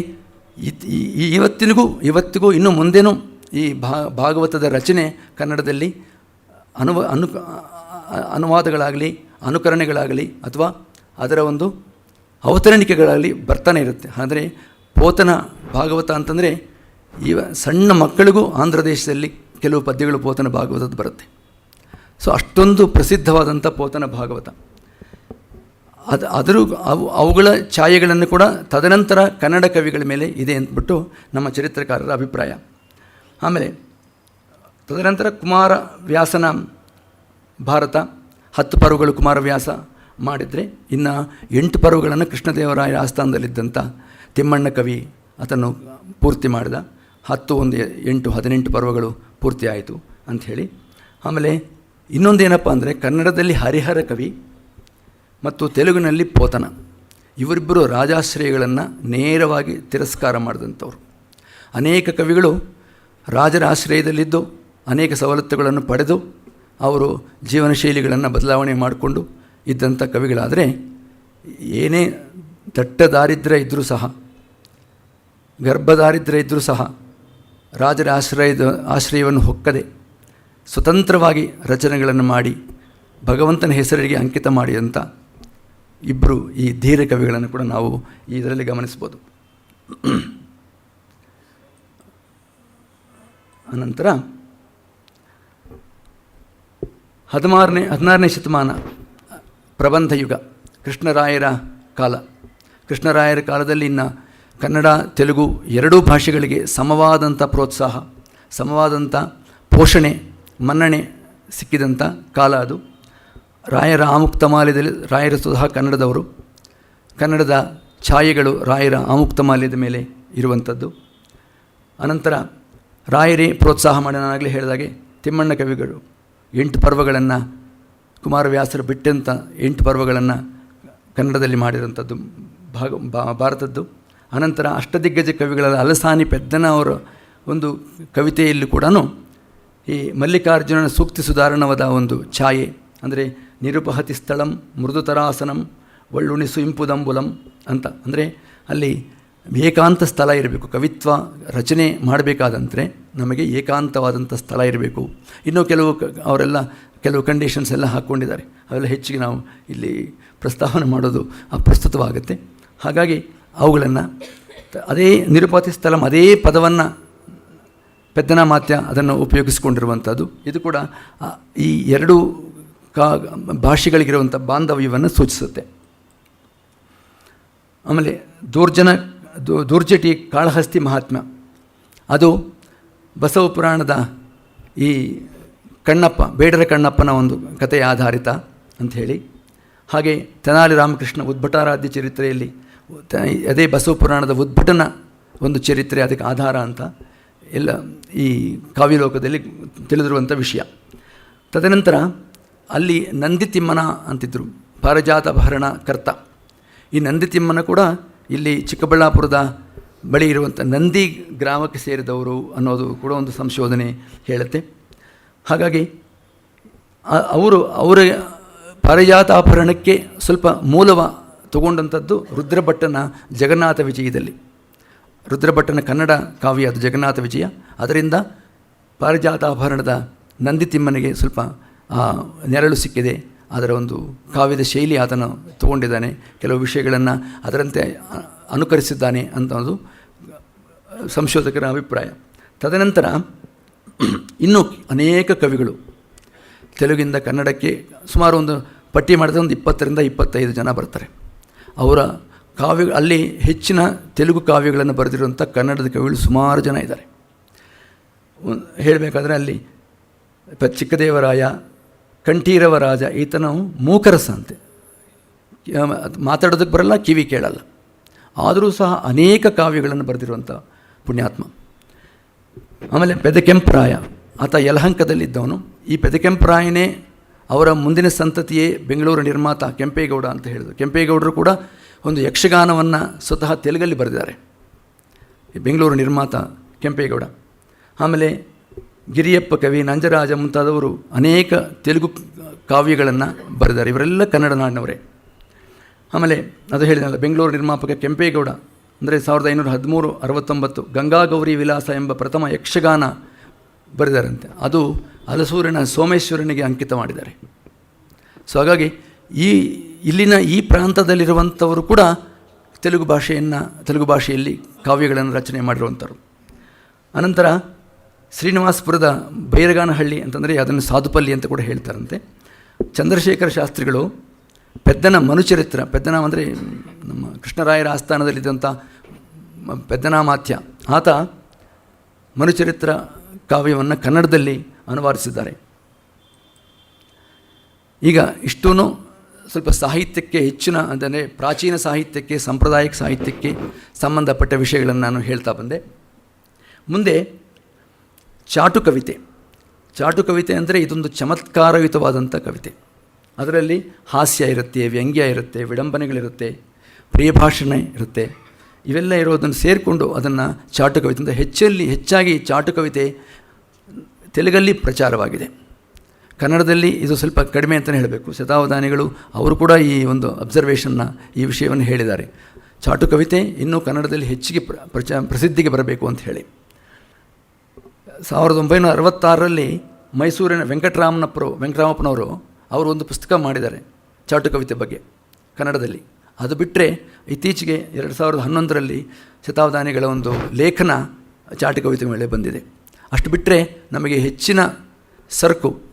ಇವತ್ತಿಗೂ ಇನ್ನು ಮುಂದೇನೂ ಈ ಭಾಗವತದ ರಚನೆ ಕನ್ನಡದಲ್ಲಿ ಅನುವಾದಗಳಾಗಲಿ ಅನುಕರಣೆಗಳಾಗಲಿ ಅಥವಾ ಅದರ ಒಂದು ಅವತರಣಿಕೆಗಳಲ್ಲಿ ಬರ್ತಾನೆ ಇರುತ್ತೆ. ಆದರೆ ಪೋತನ ಭಾಗವತ ಅಂತಂದರೆ ಸಣ್ಣ ಮಕ್ಕಳಿಗೂ ಆಂಧ್ರ ದೇಶದಲ್ಲಿ ಕೆಲವು ಪದ್ಯಗಳು ಪೋತನ ಭಾಗವತದ ಬರುತ್ತೆ. ಸೊ ಅಷ್ಟೊಂದು ಪ್ರಸಿದ್ಧವಾದಂಥ ಪೋತನ ಭಾಗವತ. ಅವುಗಳ ಛಾಯೆಗಳನ್ನು ಕೂಡ ತದನಂತರ ಕನ್ನಡ ಕವಿಗಳ ಮೇಲೆ ಇದೆ ಅಂದ್ಬಿಟ್ಟು ನಮ್ಮ ಚರಿತ್ರಕಾರರ ಅಭಿಪ್ರಾಯ. ಆಮೇಲೆ ತದನಂತರ ಕುಮಾರವ್ಯಾಸನ ಭಾರತ 10 ಪರ್ವಗಳು ಕುಮಾರವ್ಯಾಸ ಮಾಡಿದರೆ, ಇನ್ನು 8 ಪರ್ವಗಳನ್ನು ಕೃಷ್ಣದೇವರಾಯರ ಆಸ್ಥಾನದಲ್ಲಿದ್ದಂಥ ತಿಮ್ಮಣ್ಣ ಕವಿ ಅದನ್ನು ಪೂರ್ತಿ ಮಾಡಿದ. 10 1 8 18 ಪರ್ವಗಳು ಪೂರ್ತಿ ಆಯಿತು ಅಂಥೇಳಿ. ಆಮೇಲೆ ಇನ್ನೊಂದೇನಪ್ಪ ಅಂದರೆ, ಕನ್ನಡದಲ್ಲಿ ಹರಿಹರ ಕವಿ ಮತ್ತು ತೆಲುಗಿನಲ್ಲಿ ಪೋತನ, ಇವರಿಬ್ಬರು ರಾಜಾಶ್ರಯಗಳನ್ನು ನೇರವಾಗಿ ತಿರಸ್ಕಾರ ಮಾಡಿದಂಥವ್ರು. ಅನೇಕ ಕವಿಗಳು ರಾಜರ ಆಶ್ರಯದಲ್ಲಿದ್ದು ಅನೇಕ ಸವಲತ್ತುಗಳನ್ನು ಪಡೆದು ಅವರು ಜೀವನ ಶೈಲಿಗಳನ್ನು ಬದಲಾವಣೆ ಮಾಡಿಕೊಂಡು ಇದ್ದಂಥ ಕವಿಗಳಾದರೆ, ಏನೇ ದಟ್ಟ ದಾರಿದ್ರ್ಯ ಇದ್ದರೂ ಸಹ, ಗರ್ಭದಾರಿದ್ರ್ಯ ಇದ್ದರೂ ಸಹ ರಾಜರ ಆಶ್ರಯವನ್ನು ಹೊಕ್ಕದೆ ಸ್ವತಂತ್ರವಾಗಿ ರಚನೆಗಳನ್ನು ಮಾಡಿ ಭಗವಂತನ ಹೆಸರಿಗೆ ಅಂಕಿತ ಮಾಡಿದಂಥ ಇಬ್ಬರು ಈ ಧೀರ ಕವಿಗಳನ್ನು ಕೂಡ ನಾವು ಇದರಲ್ಲಿ ಗಮನಿಸ್ಬೋದು. ಅನಂತರ 16ನೇ ಶತಮಾನ ಪ್ರಬಂಧ ಯುಗ, ಕೃಷ್ಣರಾಯರ ಕಾಲ. ಕೃಷ್ಣರಾಯರ ಕಾಲದಲ್ಲಿ ಇನ್ನು ಕನ್ನಡ ತೆಲುಗು ಎರಡೂ ಭಾಷೆಗಳಿಗೆ ಸಮವಾದಂಥ ಪ್ರೋತ್ಸಾಹ, ಸಮವಾದಂಥ ಪೋಷಣೆ, ಮನ್ನಣೆ ಸಿಕ್ಕಿದಂಥ ಕಾಲ ಅದು. ರಾಯರ ಆಮುಕ್ತಮಾಲ್ಯದಲ್ಲಿ, ರಾಯರ ಸ್ವತಃ ಕನ್ನಡದವರು, ಕನ್ನಡದ ಛಾಯೆಗಳು ರಾಯರ ಆಮುಕ್ತಮಾಲ್ಯದ ಮೇಲೆ ಇರುವಂಥದ್ದು. ಅನಂತರ ರಾಯರೇ ಪ್ರೋತ್ಸಾಹ ಮಾಡಿ, ನಾನಾಗಲೇ ಹೇಳಿದಾಗೆ ತಿಮ್ಮಣ್ಣ ಕವಿಗಳು 8 ಪರ್ವಗಳನ್ನು, ಕುಮಾರವ್ಯಾಸರು ಬಿಟ್ಟಂಥ 8 ಪರ್ವಗಳನ್ನು ಕನ್ನಡದಲ್ಲಿ ಮಾಡಿರೋಂಥದ್ದು ಭಾರತದ್ದು. ಅನಂತರ ಅಷ್ಟದಿಗ್ಗಜ ಕವಿಗಳ ಅಲಸಾನಿ ಪೆದ್ದನ ಅವರ ಒಂದು ಕವಿತೆಯಲ್ಲಿ ಕೂಡ ಈ ಮಲ್ಲಿಕಾರ್ಜುನನ ಸೂಕ್ತಿ ಸುಧಾರಣವಾದ ಒಂದು ಛಾಯೆ, ಅಂದರೆ ನಿರುಪಹತಿ ಸ್ಥಳಂ ಮೃದುತರಾಸನಂ ಒಳ್ಳುಣಿಸು ಇಂಪುದಂಬುಲಂ ಅಂತ. ಅಂದರೆ ಅಲ್ಲಿ ಏಕಾಂತ ಸ್ಥಳ ಇರಬೇಕು. ಕವಿತ್ವ ರಚನೆ ಮಾಡಬೇಕಾದಂದರೆ ನಮಗೆ ಏಕಾಂತವಾದಂಥ ಸ್ಥಳ ಇರಬೇಕು. ಇನ್ನೂ ಅವರೆಲ್ಲ ಕೆಲವು ಕಂಡೀಷನ್ಸ್ ಎಲ್ಲ ಹಾಕ್ಕೊಂಡಿದ್ದಾರೆ. ಅವೆಲ್ಲ ಹೆಚ್ಚಿಗೆ ನಾವು ಇಲ್ಲಿ ಪ್ರಸ್ತಾವನೆ ಮಾಡೋದು ಅಪ್ರಸ್ತುತವಾಗುತ್ತೆ. ಹಾಗಾಗಿ ಅವುಗಳನ್ನು, ಅದೇ ನಿರುಪಹತಿ ಸ್ಥಳಂ, ಅದೇ ಪದವನ್ನು ಪೆದ್ದನ ಮಾತ್ಯ ಅದನ್ನು ಉಪಯೋಗಿಸಿಕೊಂಡಿರುವಂಥದ್ದು. ಇದು ಕೂಡ ಈ ಎರಡೂ ಭಾಷೆಗಳಿಗಿರುವಂಥ ಬಾಂಧವ್ಯವನ್ನು ಸೂಚಿಸುತ್ತೆ. ಆಮೇಲೆ ದೂರ್ಜಟಿ ಕಾಳಹಸ್ತಿ ಮಹಾತ್ಮ, ಅದು ಬಸವ ಪುರಾಣದ ಈ ಕಣ್ಣಪ್ಪ, ಬೇಡರ ಕಣ್ಣಪ್ಪನ ಒಂದು ಕಥೆಯ ಆಧಾರಿತ ಅಂಥೇಳಿ. ಹಾಗೆ ತೆನಾಲಿ ರಾಮಕೃಷ್ಣ ಉದ್ಭಟಾರಾಧ್ಯ ಚರಿತ್ರೆಯಲ್ಲಿ ಅದೇ ಬಸವ ಪುರಾಣದ ಉದ್ಭಟನ ಒಂದು ಚರಿತ್ರೆ ಅದಕ್ಕೆ ಆಧಾರ ಅಂತ ಎಲ್ಲ ಈ ಕಾವ್ಯಲೋಕದಲ್ಲಿ ತಿಳಿದಿರುವಂಥ ವಿಷಯ. ತದನಂತರ ಅಲ್ಲಿ ನಂದಿತಿಮ್ಮನ ಅಂತಿದ್ದರು, ಪಾರಿಜಾತಾಪಹರಣ ಕರ್ತ. ಈ ನಂದಿತಿಮ್ಮನ ಕೂಡ ಇಲ್ಲಿ ಚಿಕ್ಕಬಳ್ಳಾಪುರದ ಬಳಿ ಇರುವಂಥ ನಂದಿ ಗ್ರಾಮಕ್ಕೆ ಸೇರಿದವರು ಅನ್ನೋದು ಕೂಡ ಒಂದು ಸಂಶೋಧನೆ ಹೇಳುತ್ತೆ. ಹಾಗಾಗಿ ಅವರ ಪಾರಿಜಾತಾಪಹರಣಕ್ಕೆ ಸ್ವಲ್ಪ ಮೂಲವ ತಗೊಂಡಂಥದ್ದು ರುದ್ರಭಟ್ಟನ ಜಗನ್ನಾಥ ವಿಜಯದಲ್ಲಿ. ರುದ್ರಭಟ್ಟನ ಕನ್ನಡ ಕಾವ್ಯ ಅದು ಜಗನ್ನಾಥ ವಿಜಯ. ಅದರಿಂದ ಪಾರಿಜಾತಾಪಹರಣದ ನಂದಿತಿಮ್ಮನಿಗೆ ಸ್ವಲ್ಪ ನೆರಳು ಸಿಕ್ಕಿದೆ. ಅದರ ಒಂದು ಕಾವ್ಯದ ಶೈಲಿ ಆತನು ತಗೊಂಡಿದ್ದಾನೆ, ಕೆಲವು ವಿಷಯಗಳನ್ನು ಅದರಂತೆ ಅನುಕರಿಸಿದ್ದಾನೆ ಅನ್ನೋದು ಸಂಶೋಧಕರ ಅಭಿಪ್ರಾಯ. ತದನಂತರ ಇನ್ನೂ ಅನೇಕ ಕವಿಗಳು ತೆಲುಗಿಂದ ಕನ್ನಡಕ್ಕೆ ಸುಮಾರು ಒಂದು ಪಟ್ಟಿ ಮಾಡಿದ್ರೆ ಒಂದು 20ರಿಂದ 25 ಜನ ಬರ್ತಾರೆ. ಅವರ ಅಲ್ಲಿ ಹೆಚ್ಚಿನ ತೆಲುಗು ಕಾವ್ಯಗಳನ್ನು ಬರೆದಿರುವಂಥ ಕನ್ನಡದ ಕವಿಗಳು ಸುಮಾರು ಜನ ಇದ್ದಾರೆ. ಹೇಳಬೇಕಾದ್ರೆ ಅಲ್ಲಿ ಚಿಕ್ಕದೇವರಾಯ, ಕಂಠೀರವರಾಜ, ಈತನು ಮೂಕರಸ ಅಂತೆ, ಮಾತಾಡೋದಕ್ಕೆ ಬರಲ್ಲ, ಕಿವಿ ಕೇಳಲ್ಲ, ಆದರೂ ಸಹ ಅನೇಕ ಕಾವ್ಯಗಳನ್ನು ಬರೆದಿರುವಂಥ ಪುಣ್ಯಾತ್ಮ. ಆಮೇಲೆ ಪೆದಕೆಂಪರಾಯ, ಆತ ಯಲಹಂಕದಲ್ಲಿದ್ದವನು. ಈ ಪೆದಕೆಂಪರಾಯನೇ ಅವರ ಮುಂದಿನ ಸಂತತಿಯೇ ಬೆಂಗಳೂರು ನಿರ್ಮಾತ ಕೆಂಪೇಗೌಡ ಅಂತ ಹೇಳಿದರು. ಕೆಂಪೇಗೌಡರು ಕೂಡ ಒಂದು ಯಕ್ಷಗಾನವನ್ನು ಸ್ವತಃ ತೆಲುಗಲ್ಲಿ ಬರೆದಿದ್ದಾರೆ, ಬೆಂಗಳೂರು ನಿರ್ಮಾತ ಕೆಂಪೇಗೌಡ. ಆಮೇಲೆ ಗಿರಿಯಪ್ಪ ಕವಿ, ನಂಜರಾಜ ಮುಂತಾದವರು ಅನೇಕ ತೆಲುಗು ಕಾವ್ಯಗಳನ್ನು ಬರೆದಿದ್ದಾರೆ. ಇವರೆಲ್ಲ ಕನ್ನಡ ನಾಡಿನವರೇ. ಆಮೇಲೆ ಅದು ಹೇಳಿದನಲ್ಲ, ಬೆಂಗಳೂರು ನಿರ್ಮಾಪಕ ಕೆಂಪೇಗೌಡ ಅಂದರೆ 1513-69 ಗಂಗಾಗೌರಿ ವಿಲಾಸ ಎಂಬ ಪ್ರಥಮ ಯಕ್ಷಗಾನ ಬರೆದಾರಂತೆ. ಅದು ಹಲಸೂರಿನ ಸೋಮೇಶ್ವರನಿಗೆ ಅಂಕಿತ ಮಾಡಿದ್ದಾರೆ. ಸೊ ಹಾಗಾಗಿ ಇಲ್ಲಿನ ಈ ಪ್ರಾಂತದಲ್ಲಿರುವಂಥವರು ಕೂಡ ತೆಲುಗು ಭಾಷೆಯಲ್ಲಿ ಕಾವ್ಯಗಳನ್ನು ರಚನೆ ಮಾಡಿರುವಂಥವ್ರು. ಅನಂತರ ಶ್ರೀನಿವಾಸಪುರದ ಬೈರಗಾನಹಳ್ಳಿ ಅಂತಂದರೆ ಅದನ್ನು ಸಾಧುಪಲ್ಲಿ ಅಂತ ಕೂಡ ಹೇಳ್ತಾರಂತೆ. ಚಂದ್ರಶೇಖರ ಶಾಸ್ತ್ರಿಗಳು ಪೆದ್ದನ ಮನುಚರಿತ್ರ, ಪೆದ್ದನ ಅಂದರೆ ನಮ್ಮ ಕೃಷ್ಣರಾಯರ ಆಸ್ಥಾನದಲ್ಲಿದ್ದಂಥ ಪೆದ್ದನಾಮಾತ್ಯ, ಆತ ಮನುಚರಿತ್ರ ಕಾವ್ಯವನ್ನು ಕನ್ನಡದಲ್ಲಿ ಅನುವಾದಿಸಿದ್ದಾರೆ. ಈಗ ಇಷ್ಟೂ ಸ್ವಲ್ಪ ಸಾಹಿತ್ಯಕ್ಕೆ ಹೆಚ್ಚಿನ ಅಂದರೆ ಪ್ರಾಚೀನ ಸಾಹಿತ್ಯಕ್ಕೆ, ಸಾಂಪ್ರದಾಯಿಕ ಸಾಹಿತ್ಯಕ್ಕೆ ಸಂಬಂಧಪಟ್ಟ ವಿಷಯಗಳನ್ನು ನಾನು ಹೇಳ್ತಾ ಬಂದೆ. ಮುಂದೆ ಚಾಟು ಕವಿತೆ. ಚಾಟು ಕವಿತೆ ಅಂದರೆ ಇದೊಂದು ಚಮತ್ಕಾರಯುತವಾದಂಥ ಕವಿತೆ. ಅದರಲ್ಲಿ ಹಾಸ್ಯ ಇರುತ್ತೆ, ವ್ಯಂಗ್ಯ ಇರುತ್ತೆ, ವಿಡಂಬನೆಗಳಿರುತ್ತೆ, ಪ್ರಿಯಭಾಷಣೆ ಇರುತ್ತೆ. ಇವೆಲ್ಲ ಇರೋದನ್ನು ಸೇರಿಕೊಂಡು ಅದನ್ನು ಚಾಟು ಕವಿತೆ ಅಂತ ಹೆಚ್ಚಾಗಿ ಚಾಟು ಕವಿತೆ ತೆಲುಗಲ್ಲಿ ಪ್ರಚಾರವಾಗಿದೆ. ಕನ್ನಡದಲ್ಲಿ ಇದು ಸ್ವಲ್ಪ ಕಡಿಮೆ ಅಂತಲೇ ಹೇಳಬೇಕು. ಶತಾವಧಾನಿಗಳು ಅವರು ಕೂಡ ಈ ಒಂದು ಅಬ್ಸರ್ವೇಷನ್ನ, ಈ ವಿಷಯವನ್ನು ಹೇಳಿದ್ದಾರೆ. ಚಾಟು ಕವಿತೆ ಇನ್ನೂ ಕನ್ನಡದಲ್ಲಿ ಹೆಚ್ಚಿಗೆ ಪ್ರಸಿದ್ಧಿಗೆ ಬರಬೇಕು ಅಂತ ಹೇಳಿ 1966ರಲ್ಲಿ ಮೈಸೂರಿನ ವೆಂಕಟರಾಮಪ್ಪನವರು ಅವರು ಒಂದು ಪುಸ್ತಕ ಮಾಡಿದ್ದಾರೆ ಚಾಟು ಕವಿತೆ ಬಗ್ಗೆ ಕನ್ನಡದಲ್ಲಿ. ಅದು ಬಿಟ್ಟರೆ ಇತ್ತೀಚೆಗೆ 2011ರಲ್ಲಿ ಶತಾವಧಾನಿಗಳ ಒಂದು ಲೇಖನ ಚಾಟು ಕವಿತೆ ಮೇಲೆ ಬಂದಿದೆ. ಅಷ್ಟು ಬಿಟ್ಟರೆ ನಮಗೆ ಹೆಚ್ಚಿನ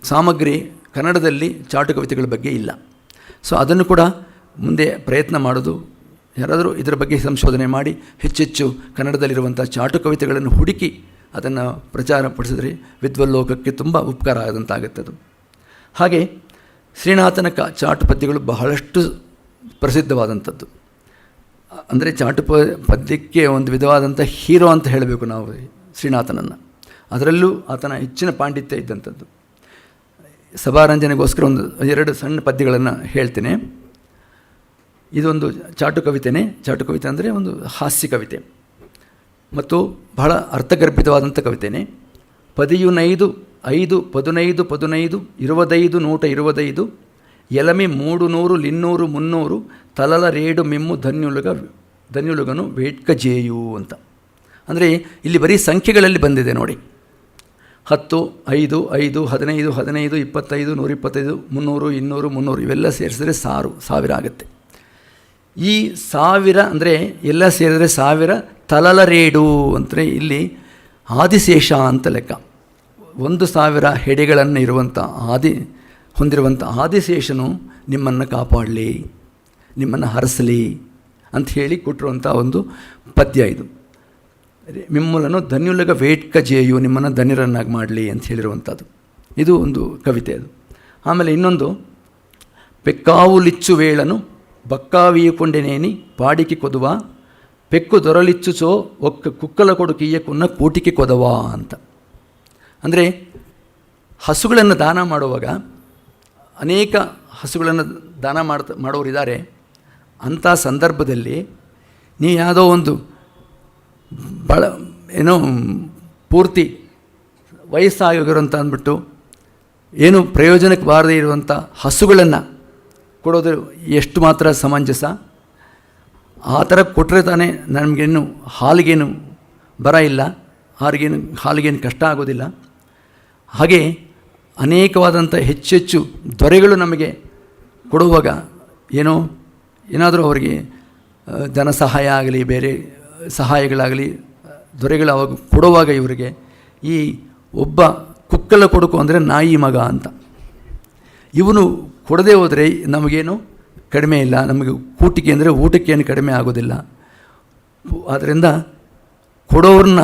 ಸಾಮಗ್ರಿ ಕನ್ನಡದಲ್ಲಿ ಚಾಟು ಕವಿತೆಗಳ ಬಗ್ಗೆ ಇಲ್ಲ. ಸೊ ಅದನ್ನು ಕೂಡ ಮುಂದೆ ಪ್ರಯತ್ನ ಮಾಡೋದು, ಯಾರಾದರೂ ಇದರ ಬಗ್ಗೆ ಸಂಶೋಧನೆ ಮಾಡಿ ಹೆಚ್ಚೆಚ್ಚು ಕನ್ನಡದಲ್ಲಿರುವಂಥ ಚಾಟು ಕವಿತೆಗಳನ್ನು ಹುಡುಕಿ ಅದನ್ನು ಪ್ರಚಾರಪಡಿಸಿದರೆ ವಿದ್ವಲ್ಲೋಕಕ್ಕೆ ತುಂಬ ಉಪಕಾರ ಆದಂತಾಗುತ್ತದು. ಹಾಗೆ ಶ್ರೀನಾಥನ ಚಾಟು ಪದ್ಯಗಳು ಬಹಳಷ್ಟು ಪ್ರಸಿದ್ಧವಾದಂಥದ್ದು. ಅಂದರೆ ಚಾಟು ಪದ್ಯಕ್ಕೆ ಒಂದು ವಿಧವಾದಂಥ ಹೀರೋ ಅಂತ ಹೇಳಬೇಕು ನಾವು ಶ್ರೀನಾಥನನ್ನು. ಅದರಲ್ಲೂ ಆತನ ಹೆಚ್ಚಿನ ಪಾಂಡಿತ್ಯ ಇದ್ದಂಥದ್ದು. ಸಭಾರಂಜನೆಗೋಸ್ಕರ ಒಂದು 2 ಸಣ್ಣ ಪದ್ಯಗಳನ್ನು ಹೇಳ್ತೇನೆ. ಇದೊಂದು ಚಾಟು ಕವಿತೆನೇ. ಚಾಟು ಕವಿತೆ ಅಂದರೆ ಒಂದು ಹಾಸ್ಯ ಕವಿತೆ ಮತ್ತು ಬಹಳ ಅರ್ಥಗರ್ಭಿತವಾದಂಥ ಕವಿತೆನೇ. 15 5 15 15 25 125 ఎలమి 300 లిన్నూరు 300 తలల రేడు మిమ్ము ಧನ್ಯುಲುಗನು ವೇಟ್ಕಜೇಯು ಅಂತ. ಅಂದರೆ ಇಲ್ಲಿ ಬರೀ ಸಂಖ್ಯೆಗಳಲ್ಲಿ ಬಂದಿದೆ ನೋಡಿ. 10 5 5 15 15 25 125 300 200 300 ಇವೆಲ್ಲ ಸೇರಿಸಿದ್ರೆ 1000 ಆಗುತ್ತೆ. ಈ 1000 ಅಂದರೆ ಎಲ್ಲ ಸೇರಿದರೆ 1000 ತಲಲ ರೇಡು ಅಂದರೆ ಇಲ್ಲಿ ಆದಿಶೇಷ ಅಂತ ಲೆಕ್ಕ. 1000 ಹೆಡೆಗಳನ್ನು ಇರುವಂಥ ಹೊಂದಿರುವಂಥ ಆದಿಶೇಷನು ನಿಮ್ಮನ್ನು ಕಾಪಾಡಲಿ, ನಿಮ್ಮನ್ನು ಹರಸಲಿ ಅಂತ ಹೇಳಿ ಕೊಟ್ಟಿರುವಂಥ ಒಂದು ಪದ್ಯ ಇದು. ಮಿಮ್ಮುಲನ್ನು ಧನ್ಯುಲಗ ವೇಟ್ಕಜೇಯು, ನಿಮ್ಮನ್ನು ಧನ್ಯರನ್ನಾಗಿ ಮಾಡಲಿ ಅಂತ ಹೇಳಿರುವಂಥದ್ದು. ಇದು ಒಂದು ಕವಿತೆ ಅದು. ಆಮೇಲೆ ಇನ್ನೊಂದು, ಪೆಕ್ಕಾವುಲಿಚ್ಚು ವೇಳನು ಬಕ್ಕಾವೀಯಕೊಂಡೆನೇನಿ ಪಾಡಿಕೆ ಕೊದುವ ಪೆಕ್ಕು ದೊರಲಿಚ್ಚುಚೋ ಒಕ್ಕ ಕುಕ್ಕಲ ಕೊಡುಕೀಯಕ್ಕನ್ನ ಕೂಟಿಕೆ ಕೊದವ ಅಂತ. ಅಂದರೆ ಹಸುಗಳನ್ನು ದಾನ ಮಾಡುವಾಗ ಅನೇಕ ಹಸುಗಳನ್ನು ದಾನ ಮಾಡೋರಿದ್ದಾರೆ. ಅಂಥ ಸಂದರ್ಭದಲ್ಲಿ ನೀವು ಯಾವುದೋ ಒಂದು ಪೂರ್ತಿ ವಯಸ್ಸಾಗಿರೋಂಥ ಅಂದ್ಬಿಟ್ಟು ಏನು ಪ್ರಯೋಜನಕ್ಕೆ ಬಾರದೇ ಇರುವಂಥ ಹಸುಗಳನ್ನು ಕೊಡೋದು ಎಷ್ಟು ಮಾತ್ರ ಸಮಂಜಸ? ಆ ಥರ ಕೊಟ್ಟರೆ ತಾನೇ ನಮಗೇನು ಹಾಲಿಗೇನು ಬರ ಇಲ್ಲ, ಹಾಲಿಗೇನು ಕಷ್ಟ ಆಗೋದಿಲ್ಲ. ಹಾಗೆ ಅನೇಕವಾದಂಥ ಹೆಚ್ಚೆಚ್ಚು ದೊರೆಗಳು ನಮಗೆ ಕೊಡುವಾಗ ಏನಾದರೂ ಅವರಿಗೆ ಧನ ಸಹಾಯ ಆಗಲಿ, ಬೇರೆ ಸಹಾಯಗಳಾಗಲಿ, ದೊರೆಗಳು ಅವಾಗ ಕೊಡುವಾಗ ಇವರಿಗೆ ಈ ಒಬ್ಬ ಕುಕ್ಕಲ ಕೊಡುಕು ಅಂದರೆ ನಾಯಿ ಮಗ ಅಂತ, ಇವನು ಕೊಡದೇ ಹೋದರೆ ನಮಗೇನು ಕಡಿಮೆ ಇಲ್ಲ, ನಮಗೆ ಕೂಟಿಗೆ ಅಂದರೆ ಊಟಕ್ಕೇನು ಕಡಿಮೆ ಆಗೋದಿಲ್ಲ. ಆದ್ದರಿಂದ ಕೊಡೋರನ್ನ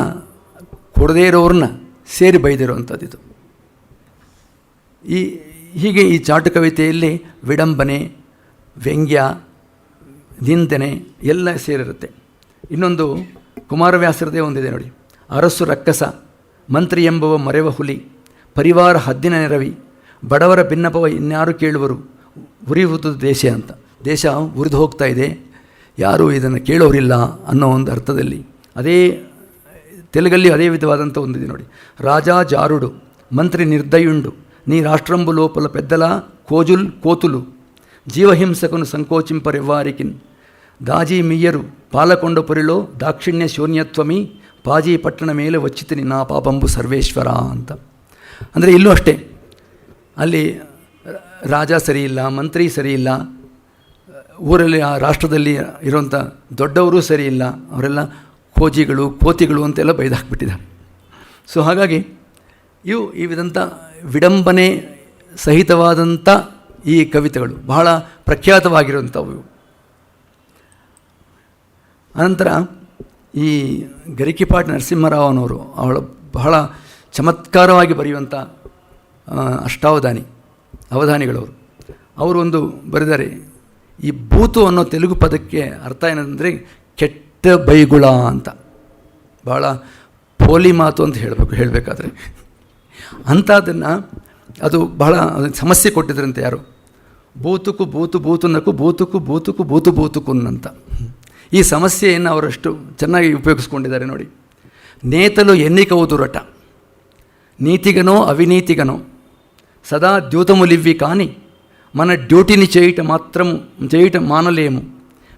ಕೊಡದೇ ಇರೋರನ್ನ ಸೇರಿ ಬೈದಿರೋವಂಥದ್ದು. ಹೀಗೆ ಈ ಚಾಟು ಕವಿತೆಯಲ್ಲಿ ವಿಡಂಬನೆ, ವ್ಯಂಗ್ಯ, ನಿಂದನೆ ಎಲ್ಲ ಸೇರಿರುತ್ತೆ. ಇನ್ನೊಂದು ಕುಮಾರವ್ಯಾಸರದೇ ಒಂದಿದೆ ನೋಡಿ. ಅರಸು ರಕ್ಕಸ, ಮಂತ್ರಿ ಎಂಬುವ ಮರೆವ ಹುಲಿ, ಪರಿವಾರ ಹದ್ದಿನ ನೆರವಿ, ಬಡವರ ಭಿನ್ನಪವ ಇನ್ಯಾರು ಕೇಳುವರು, ಉರಿಯುವುದು ದೇಶ ಅಂತ. ದೇಶ ಉರಿದು ಹೋಗ್ತಾ ಇದೆ, ಯಾರೂ ಇದನ್ನು ಕೇಳೋರಿಲ್ಲ ಅನ್ನೋ ಒಂದು ಅರ್ಥದಲ್ಲಿ. ಅದೇ ತೆಲುಗಲ್ಲಿ ಅದೇ ವಿಧವಾದಂಥ ಒಂದಿದೆ ನೋಡಿ. ರಾಜ ಜಾರುಡು, ಮಂತ್ರಿ ನಿರ್ದಯುಂಡು, ನೀ ರಾಷ್ಟ್ರಂಬು ಲೋಪಲ ಪೆದ್ದಲ ಕೋತುಲು, ಜೀವಹಿಂಸಕನು ಸಂಕೋಚಿಂಪರೆವ್ವಾರಿಕಿನ್, ದಾಜಿ ಮಿಯ್ಯರು ಪಾಲಕೊಂಡ ಪೊರಿಳೋ ದಾಕ್ಷಿಣ್ಯ ಶೂನ್ಯತ್ವಮಿ, ಪಾಜಿ ಪಟ್ಟಣ ಮೇಲೆ ವಚ್ಚಿತೀನಿ ನಾ ಪಾಪಂಬು ಸರ್ವೇಶ್ವರ ಅಂತ. ಅಂದರೆ ಇಲ್ಲೂ ಅಷ್ಟೇ, ಅಲ್ಲಿ ರಾಜ ಸರಿಯಿಲ್ಲ, ಮಂತ್ರಿ ಸರಿಯಿಲ್ಲ, ಊರಲ್ಲಿ ಆ ರಾಷ್ಟ್ರದಲ್ಲಿ ಇರುವಂಥ ದೊಡ್ಡವರು ಸರಿಯಿಲ್ಲ, ಅವರೆಲ್ಲ ಕೋತಿಗಳು ಅಂತೆಲ್ಲ ಬೈದಾಕ್ಬಿಟ್ಟಿದ್ದಾರೆ. ಸೊ ಹಾಗಾಗಿ ಈ ವಿಧಂಥ ವಿಡಂಬನೆ ಸಹಿತವಾದಂಥ ಈ ಕವಿತೆಗಳು ಬಹಳ ಪ್ರಖ್ಯಾತವಾಗಿರುವಂಥವು. ಅನಂತರ ಈ ಗರಿಕಿಪಾಟಿ ನರಸಿಂಹರಾವನವರು ಅವಳ ಬಹಳ ಚಮತ್ಕಾರವಾಗಿ ಬರೆಯುವಂಥ ಅವಧಾನಿಗಳವರು. ಅವರು ಒಂದು ಬರೆದರೆ, ಈ ಬೂತು ಅನ್ನೋ ತೆಲುಗು ಪದಕ್ಕೆ ಅರ್ಥ ಏನಂದರೆ ಕೆಟ್ಟ ಬೈಗುಳ ಅಂತ. ಭಾಳ ಪೋಲಿ ಮಾತು ಅಂತ ಹೇಳಬೇಕಾದ್ರೆ ಅಂಥದ್ದನ್ನು ಅದು ಬಹಳ ಸಮಸ್ಯೆ ಕೊಟ್ಟಿದ್ರಂತೆ ಯಾರು, ಬೂತುಕು ಬೂತು ಬೂತುನಕು ಬೂತುಕು ಬೂತುಕು ಬೂತು ಬೂತುಕುನ್ನಂತ. ಈ ಸಮಸ್ಯೆಯನ್ನು ಅವರಷ್ಟು ಚೆನ್ನಾಗಿ ಉಪಯೋಗಿಸ್ಕೊಂಡಿದ್ದಾರೆ ನೋಡಿ. ನೇತಲು ಎನ್ನಿಕವುದುರಟ ನೀತಿಗನೋ ಅವಿನೀತಿಗನೋ ಸದಾ ದ್ಯೂತములివ్వి కాని మన డ్యూటీని చేయుట మానలేము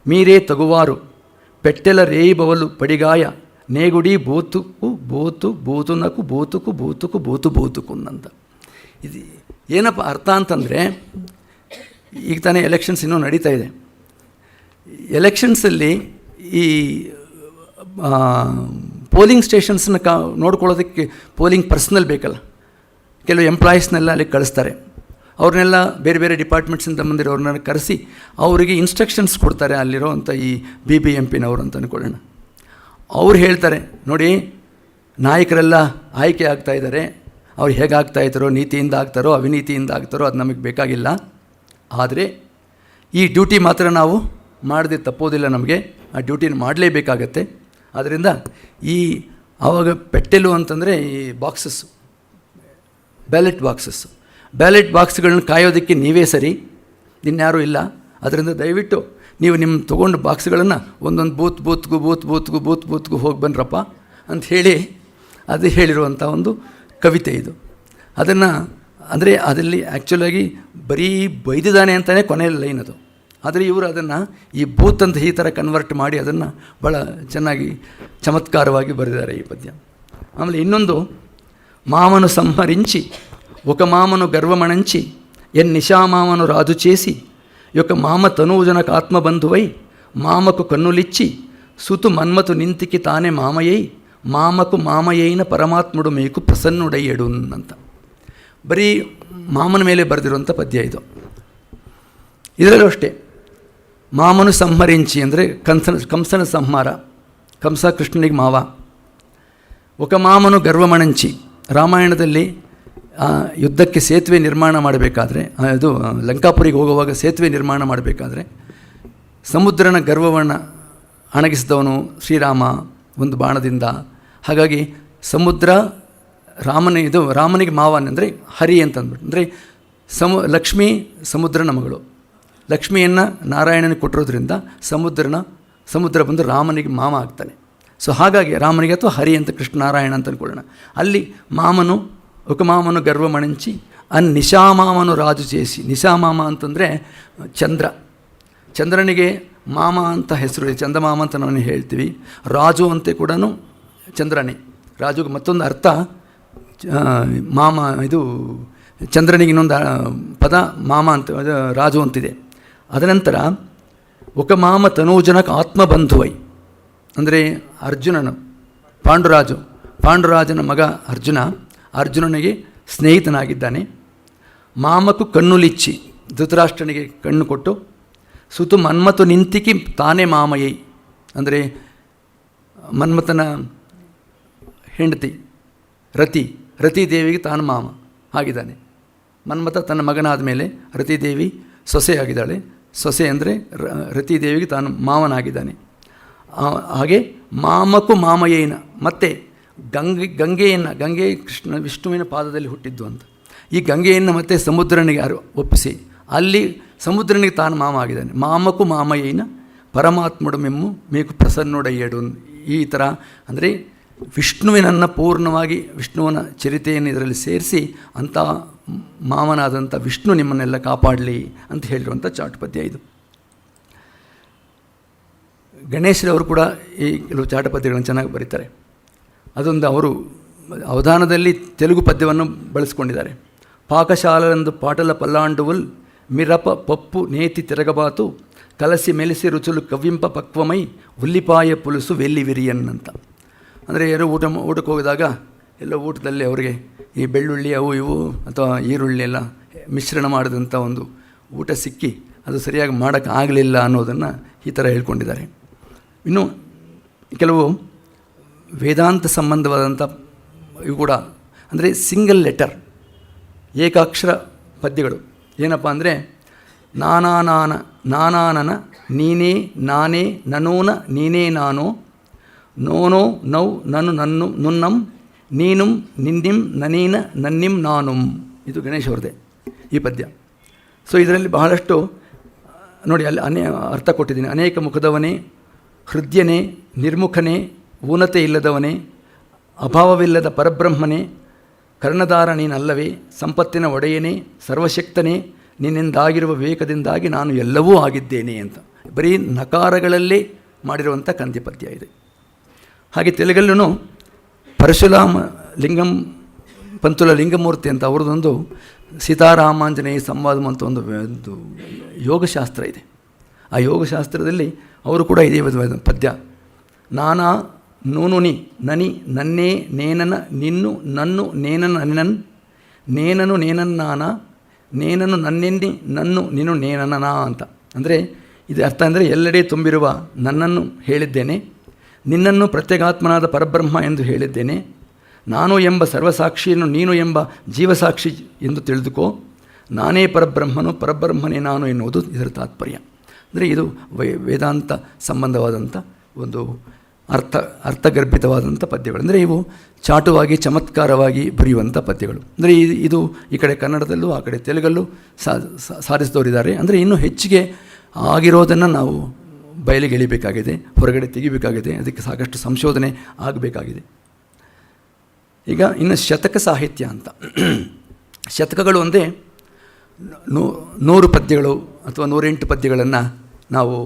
మీరే తగువారు పెట్టెల రేయిబవలు పడిగాయ ನೇಗುಡಿ ಬೂತುಕು ಬೂತು ಬೂತುನಕು ಬೂತುಕು ಬೂತುಕು ಬೂತು ಬೂತುಕುನ್ನಂತ. ಇದು ಏನಪ್ಪ ಅರ್ಥ ಅಂತಂದರೆ, ಈಗ ತಾನೇ ಎಲೆಕ್ಷನ್ಸ್ ಇನ್ನೂ ನಡೀತಾ ಇದೆ. ಎಲೆಕ್ಷನ್ಸಲ್ಲಿ ಈ ಪೋಲಿಂಗ್ ಸ್ಟೇಷನ್ಸನ್ನ ನೋಡ್ಕೊಳ್ಳೋದಕ್ಕೆ ಪೋಲಿಂಗ್ ಪರ್ಸನಲ್ ಬೇಕಲ್ಲ, ಕೆಲವು ಎಂಪ್ಲಾಯೀಸ್ನೆಲ್ಲ ಅಲ್ಲಿಗೆ ಕಳಿಸ್ತಾರೆ. ಅವ್ರನ್ನೆಲ್ಲ ಬೇರೆ ಬೇರೆ ಡಿಪಾರ್ಟ್ಮೆಂಟ್ಸಿಂದ ಬಂದಿರೋರನ್ನ ಕರೆಸಿ ಅವರಿಗೆ ಇನ್ಸ್ಟ್ರಕ್ಷನ್ಸ್ ಕೊಡ್ತಾರೆ. ಅಲ್ಲಿರೋ ಅಂಥ ಈ BBMPನವರು ಅಂತ ಅಂದ್ಕೊಳ್ಳೋಣ. ಅವ್ರು ಹೇಳ್ತಾರೆ, ನೋಡಿ ನಾಯಕರೆಲ್ಲ ಆಯ್ಕೆ ಆಗ್ತಾಯಿದ್ದಾರೆ, ಅವ್ರು ಹೇಗೆ ಆಗ್ತಾಯಿದ್ದಾರೋ, ನೀತಿಯಿಂದ ಆಗ್ತಾರೋ ಅವಿನೀತಿಯಿಂದ ಆಗ್ತಾರೋ ಅದು ನಮಗೆ ಬೇಕಾಗಿಲ್ಲ, ಆದರೆ ಈ ಡ್ಯೂಟಿ ಮಾತ್ರ ನಾವು ಮಾಡದೆ ತಪ್ಪೋದಿಲ್ಲ, ನಮಗೆ ಆ ಡ್ಯೂಟಿನ ಮಾಡಲೇಬೇಕಾಗತ್ತೆ. ಆದ್ದರಿಂದ ಆವಾಗ ಪೆಟ್ಟೆಲು ಅಂತಂದರೆ ಈ ಬಾಕ್ಸಸ್ಸು, ಬ್ಯಾಲೆಟ್ ಬಾಕ್ಸ್ಗಳನ್ನ ಕಾಯೋದಕ್ಕೆ ನೀವೇ ಸರಿ, ಇನ್ಯಾರೂ ಇಲ್ಲ. ಅದರಿಂದ ದಯವಿಟ್ಟು ನೀವು ನಿಮ್ಮ ತೊಗೊಂಡು ಬಾಕ್ಸ್ಗಳನ್ನು ಒಂದೊಂದು ಬೂತ್ಗೂ ಹೋಗಿ ಬನ್ನಿರಪ್ಪ ಅಂತ ಹೇಳಿ ಅದು ಹೇಳಿರುವಂಥ ಒಂದು ಕವಿತೆ ಇದು. ಅದನ್ನು ಅಂದರೆ ಅದರಲ್ಲಿ ಆ್ಯಕ್ಚುಲಾಗಿ ಬರೀ ಬೈದಿದ್ದಾನೆ ಅಂತಲೇ ಕೊನೆಯ ಲೈನ್ ಅದು. ಆದರೆ ಇವರು ಅದನ್ನು ಈ ಬೂತ್ ಅಂತ ಈ ಥರ ಕನ್ವರ್ಟ್ ಮಾಡಿ ಅದನ್ನು ಭಾಳ ಚೆನ್ನಾಗಿ ಚಮತ್ಕಾರವಾಗಿ ಬರೆದಿದ್ದಾರೆ ಈ ಪದ್ಯ. ಆಮೇಲೆ ಇನ್ನೊಂದು, మామను సంహరించి ఒక మామను గర్వమణంచి నిశామామను రాజు చేసి యొక్క మామ తనూజనకు ఆత్మబంధువై మామకు కన్నులిచ్చి సుతు మన్మతు నింతికి తానే మామయ్యై మామకు మామయ్యైన ಪರಮಾತ್ಮುಡು ಮೇಕು ಪ್ರಸನ್ನುಡಯ್ಯಡು ಅಂತ. ಬರೀ ಮಾಮನ ಮೇಲೆ ಬರೆದಿರುವಂಥ ಪದ್ಯ ಇದು. ಇದರಲ್ಲೂ ಅಷ್ಟೇ, ಮಾಮನು ಸಂಹరించి ಅಂದರೆ ಕಂಸನ ಸಂಹಾರ, ಕಂಸ ಕೃಷ್ಣನಿಗೆ ಮಾವ. ఒక ಮಾಮನು ಗರ್ವಮಣಂಚಿ, ರಾಮಾಯಣದಲ್ಲಿ ಯುದ್ಧಕ್ಕೆ ಸೇತುವೆ ನಿರ್ಮಾಣ ಮಾಡಬೇಕಾದ್ರೆ, ಅದು ಲಂಕಾಪುರಿಗೆ ಹೋಗುವಾಗ ಸೇತುವೆ ನಿರ್ಮಾಣ ಮಾಡಬೇಕಾದ್ರೆ ಸಮುದ್ರನ ಗರ್ವವನ್ನು ಅಣಗಿಸಿದವನು ಶ್ರೀರಾಮ ಒಂದು ಬಾಣದಿಂದ. ಹಾಗಾಗಿ ಸಮುದ್ರ ರಾಮನಿಗೆ ಮಾವ ಅಂದರೆ ಹರಿ ಅಂತ ಅಂದ್ಬಿಟ್ಟು, ಅಂದರೆ ಲಕ್ಷ್ಮೀ ಸಮುದ್ರನ ಮಗಳು. ಲಕ್ಷ್ಮಿಯನ್ನು ನಾರಾಯಣನಿಗೆ ಕೊಟ್ಟಿರೋದ್ರಿಂದ ಸಮುದ್ರ ಬಂದು ರಾಮನಿಗೆ ಮಾವ ಆಗ್ತಾನೆ. ಸೊ ಹಾಗಾಗಿ ರಾಮನಿಗೆ ಅಥವಾ ಹರಿ ಅಂತ ಕೃಷ್ಣನಾರಾಯಣ ಅಂತ ಅಂದ್ಕೊಳ್ಳೋಣ. ಅಲ್ಲಿ ఒక మామను గర్వమణించి నిశామాಮನು ರಾಜು చేసి, ನಿಶಾಮಾಮ ಅಂತಂದರೆ ಚಂದ್ರನಿಗೆ ಮಾಮ ಅಂತ ಹೆಸರು, ಚಂದಮಾಮ ಅಂತ ನಾವು ಹೇಳ್ತೀವಿ. ರಾಜು ಅಂತೆ ಕೂಡ ಚಂದ್ರನೇ. ರಾಜುಗೆ ಮತ್ತೊಂದು ಅರ್ಥ ಮಾಮ, ಇದು ಚಂದ್ರನಿಗೆ ಇನ್ನೊಂದು ಪದ ಮಾಮ ಅಂತ, ರಾಜು ಅಂತಿದೆ. ಅದನಂತರ ఒక ಮಾಮ ತನೂಜನಕ ಆತ್ಮಬಂಧುವೈ ಅಂದರೆ ಅರ್ಜುನನು, ಪಾಂಡುರಾಜನ ಮಗ ಅರ್ಜುನನಿಗೆ ಸ್ನೇಹಿತನಾಗಿದ್ದಾನೆ. ಮಾಮಕು ಕಣ್ಣುಲಿಚ್ಚಿ ಧೃತರಾಷ್ಟ್ರನಿಗೆ ಕಣ್ಣು ಕೊಟ್ಟು, ಸುತು ಮನ್ಮತು ನಿಂತಿಕಿ ತಾನೇ ಮಾಮಯ್ಯೈ ಅಂದರೆ ಮನ್ಮಥನ ಹೆಂಡತಿ ರತಿದೇವಿಗೆ ತಾನು ಮಾಮ ಆಗಿದ್ದಾನೆ. ಮನ್ಮಥ ತನ್ನ ಮಗನಾದ ಮೇಲೆ ರತಿದೇವಿ ಸೊಸೆಯಾಗಿದ್ದಾಳೆ. ಸೊಸೆ ಅಂದರೆ ರತಿದೇವಿಗೆ ತಾನು ಮಾವನಾಗಿದ್ದಾನೆ. ಹಾಗೆ ಮಾಮಕು ಮಾಮಯ್ಯನ, ಮತ್ತು ಗಂಗೆ ಕೃಷ್ಣ ವಿಷ್ಣುವಿನ ಪಾದದಲ್ಲಿ ಹುಟ್ಟಿದ್ದು ಅಂತ. ಈ ಗಂಗೆಯನ್ನು ಮತ್ತೆ ಸಮುದ್ರನಿಗೆ ಒಪ್ಪಿಸಿ ಅಲ್ಲಿ ಸಮುದ್ರನಿಗೆ ತಾನು ಮಾಮ ಆಗಿದ್ದಾನೆ. ಮಾಮಕು ಮಾಮಯ್ಯನ ಪರಮಾತ್ಮುಡು ಮೆಮ್ಮು ಮೇಕು ಪ್ರಸನ್ನುಡಯ್ಯಡು. ಈ ಥರ ಅಂದರೆ ವಿಷ್ಣುವಿನನ್ನು ಪೂರ್ಣವಾಗಿ ವಿಷ್ಣುವಿನ ಚರಿತೆಯನ್ನು ಇದರಲ್ಲಿ ಸೇರಿಸಿ ಅಂಥ ಮಾಮನಾದಂಥ ವಿಷ್ಣು ನಿಮ್ಮನ್ನೆಲ್ಲ ಕಾಪಾಡಲಿ ಅಂತ ಹೇಳಿರುವಂಥ ಚಾಟುಪದ್ಯ ಇದು. ಗಣೇಶರವರು ಕೂಡ ಈ ಕೆಲವು ಚಾಟುಪದ್ಯಗಳನ್ನು ಚೆನ್ನಾಗಿ ಬರೀತಾರೆ. ಅದೊಂದು ಅವರು ಅವಧಾನದಲ್ಲಿ ತೆಲುಗು ಪದ್ಯವನ್ನು ಬಳಸ್ಕೊಂಡಿದ್ದಾರೆ. ಪಾಕಶಾಲೆಂದು ಪಾಟಲ ಪಲ್ಲಾಂಡುವುಲ್ ಮಿರಪ ಪಪ್ಪು ನೇತಿ ತಿರಗಬಾತು ಕಲಸಿ ಮೆಲಿಸಿ ರುಚುಲು ಕವ್ವಿಂಪ ಪಕ್ವಮೈ ಉಲ್ಲಿಪಾಯ ಪುಲುಸು ವೆಲ್ಲಿ ವಿರಿಯನ್ ಅಂತ. ಅಂದರೆ ಯಾರು ಊಟಕ್ಕೆ ಹೋಗಿದಾಗ ಎಲ್ಲ ಊಟದಲ್ಲಿ ಅವರಿಗೆ ಈ ಬೆಳ್ಳುಳ್ಳಿ ಅವು ಇವು ಅಥವಾ ಈರುಳ್ಳಿ ಎಲ್ಲ ಮಿಶ್ರಣ ಮಾಡಿದಂಥ ಒಂದು ಊಟ ಸಿಕ್ಕಿ ಅದು ಸರಿಯಾಗಿ ಮಾಡೋಕ್ಕಾಗಲಿಲ್ಲ ಅನ್ನೋದನ್ನು ಈ ಥರ ಹೇಳ್ಕೊಂಡಿದ್ದಾರೆ. ಇನ್ನು ಕೆಲವು ವೇದಾಂತ ಸಂಬಂಧವಾದಂಥ ಇವು ಕೂಡ, ಅಂದರೆ ಸಿಂಗಲ್ ಲೆಟರ್ ಏಕಾಕ್ಷರ ಪದ್ಯಗಳು. ಏನಪ್ಪ ಅಂದರೆ ನಾನಾನನ ನೀನೇ ನಾನೇ ನನೋನ ನೀನೇ ನಾನು ನೋನೋ ನೌ ನನು ನನ್ನು ನುನ್ನಂ ನೀನುಂ ನಿನ್ನಿಂ ನನೀನ ನನ್ನಿಂ ನಾನುಂ. ಇದು ಗಣೇಶ್ ಅವ್ರದ್ದೇ ಈ ಪದ್ಯ. ಸೊ ಇದರಲ್ಲಿ ಬಹಳಷ್ಟು ನೋಡಿ, ಅಲ್ಲಿ ಅರ್ಥ ಕೊಟ್ಟಿದ್ದೀನಿ. ಅನೇಕ ಮುಖದವನೇ, ಹೃದಯನೇ, ನಿರ್ಮುಖನೇ, ಊನತೆ ಇಲ್ಲದವನೇ, ಅಭಾವವಿಲ್ಲದ ಪರಬ್ರಹ್ಮನೇ, ಕರ್ಣಧಾರ ನೀನಲ್ಲವೇ, ಸಂಪತ್ತಿನ ಒಡೆಯನೇ, ಸರ್ವಶಕ್ತನೇ, ನಿನ್ನಿಂದಾಗಿರುವ ವಿವೇಕದಿಂದಾಗಿ ನಾನು ಎಲ್ಲವೂ ಆಗಿದ್ದೇನೆ ಅಂತ ಬರೀ ನಕಾರಗಳಲ್ಲೇ ಮಾಡಿರುವಂಥ ಕಂದಿ ಪದ್ಯ ಇದೆ. ಹಾಗೆ ತೆಲುಗಲ್ಲೂ ಪರಶುರಾಮ ಲಿಂಗಂ ಪಂತುಲ ಲಿಂಗಮೂರ್ತಿ ಅಂತ ಅವ್ರದ್ದೊಂದು ಸೀತಾರಾಮಾಂಜನೇಯ ಸಂವಾದಂ ಅಂತ ಒಂದು ಯೋಗಶಾಸ್ತ್ರ ಇದೆ. ಆ ಯೋಗಶಾಸ್ತ್ರದಲ್ಲಿ ಅವರು ಕೂಡ ಇದೇ ವಿಧವಾದ ಪದ್ಯ. ನಾನಾ ನೂನುನಿ ನನಿ ನನ್ನೇ ನೇನನ ನಿನ್ನು ನನ್ನು ನೇನನ ನನ್ನನ್ ನೇನನು ನೇನನ್ನಾನ ನೇನನು ನನ್ನೆನ್ನಿ ನನ್ನು ನೀನು ನೇನನನಾ ಅಂತ. ಅಂದರೆ ಇದು ಅರ್ಥ ಅಂದರೆ ಎಲ್ಲೆಡೆ ತುಂಬಿರುವ ನನ್ನನ್ನು ಹೇಳಿದ್ದೇನೆ, ನಿನ್ನನ್ನು ಪ್ರತ್ಯೇಗಾತ್ಮನಾದ ಪರಬ್ರಹ್ಮ ಎಂದು ಹೇಳಿದ್ದೇನೆ, ನಾನು ಎಂಬ ಸರ್ವಸಾಕ್ಷಿಯನ್ನು ನೀನು ಎಂಬ ಜೀವಸಾಕ್ಷಿ ಎಂದು ತಿಳಿದುಕೋ, ನಾನೇ ಪರಬ್ರಹ್ಮನು ಪರಬ್ರಹ್ಮನೇ ನಾನು ಎನ್ನುವುದು ಇದರ ತಾತ್ಪರ್ಯ. ಅಂದರೆ ಇದು ವೇದಾಂತ ಸಂಬಂಧವಾದಂಥ ಒಂದು ಅರ್ಥಗರ್ಭಿತವಾದಂಥ ಪದ್ಯಗಳು. ಅಂದರೆ ಇವು ಚಾಟುವಾಗಿ ಚಮತ್ಕಾರವಾಗಿ ಬರೆಯುವಂಥ ಪದ್ಯಗಳು. ಅಂದರೆ ಇದು ಈ ಕಡೆ ಕನ್ನಡದಲ್ಲೂ ಆ ಕಡೆ ತೆಲುಗಲ್ಲೂ ಸಾಧಿಸಿದವರಿದ್ದಾರೆ. ಅಂದರೆ ಇನ್ನೂ ಹೆಚ್ಚಿಗೆ ಆಗಿರೋದನ್ನು ನಾವು ಬಯಲಿಗೆ ಎಳಿಬೇಕಾಗಿದೆ, ಹೊರಗಡೆ ತೆಗಿಬೇಕಾಗಿದೆ. ಅದಕ್ಕೆ ಸಾಕಷ್ಟು ಸಂಶೋಧನೆ ಆಗಬೇಕಾಗಿದೆ. ಈಗ ಇನ್ನು ಶತಕ ಸಾಹಿತ್ಯ ಅಂತ. ಶತಕಗಳು ಒಂದೇ 100 ಪದ್ಯಗಳು ಅಥವಾ 108 ಪದ್ಯಗಳನ್ನು ನಾವು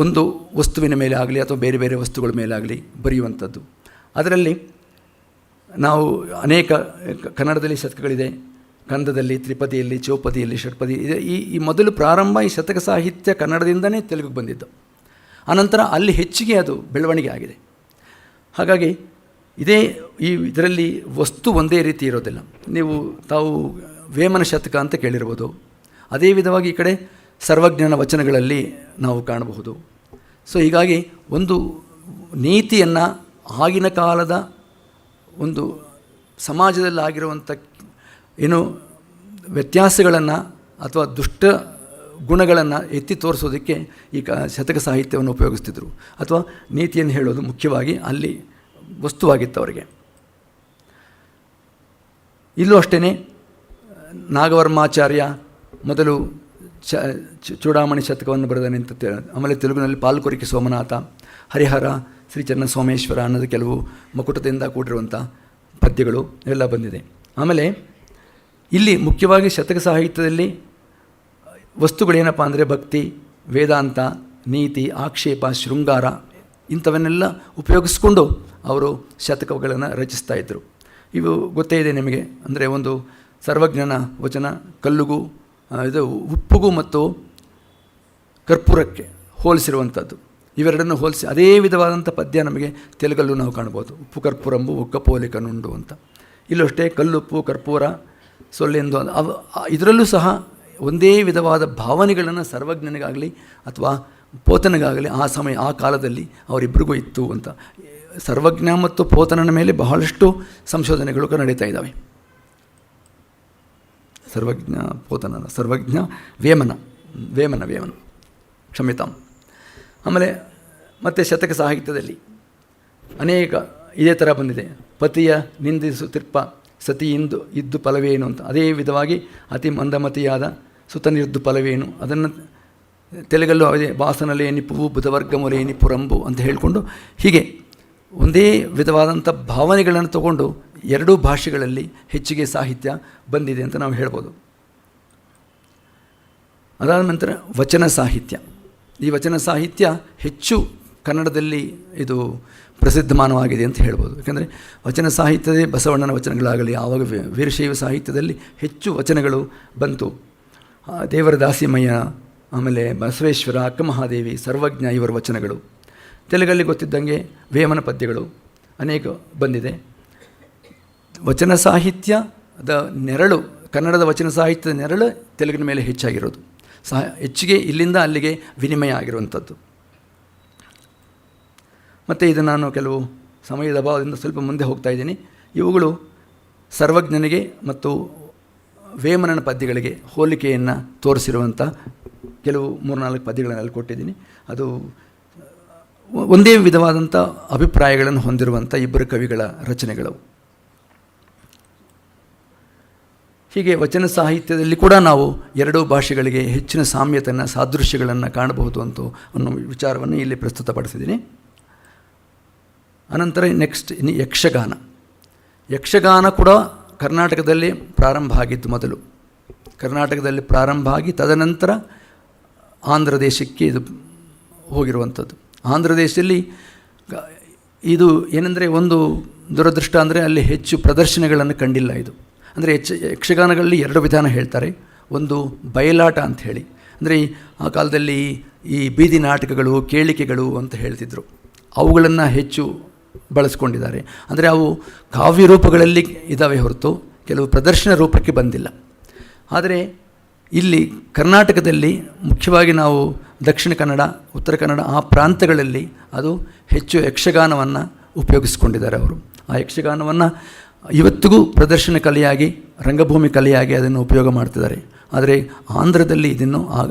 ಒಂದು ವಸ್ತುವಿನ ಮೇಲೆ ಆಗಲಿ ಅಥವಾ ಬೇರೆ ಬೇರೆ ವಸ್ತುಗಳ ಮೇಲಾಗಲಿ ಬರೆಯುವಂಥದ್ದು. ಅದರಲ್ಲಿ ನಾವು ಅನೇಕ ಕನ್ನಡದಲ್ಲಿ ಶತಕಗಳಿದೆ, ಕಂದದಲ್ಲಿ, ತ್ರಿಪದಿಯಲ್ಲಿ, ಚೌಪದಿಯಲ್ಲಿ, ಷಟ್ಪದಿ ಇದೆ. ಈ ಮೊದಲು ಪ್ರಾರಂಭ ಈ ಶತಕ ಸಾಹಿತ್ಯ ಕನ್ನಡದಿಂದನೇ ತೆಲುಗಿಗೆ ಬಂದಿದ್ದು. ಆನಂತರ ಅಲ್ಲಿ ಹೆಚ್ಚಿಗೆ ಅದು ಬೆಳವಣಿಗೆ ಆಗಿದೆ. ಹಾಗಾಗಿ ಇದರಲ್ಲಿ ವಸ್ತು ಒಂದೇ ರೀತಿ ಇರೋದಿಲ್ಲ. ತಾವು ವೇಮನ ಶತಕ ಅಂತ ಕೇಳಿರ್ಬೋದು. ಅದೇ ವಿಧವಾಗಿ ಈ ಕಡೆ ಸರ್ವಜ್ಞನ ವಚನಗಳಲ್ಲಿ ನಾವು ಕಾಣಬಹುದು. ಸೊ ಹೀಗಾಗಿ ಒಂದು ನೀತಿಯನ್ನು ಆಗಿನ ಕಾಲದ ಒಂದು ಸಮಾಜದಲ್ಲಿ ಆಗಿರುವಂಥ ವ್ಯತ್ಯಾಸಗಳನ್ನು ಅಥವಾ ದುಷ್ಟ ಗುಣಗಳನ್ನು ಎತ್ತಿ ತೋರಿಸೋದಕ್ಕೆ ಈ ಶತಕ ಸಾಹಿತ್ಯವನ್ನು ಉಪಯೋಗಿಸ್ತಿದ್ರು. ಅಥವಾ ನೀತಿಯನ್ನು ಹೇಳೋದು ಮುಖ್ಯವಾಗಿ ಅಲ್ಲಿ ವಸ್ತುವಾಗಿತ್ತು ಅವರಿಗೆ. ಇಲ್ಲೂ ಅಷ್ಟೇ ನಾಗವರ್ಮಾಚಾರ್ಯ ಮೊದಲು ಚೂಡಾಮಣಿ ಶತಕವನ್ನು ಬರೆದನೆ ಅಂತ. ಆಮೇಲೆ ತೆಲುಗಿನಲ್ಲಿ ಪಾಲ್ಕೊರಿಕೆ ಸೋಮನಾಥ, ಹರಿಹರ, ಶ್ರೀ ಚನ್ನ ಸೋಮೇಶ್ವರ ಅನ್ನೋದು ಕೆಲವು ಮಕುಟದಿಂದ ಕೂಡಿರುವಂಥ ಪದ್ಯಗಳು ಇವೆಲ್ಲ ಬಂದಿದೆ. ಆಮೇಲೆ ಇಲ್ಲಿ ಮುಖ್ಯವಾಗಿ ಶತಕ ಸಾಹಿತ್ಯದಲ್ಲಿ ವಸ್ತುಗಳೇನಪ್ಪ ಅಂದರೆ ಭಕ್ತಿ, ವೇದಾಂತ, ನೀತಿ, ಆಕ್ಷೇಪ, ಶೃಂಗಾರ ಇಂಥವನ್ನೆಲ್ಲ ಉಪಯೋಗಿಸ್ಕೊಂಡು ಅವರು ಶತಕಗಳನ್ನು ರಚಿಸ್ತಾ ಇದ್ದರು. ಇವು ಗೊತ್ತೇ ಇದೆ ನಿಮಗೆ. ಅಂದರೆ ಒಂದು ಸರ್ವಜ್ಞನ ವಚನ ಕಲ್ಲುಗೂ ಉಪ್ಪುಗೂ ಮತ್ತು ಕರ್ಪೂರಕ್ಕೆ ಹೋಲಿಸಿರುವಂಥದ್ದು. ಇವೆರಡನ್ನು ಹೋಲಿಸಿ ಅದೇ ವಿಧವಾದಂಥ ಪದ್ಯ ನಮಗೆ ತೆಲುಗಲ್ಲೂ ನಾವು ಕಾಣ್ಬೋದು. ಉಪ್ಪು ಕರ್ಪೂರಂಬು ಒಕ್ಕ ಪೋಲಿಕನುಂಡು ಅಂತ. ಇಲ್ಲೂ ಅಷ್ಟೇ ಕಲ್ಲುಪ್ಪು ಕರ್ಪೂರ ಸೊಳ್ಳೆಂದು ಇದರಲ್ಲೂ ಸಹ ಒಂದೇ ವಿಧವಾದ ಭಾವನೆಗಳನ್ನು ಸರ್ವಜ್ಞನಿಗಾಗಲಿ ಅಥವಾ ಪೋತನಿಗಾಗಲಿ ಆ ಕಾಲದಲ್ಲಿ ಅವರಿಬ್ಬರಿಗೂ ಇತ್ತು ಅಂತ. ಸರ್ವಜ್ಞ ಮತ್ತು ಪೋತನನ ಮೇಲೆ ಬಹಳಷ್ಟು ಸಂಶೋಧನೆಗಳು ನಡೀತಾ ಇದ್ದಾವೆ. ಸರ್ವಜ್ಞ ವೇಮನ ಕ್ಷಮ್ಯತಾಂ. ಆಮೇಲೆ ಮತ್ತು ಶತಕ ಸಾಹಿತ್ಯದಲ್ಲಿ ಅನೇಕ ಇದೇ ಥರ ಬಂದಿದೆ. ಪತಿಯ ನಿಂದಿಸುತ್ತಿರ್ಪ ಸತಿಯಿಂದು ಇದ್ದು ಫಲವೇನು ಅಂತ. ಅದೇ ವಿಧವಾಗಿ ಅತಿ ಮಂದಮತಿಯಾದ ಸುತನಿರ್ದು ಫಲವೇನು ಅದನ್ನು ತೆಲುಗಲ್ಲೂ ಅದೇ ವಾಸನಲೇ ನಿಪ್ಪುವು ಬುಧವರ್ಗಮೊಲೆ ನಿಪ್ಪುರಂಬು ಅಂತ ಹೇಳಿಕೊಂಡು ಹೀಗೆ ಒಂದೇ ವಿಧವಾದಂಥ ಭಾವನೆಗಳನ್ನು ತಗೊಂಡು ಎರಡೂ ಭಾಷೆಗಳಲ್ಲಿ ಹೆಚ್ಚಿಗೆ ಸಾಹಿತ್ಯ ಬಂದಿದೆ ಅಂತ ನಾವು ಹೇಳ್ಬೋದು. ಅದಾದ ನಂತರ ವಚನ ಸಾಹಿತ್ಯ. ಈ ವಚನ ಸಾಹಿತ್ಯ ಹೆಚ್ಚು ಕನ್ನಡದಲ್ಲಿ ಇದು ಪ್ರಸಿದ್ಧಮಾನವಾಗಿದೆ ಅಂತ ಹೇಳ್ಬೋದು. ಯಾಕೆಂದರೆ ವಚನ ಸಾಹಿತ್ಯದೇ ಬಸವಣ್ಣನ ವಚನಗಳಾಗಲಿ, ಆವಾಗ ವೀರಶೈವ ಸಾಹಿತ್ಯದಲ್ಲಿ ಹೆಚ್ಚು ವಚನಗಳು ಬಂತು. ದೇವರ ದಾಸಿಮಯ್ಯ, ಆಮೇಲೆ ಬಸವೇಶ್ವರ, ಅಕ್ಕಮಹಾದೇವಿ, ಸರ್ವಜ್ಞ ಇವರ ವಚನಗಳು. ತೆಲುಗಲ್ಲಿ ಗೊತ್ತಿದ್ದಂಗೆ ವೇಮನ ಪದ್ಯಗಳು ಅನೇಕ ಬಂದಿದೆ. ವಚನ ಸಾಹಿತ್ಯ ನೆರಳು, ಕನ್ನಡದ ವಚನ ಸಾಹಿತ್ಯದ ನೆರಳು ತೆಲುಗಿನ ಮೇಲೆ ಹೆಚ್ಚಾಗಿರೋದು, ಹೆಚ್ಚಿಗೆ ಇಲ್ಲಿಂದ ಅಲ್ಲಿಗೆ ವಿನಿಮಯ ಆಗಿರುವಂಥದ್ದು. ಮತ್ತು ಇದು ನಾನು ಕೆಲವು ಸಮಯದ ಅಭಾವದಿಂದ ಸ್ವಲ್ಪ ಮುಂದೆ ಹೋಗ್ತಾ ಇದ್ದೀನಿ. ಇವುಗಳು ಸರ್ವಜ್ಞನಿಗೆ ಮತ್ತು ವೇಮನನ ಪದ್ಯಗಳಿಗೆ ಹೋಲಿಕೆಯನ್ನು ತೋರಿಸಿರುವಂಥ ಕೆಲವು 3-4 ಪದ್ಯಗಳನ್ನು ಅಲ್ಲಿ ಕೊಟ್ಟಿದ್ದೀನಿ. ಅದು ಒಂದೇ ವಿಧವಾದಂಥ ಅಭಿಪ್ರಾಯಗಳನ್ನು ಹೊಂದಿರುವಂಥ ಇಬ್ಬರು ಕವಿಗಳ ರಚನೆಗಳು. ಹೀಗೆ ವಚನ ಸಾಹಿತ್ಯದಲ್ಲಿ ಕೂಡ ನಾವು ಎರಡೂ ಭಾಷೆಗಳಿಗೆ ಹೆಚ್ಚಿನ ಸಾಮ್ಯತೆಯನ್ನು, ಸಾದೃಶ್ಯಗಳನ್ನು ಕಾಣಬಹುದು ಅನ್ನೋ ವಿಚಾರವನ್ನು ಇಲ್ಲಿ ಪ್ರಸ್ತುತಪಡಿಸಿದ್ದೀನಿ. ಅನಂತರ ನೆಕ್ಸ್ಟ್ ಇನ್ನು ಯಕ್ಷಗಾನ. ಯಕ್ಷಗಾನ ಕೂಡ ಕರ್ನಾಟಕದಲ್ಲಿ ಪ್ರಾರಂಭ ಆಗಿದ್ದು ಮೊದಲು. ಕರ್ನಾಟಕದಲ್ಲಿ ಪ್ರಾರಂಭ ಆಗಿ ತದನಂತರ ಆಂಧ್ರ ದೇಶಕ್ಕೆ ಇದು ಹೋಗಿರುವಂಥದ್ದು. ಆಂಧ್ರ ದೇಶದಲ್ಲಿ ಇದು ಏನೆಂದರೆ ಒಂದು ದುರದೃಷ್ಟ ಅಂದರೆ ಅಲ್ಲಿ ಹೆಚ್ಚು ಪ್ರದರ್ಶನಗಳನ್ನು ಕಂಡಿಲ್ಲ. ಇದು ಅಂದರೆ ಯಕ್ಷಗಾನಗಳಲ್ಲಿ 2 ವಿಧಾನ ಹೇಳ್ತಾರೆ. ಒಂದು ಬಯಲಾಟ ಅಂತ ಹೇಳಿ, ಅಂದರೆ ಆ ಕಾಲದಲ್ಲಿ ಈ ಬೀದಿ ನಾಟಕಗಳು, ಕೇಳಿಕೆಗಳು ಅಂತ ಹೇಳ್ತಿದ್ರು, ಅವುಗಳನ್ನು ಹೆಚ್ಚು ಬಳಸ್ಕೊಂಡಿದ್ದಾರೆ. ಅಂದರೆ ಅವು ಕಾವ್ಯ ರೂಪಗಳಲ್ಲಿ ಇದ್ದಾವೆ ಹೊರತು ಕೆಲವು ಪ್ರದರ್ಶನ ರೂಪಕ್ಕೆ ಬಂದಿಲ್ಲ. ಆದರೆ ಇಲ್ಲಿ ಕರ್ನಾಟಕದಲ್ಲಿ ಮುಖ್ಯವಾಗಿ ನಾವು ದಕ್ಷಿಣ ಕನ್ನಡ, ಉತ್ತರ ಕನ್ನಡ ಆ ಪ್ರಾಂತಗಳಲ್ಲಿ ಅದು ಹೆಚ್ಚು ಯಕ್ಷಗಾನವನ್ನು ಉಪಯೋಗಿಸ್ಕೊಂಡಿದ್ದಾರೆ ಅವರು. ಆ ಯಕ್ಷಗಾನವನ್ನು ಇವತ್ತಿಗೂ ಪ್ರದರ್ಶನ ಕಲೆಯಾಗಿ, ರಂಗಭೂಮಿ ಕಲೆಯಾಗಿ ಅದನ್ನು ಉಪಯೋಗ ಮಾಡ್ತಿದ್ದಾರೆ. ಆದರೆ ಆಂಧ್ರದಲ್ಲಿ ಇದನ್ನು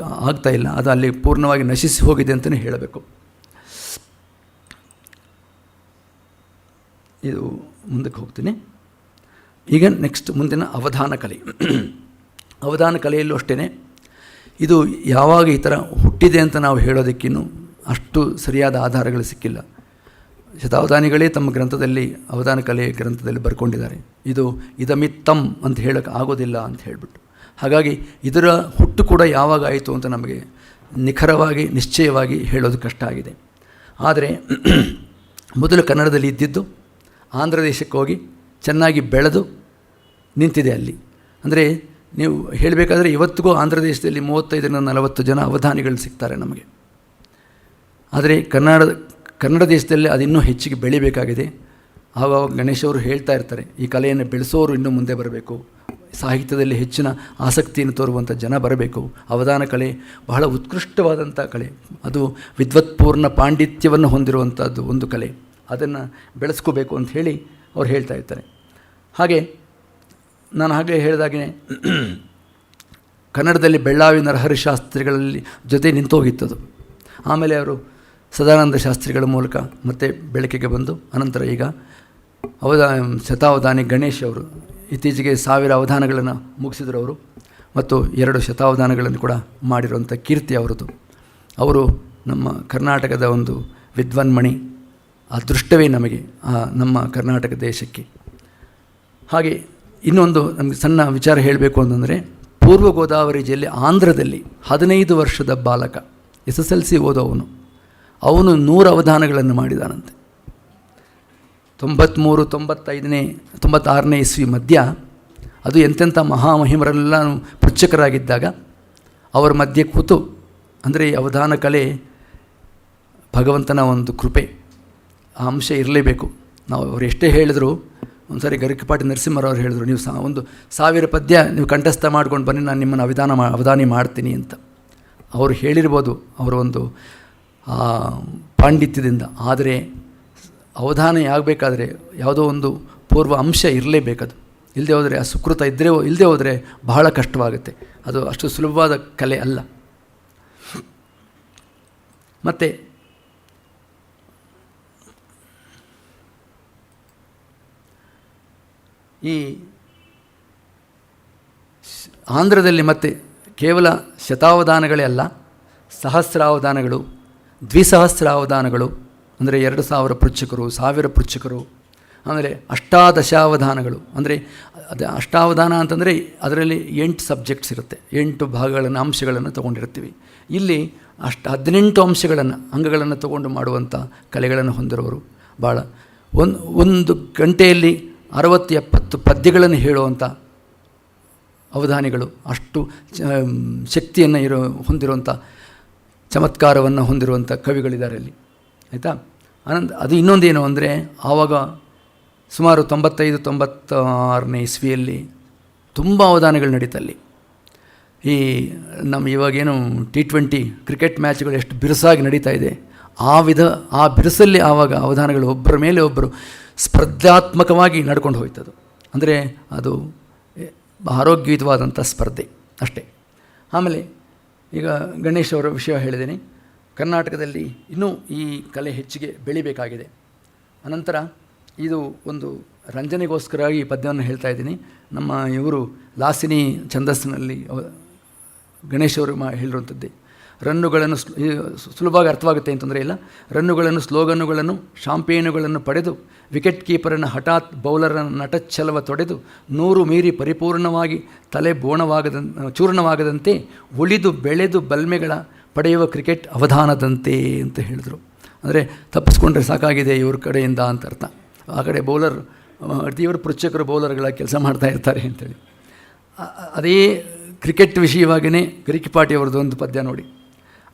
ಆಗ್ತಾ ಇಲ್ಲ, ಅದು ಅಲ್ಲಿ ಪೂರ್ಣವಾಗಿ ನಶಿಸಿ ಹೋಗಿದೆ ಅಂತಲೇ ಹೇಳಬೇಕು. ಇದು ಮುಂದಕ್ಕೆ ಹೋಗ್ತೀನಿ. ಈಗ ನೆಕ್ಸ್ಟ್ ಮುಂದಿನ ಅವಧಾನ ಕಲೆ. ಅವಧಾನ ಕಲೆಯಲ್ಲೂ ಅಷ್ಟೇ, ಇದು ಯಾವಾಗ ಈ ಥರ ಹುಟ್ಟಿದೆ ಅಂತ ನಾವು ಹೇಳೋದಕ್ಕಿನ್ನೂ ಅಷ್ಟು ಸರಿಯಾದ ಆಧಾರಗಳು ಸಿಕ್ಕಿಲ್ಲ. ಶತಾವಧಾನಿಗಳೇ ತಮ್ಮ ಗ್ರಂಥದಲ್ಲಿ, ಅವಧಾನ ಕಲೆ ಗ್ರಂಥದಲ್ಲಿ ಬರ್ಕೊಂಡಿದ್ದಾರೆ, ಇದು ಇದಮಿತ್ತಂ ಅಂತ ಹೇಳೋಕ್ಕೆ ಆಗೋದಿಲ್ಲ ಅಂತ ಹೇಳಿಬಿಟ್ಟು. ಹಾಗಾಗಿ ಇದರ ಹುಟ್ಟು ಕೂಡ ಯಾವಾಗ ಆಯಿತು ಅಂತ ನಮಗೆ ನಿಖರವಾಗಿ, ನಿಶ್ಚಯವಾಗಿ ಹೇಳೋದು ಕಷ್ಟ ಆಗಿದೆ. ಆದರೆ ಮೊದಲು ಕನ್ನಡದಲ್ಲಿ ಇದ್ದಿದ್ದು ಆಂಧ್ರ ದೇಶಕ್ಕೆ ಹೋಗಿ ಚೆನ್ನಾಗಿ ಬೆಳೆದು ನಿಂತಿದೆ ಅಲ್ಲಿ. ಅಂದರೆ ನೀವು ಹೇಳಬೇಕಾದ್ರೆ ಇವತ್ತಿಗೂ ಆಂಧ್ರ ದೇಶದಲ್ಲಿ 35-40 ಜನ ಅವಧಾನಿಗಳು ಸಿಗ್ತಾರೆ ನಮಗೆ. ಆದರೆ ಕನ್ನಡ ದೇಶದಲ್ಲಿ ಅದಿನ್ನೂ ಹೆಚ್ಚಿಗೆ ಬೆಳಿಬೇಕಾಗಿದೆ. ಆವಾಗ ಗಣೇಶ್ ಅವರು ಹೇಳ್ತಾ ಇರ್ತಾರೆ, ಈ ಕಲೆಯನ್ನು ಬೆಳೆಸೋರು ಇನ್ನೂ ಮುಂದೆ ಬರಬೇಕು, ಸಾಹಿತ್ಯದಲ್ಲಿ ಹೆಚ್ಚಿನ ಆಸಕ್ತಿಯನ್ನು ತೋರುವಂಥ ಜನ ಬರಬೇಕು. ಅವಧಾನ ಕಲೆ ಬಹಳ ಉತ್ಕೃಷ್ಟವಾದಂಥ ಕಲೆ, ಅದು ವಿದ್ವತ್ಪೂರ್ಣ ಪಾಂಡಿತ್ಯವನ್ನು ಹೊಂದಿರುವಂಥದ್ದು ಒಂದು ಕಲೆ, ಅದನ್ನು ಬೆಳೆಸ್ಕೋಬೇಕು ಅಂತ ಹೇಳಿ ಅವ್ರು ಹೇಳ್ತಾ ಇರ್ತಾರೆ. ಹಾಗೆ ನಾನು ಹಾಗೆ ಹೇಳಿದಾಗೆ ಕನ್ನಡದಲ್ಲಿ ಬೆಳ್ಳಾವಿ ನರಹರಿ ಶಾಸ್ತ್ರಿಗಳಲ್ಲಿ ಜೊತೆ ನಿಂತೋಗಿತ್ತದು. ಆಮೇಲೆ ಅವರು ಸದಾನಂದ ಶಾಸ್ತ್ರಿಗಳ ಮೂಲಕ ಮತ್ತೆ ಬೆಳಕಿಗೆ ಬಂದು, ಅನಂತರ ಈಗ ಶತಾವಧಾನಿ ಗಣೇಶ್ ಅವರು ಇತ್ತೀಚೆಗೆ 1000 ಅವಧಾನಗಳನ್ನು ಮುಗಿಸಿದ್ರು ಅವರು, ಮತ್ತು 2 ಶತಾವಧಾನಗಳನ್ನು ಕೂಡ ಮಾಡಿರುವಂಥ ಕೀರ್ತಿ ಅವರದು. ಅವರು ನಮ್ಮ ಕರ್ನಾಟಕದ ಒಂದು ವಿದ್ವಾನ್ಮಣಿ, ಅದೃಷ್ಟವೇ ನಮಗೆ ನಮ್ಮ ಕರ್ನಾಟಕ ದೇಶಕ್ಕೆ. ಹಾಗೆ ಇನ್ನೊಂದು ನಮಗೆ ಸಣ್ಣ ವಿಚಾರ ಹೇಳಬೇಕು ಅಂತಂದರೆ, ಪೂರ್ವ ಗೋದಾವರಿ ಜಿಲ್ಲೆ ಆಂಧ್ರದಲ್ಲಿ 15 ವರ್ಷದ ಬಾಲಕ SSLC ಓದೋವನು, ಅವನು 100 ಅವಧಾನಗಳನ್ನು ಮಾಡಿದಾನಂತೆ. 93-96ನೇ ಇಸ್ವಿ ಮಧ್ಯ, ಅದು ಎಂತೆಂಥ ಮಹಾಮಹಿಮರೆಲ್ಲ ಪೃಚ್ಛಕರಾಗಿದ್ದಾಗ ಅವರ ಮಧ್ಯೆ ಕೂತು, ಅಂದರೆ ಈ ಅವಧಾನ ಕಲೆ ಭಗವಂತನ ಒಂದು ಕೃಪೆ, ಆ ಅಂಶ ಇರಲೇಬೇಕು. ನಾವು ಅವ್ರು ಎಷ್ಟೇ ಹೇಳಿದ್ರು, ಒಂದು ಸಾರಿ ಗರಿಕಪಾಟಿ ನರಸಿಂಹರವ್ರು ಹೇಳಿದ್ರು, ನೀವು 1000 ಪದ್ಯ ನೀವು ಕಂಠಸ್ಥ ಮಾಡ್ಕೊಂಡು ಬನ್ನಿ, ನಾನು ನಿಮ್ಮನ್ನು ಅವಧಾನಿ ಮಾಡ್ತೀನಿ ಅಂತ. ಅವರು ಹೇಳಿರ್ಬೋದು ಅವರ ಒಂದು ಪಾಂಡಿತ್ಯದಿಂದ. ಆದರೆ ಅವಧಾನ ಆಗಬೇಕಾದ್ರೆ ಯಾವುದೋ ಒಂದು ಪೂರ್ವ ಅಂಶ ಇರಲೇಬೇಕದು. ಇಲ್ಲದೆ ಹೋದರೆ, ಆ ಸುಕೃತ ಇಲ್ಲದೆ ಹೋದರೆ ಬಹಳ ಕಷ್ಟವಾಗುತ್ತೆ. ಅದು ಅಷ್ಟು ಸುಲಭವಾದ ಕಲೆ ಅಲ್ಲ. ಮತ್ತು ಈ ಆಂಧ್ರದಲ್ಲಿ ಮತ್ತೆ ಕೇವಲ ಶತಾವಧಾನಗಳೇ ಅಲ್ಲ, ಸಹಸ್ರಾವಧಾನಗಳು, ದ್ವಿಸಹಸ್ರಾವಧಾನಗಳು, ಅಂದರೆ 2000 ಪೃಚ್ಛಕರು, 1000 ಪೃಚ್ಛಕರು, ಆಮೇಲೆ ಅಷ್ಟಾದಶಾವಧಾನಗಳು. ಅಂದರೆ ಅದು ಅಷ್ಟಾವಧಾನ ಅಂತಂದರೆ ಅದರಲ್ಲಿ 8 ಸಬ್ಜೆಕ್ಟ್ಸ್ ಇರುತ್ತೆ, 8 ಭಾಗಗಳನ್ನು, ಅಂಶಗಳನ್ನು ತೊಗೊಂಡಿರ್ತೀವಿ. ಇಲ್ಲಿ 18 ಅಂಗಗಳನ್ನು ತೊಗೊಂಡು ಮಾಡುವಂಥ ಕಲೆಗಳನ್ನು ಹೊಂದಿರೋರು ಭಾಳ. ಒಂದು ಗಂಟೆಯಲ್ಲಿ 60-70 ಪದ್ಯಗಳನ್ನು ಹೇಳುವಂಥ ಅವಧಾನಿಗಳು, ಅಷ್ಟು ಶಕ್ತಿಯನ್ನು ಹೊಂದಿರುವಂಥ, ಚಮತ್ಕಾರವನ್ನು ಹೊಂದಿರುವಂಥ ಕವಿಗಳಿದ್ದಾರೆ ಅಲ್ಲಿ, ಆಯಿತಾ. ಅದು ಇನ್ನೊಂದೇನು ಅಂದರೆ, ಆವಾಗ ಸುಮಾರು 95-96ನೇ ಇಸ್ವಿಯಲ್ಲಿ ತುಂಬ ಅವಧಾನಗಳು ನಡೀತಲ್ಲಿ. ಈ ನಮ್ಮ ಇವಾಗೇನು T20 ಕ್ರಿಕೆಟ್ ಮ್ಯಾಚ್ಗಳು ಎಷ್ಟು ಬಿರುಸಾಗಿ ನಡೀತಾ ಇದೆ, ಆ ಬಿರುಸಲ್ಲಿ ಆವಾಗ ಅವಧಾನಗಳು ಒಬ್ಬರ ಮೇಲೆ ಒಬ್ಬರು ಸ್ಪರ್ಧಾತ್ಮಕವಾಗಿ ನಡ್ಕೊಂಡು ಹೋಯ್ತದು. ಅಂದರೆ ಅದು ಆರೋಗ್ಯಯುತವಾದಂಥ ಸ್ಪರ್ಧೆ ಅಷ್ಟೇ. ಆಮೇಲೆ ಈಗ ಗಣೇಶ್ ಅವರ ವಿಷಯ ಹೇಳಿದ್ದೀನಿ. ಕರ್ನಾಟಕದಲ್ಲಿ ಇನ್ನೂ ಈ ಕಲೆ ಹೆಚ್ಚಿಗೆ ಬೆಳಿಬೇಕಾಗಿದೆ. ಅನಂತರ ಇದು ಒಂದು ರಂಜನೆಗೋಸ್ಕರವಾಗಿ ಈ ಪದ್ಯವನ್ನು ಹೇಳ್ತಾ ಇದ್ದೀನಿ. ನಮ್ಮ ಇವರು ಲಾಸಿನಿ ಛಂದಸ್ಸಿನಲ್ಲಿ ಗಣೇಶ್ ಅವರು ಹೇಳಿರುವಂಥದ್ದೇ. ರನ್ನುಗಳನ್ನು ಸುಲಭವಾಗಿ ಅರ್ಥವಾಗುತ್ತೆ ಅಂತಂದರೆ ಇಲ್ಲ. ರನ್ನುಗಳನ್ನು, ಸ್ಲೋಗನ್ನುಗಳನ್ನು, ಶಾಂಪೇನುಗಳನ್ನು ಪಡೆದು ವಿಕೆಟ್ ಕೀಪರನ್ನು ಹಠಾತ್ ಬೌಲರನ್ನು ನಟಚ್ಛಲವ ತೊಡೆದು 100 ಮೀರಿ ಪರಿಪೂರ್ಣವಾಗಿ ತಲೆ ಚೂರ್ಣವಾಗದಂತೆ ಉಳಿದು ಬೆಳೆದು ಬಲ್ಮೆಗಳ ಪಡೆಯುವ ಕ್ರಿಕೆಟ್ ಅವಧಾನದಂತೆ ಅಂತ ಹೇಳಿದರು. ಅಂದರೆ ತಪ್ಪಿಸ್ಕೊಂಡ್ರೆ ಸಾಕಾಗಿದೆ ಇವ್ರ ಕಡೆಯಿಂದ ಅಂತ ಅರ್ಥ. ಆ ಕಡೆ ಬೌಲರ್ ತೀವ್ರ ಪೃಚ್ಛಕರು ಬೌಲರ್ಗಳ ಕೆಲಸ ಮಾಡ್ತಾ ಇರ್ತಾರೆ ಅಂತೇಳಿ. ಅದೇ ಕ್ರಿಕೆಟ್ ವಿಷಯವಾಗಿಯೇ ಗಿರಿಕಿಪಾಟಿ ಅವರದ್ದು ಒಂದು ಪದ್ಯ ನೋಡಿ.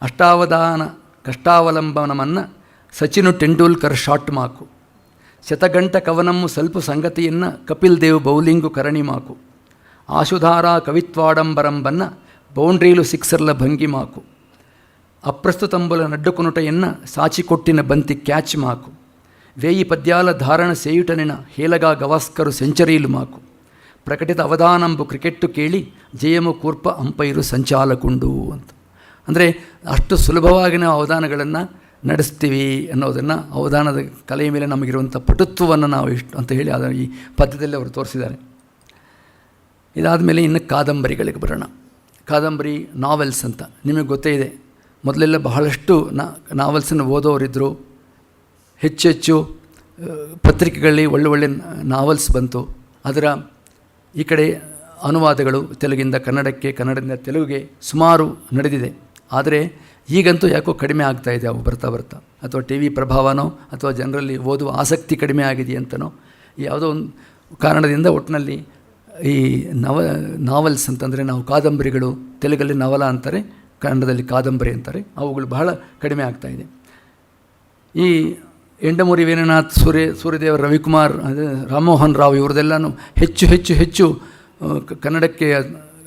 ಅಷ್ಟಾವಧಾನ ಕಷ್ಟಾವಲಂಬನಮನ್ನ ಸಚಿನ್ ಟೆಂಡೂಲ್ಕರ್ ಶಾಟ್ ಮಾಕು, ಶತಗಂಟ ಕವನಮ್ಮು ಸ್ವಲ್ಪ ಸಂಗತಿಯನ್ನು ಕಪಿಲ್ ದೇವ್ ಬೌಲಿಂಗು ಕರಣಿ ಮಾಕು, ಆಶುಧಾರ ಕವಿತ್ವಾಡಂಬರಂಬನ್ನ ಬೌಂಡ್ರೀಲು ಸಿಕ್ಸರ್ಲ ಭಂಗಿ ಮಾಕು, ಅಪ್ರಸ್ತುತಂಬುಲ ನಡ್ಡುಕುನುಟೆಯನ್ನು ಸಾಚಿಕೊಟ್ಟಿನ ಬಂತಿ ಕ್ಯಾಚ್ ಮಾಕು, 1000 ಪದ್ಯಾಲ ಧಾರಣ ಸೇಯುಟನಿನ ಹೇಲಗಾ ಗವಾಸ್ಕರು ಸೆಂಚರೀಲು ಮಾಕು, ಪ್ರಕಟಿತ ಅವಧಾನಂಬು ಕ್ರಿಕೆಟ್ಟು ಕೇಳಿ ಜಯಮು ಕೂರ್ಪ ಅಂಪೈರು ಸಂಚಾಲಕುಂಡು ಅಂತ. ಅಂದರೆ ಅಷ್ಟು ಸುಲಭವಾಗಿ ನಾವು ಅವಧಾನಗಳನ್ನು ನಡೆಸ್ತೀವಿ ಅನ್ನೋದನ್ನು, ಅವಧಾನದ ಕಲೆಯ ಮೇಲೆ ನಮಗಿರುವಂಥ ಪಟುತ್ವವನ್ನು ನಾವು ಇಷ್ಟು ಅಂತ ಹೇಳಿ ಅದನ್ನು ಈ ಪದ್ಯದಲ್ಲಿ ಅವರು ತೋರಿಸಿದ್ದಾರೆ. ಇದಾದ ಮೇಲೆ ಇನ್ನು ಕಾದಂಬರಿಗಳಿಗೆ ಬರೋಣ. ಕಾದಂಬರಿ ನಾವೆಲ್ಸ್ ಅಂತ ನಿಮಗೆ ಗೊತ್ತೇ ಇದೆ. ಮೊದಲೆಲ್ಲ ಬಹಳಷ್ಟು ನಾವೆಲ್ಸನ್ನು ಓದೋರಿದ್ದರು. ಹೆಚ್ಚು ಪತ್ರಿಕೆಗಳಲ್ಲಿ ಒಳ್ಳೆ ನಾವೆಲ್ಸ್ ಬಂತು. ಅದರ ಈ ಕಡೆ ಅನುವಾದಗಳು ತೆಲುಗಿಂದ ಕನ್ನಡಕ್ಕೆ, ಕನ್ನಡದಿಂದ ತೆಲುಗಿಗೆ ಸುಮಾರು ನಡೆದಿದೆ. ಆದರೆ ಈಗಂತೂ ಯಾಕೋ ಕಡಿಮೆ ಆಗ್ತಾಯಿದೆ ಅವು ಬರ್ತಾ ಅಥವಾ ಟಿ ವಿ ಪ್ರಭಾವನೋ ಅಥವಾ ಜನರಲ್ಲಿ ಓದುವ ಆಸಕ್ತಿ ಕಡಿಮೆ ಆಗಿದೆಯಂತನೋ ಯಾವುದೋ ಒಂದು ಕಾರಣದಿಂದ ಒಟ್ಟಿನಲ್ಲಿ ಈ ನಾವೆಲ್ಸ್ ಅಂತಂದರೆ ನಾವು ಕಾದಂಬರಿಗಳು, ತೆಲುಗಲ್ಲಿ ನವಲ ಅಂತಾರೆ, ಕನ್ನಡದಲ್ಲಿ ಕಾದಂಬರಿ ಅಂತಾರೆ, ಅವುಗಳು ಬಹಳ ಕಡಿಮೆ ಆಗ್ತಾಯಿದೆ. ಈ ಎಂಡಮೂರಿ ವೀರನಾಥ್, ಸೂರ್ಯದೇವರ, ರವಿಕುಮಾರ್, ರಾಮಮೋಹನ್ ರಾವ್ ಇವ್ರದ್ದೆಲ್ಲನೂ ಹೆಚ್ಚು ಕನ್ನಡಕ್ಕೆ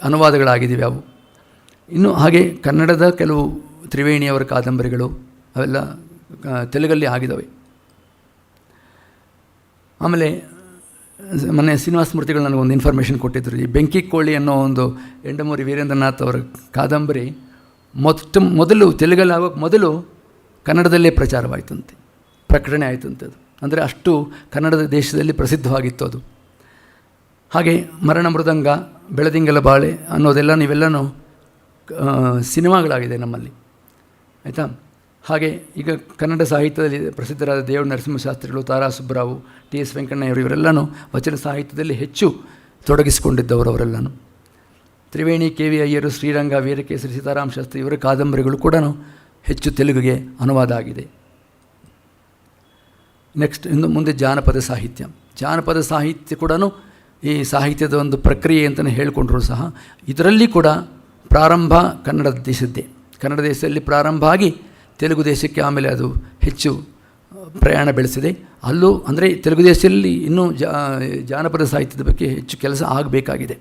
ಅನುವಾದಗಳಾಗಿದ್ದೀವಿ ಅವು. ಇನ್ನು ಹಾಗೆ ಕನ್ನಡದ ಕೆಲವು ತ್ರಿವೇಣಿಯವರ ಕಾದಂಬರಿಗಳು ಅವೆಲ್ಲ ತೆಲುಗಲ್ಲಿ ಆಗಿದ್ದಾವೆ. ಆಮೇಲೆ ಮೊನ್ನೆ ಶ್ರೀನಿವಾಸ ಮೂರ್ತಿಗಳು ನನಗೊಂದು ಇನ್ಫಾರ್ಮೇಷನ್ ಕೊಟ್ಟಿದ್ದರು. ಈ ಬೆಂಕಿ ಕೋಳಿ ಅನ್ನೋ ಒಂದು ಎಂಡಮೂರಿ ವೀರೇಂದ್ರನಾಥ್ ಅವರ ಕಾದಂಬರಿ ಮೊದಲು ತೆಲುಗಲ್ಲಿ ಆಗೋಕ್ಕೆ ಮೊದಲು ಕನ್ನಡದಲ್ಲೇ ಪ್ರಚಾರವಾಯಿತಂತೆ, ಪ್ರಕಟಣೆ ಆಯಿತಂಥದ್ದು. ಅಂದರೆ ಅಷ್ಟು ಕನ್ನಡದ ದೇಶದಲ್ಲಿ ಪ್ರಸಿದ್ಧವಾಗಿತ್ತು ಅದು. ಹಾಗೆ ಮರಣ ಮೃದಂಗ, ಬೆಳದಿಂಗಲ ಬಾಳೆ ಅನ್ನೋದೆಲ್ಲ ನೀವೆಲ್ಲನೂ ಸಿನಿಮಾಗಳಾಗಿದೆ ನಮ್ಮಲ್ಲಿ, ಆಯಿತಾ. ಹಾಗೆ ಈಗ ಕನ್ನಡ ಸಾಹಿತ್ಯದಲ್ಲಿ ಪ್ರಸಿದ್ಧರಾದ ದೇವರ ನರಸಿಂಹಶಾಸ್ತ್ರಿಗಳು, ತಾರಾ ಸುಬ್ಬರಾವು, ಟಿ.ಎಸ್. ವೆಂಕಣ್ಣಯ್ಯವರು ಇವರೆಲ್ಲನೂ ವಚನ ಸಾಹಿತ್ಯದಲ್ಲಿ ಹೆಚ್ಚು ತೊಡಗಿಸಿಕೊಂಡಿದ್ದವರು ಅವರೆಲ್ಲನೂ. ತ್ರಿವೇಣಿ, ಕೆ.ವಿ. ಅಯ್ಯರು, ಶ್ರೀರಂಗ, ವೀರಕೇಸರಿ, ಸೀತಾರಾಮ ಶಾಸ್ತ್ರಿ ಇವರ ಕಾದಂಬರಿಗಳು ಕೂಡ ಹೆಚ್ಚು ತೆಲುಗಿಗೆ ಅನುವಾದ ಆಗಿದೆ. ನೆಕ್ಸ್ಟ್ ಇನ್ನು ಮುಂದೆ ಜಾನಪದ ಸಾಹಿತ್ಯ ಕೂಡ ಈ ಸಾಹಿತ್ಯದ ಒಂದು ಪ್ರಕ್ರಿಯೆ ಅಂತಲೇ ಹೇಳಿಕೊಂಡ್ರೂ ಸಹ ಇದರಲ್ಲಿ ಕೂಡ ಪ್ರಾರಂಭ ಕನ್ನಡ ದೇಶದಲ್ಲಿ ಪ್ರಾರಂಭ ಆಗಿ ತೆಲುಗು ದೇಶಕ್ಕೆ ಆಮೇಲೆ ಅದು ಹೆಚ್ಚು ಪ್ರಯಾಣ ಬೆಳೆಸಿದೆ. ಅಲ್ಲೂ ಅಂದರೆ ತೆಲುಗು ದೇಶದಲ್ಲಿ ಇನ್ನೂ ಜಾನಪದ ಸಾಹಿತ್ಯದ ಬಗ್ಗೆ ಹೆಚ್ಚು ಕೆಲಸ ಆಗಬೇಕಾಗಿದೆ.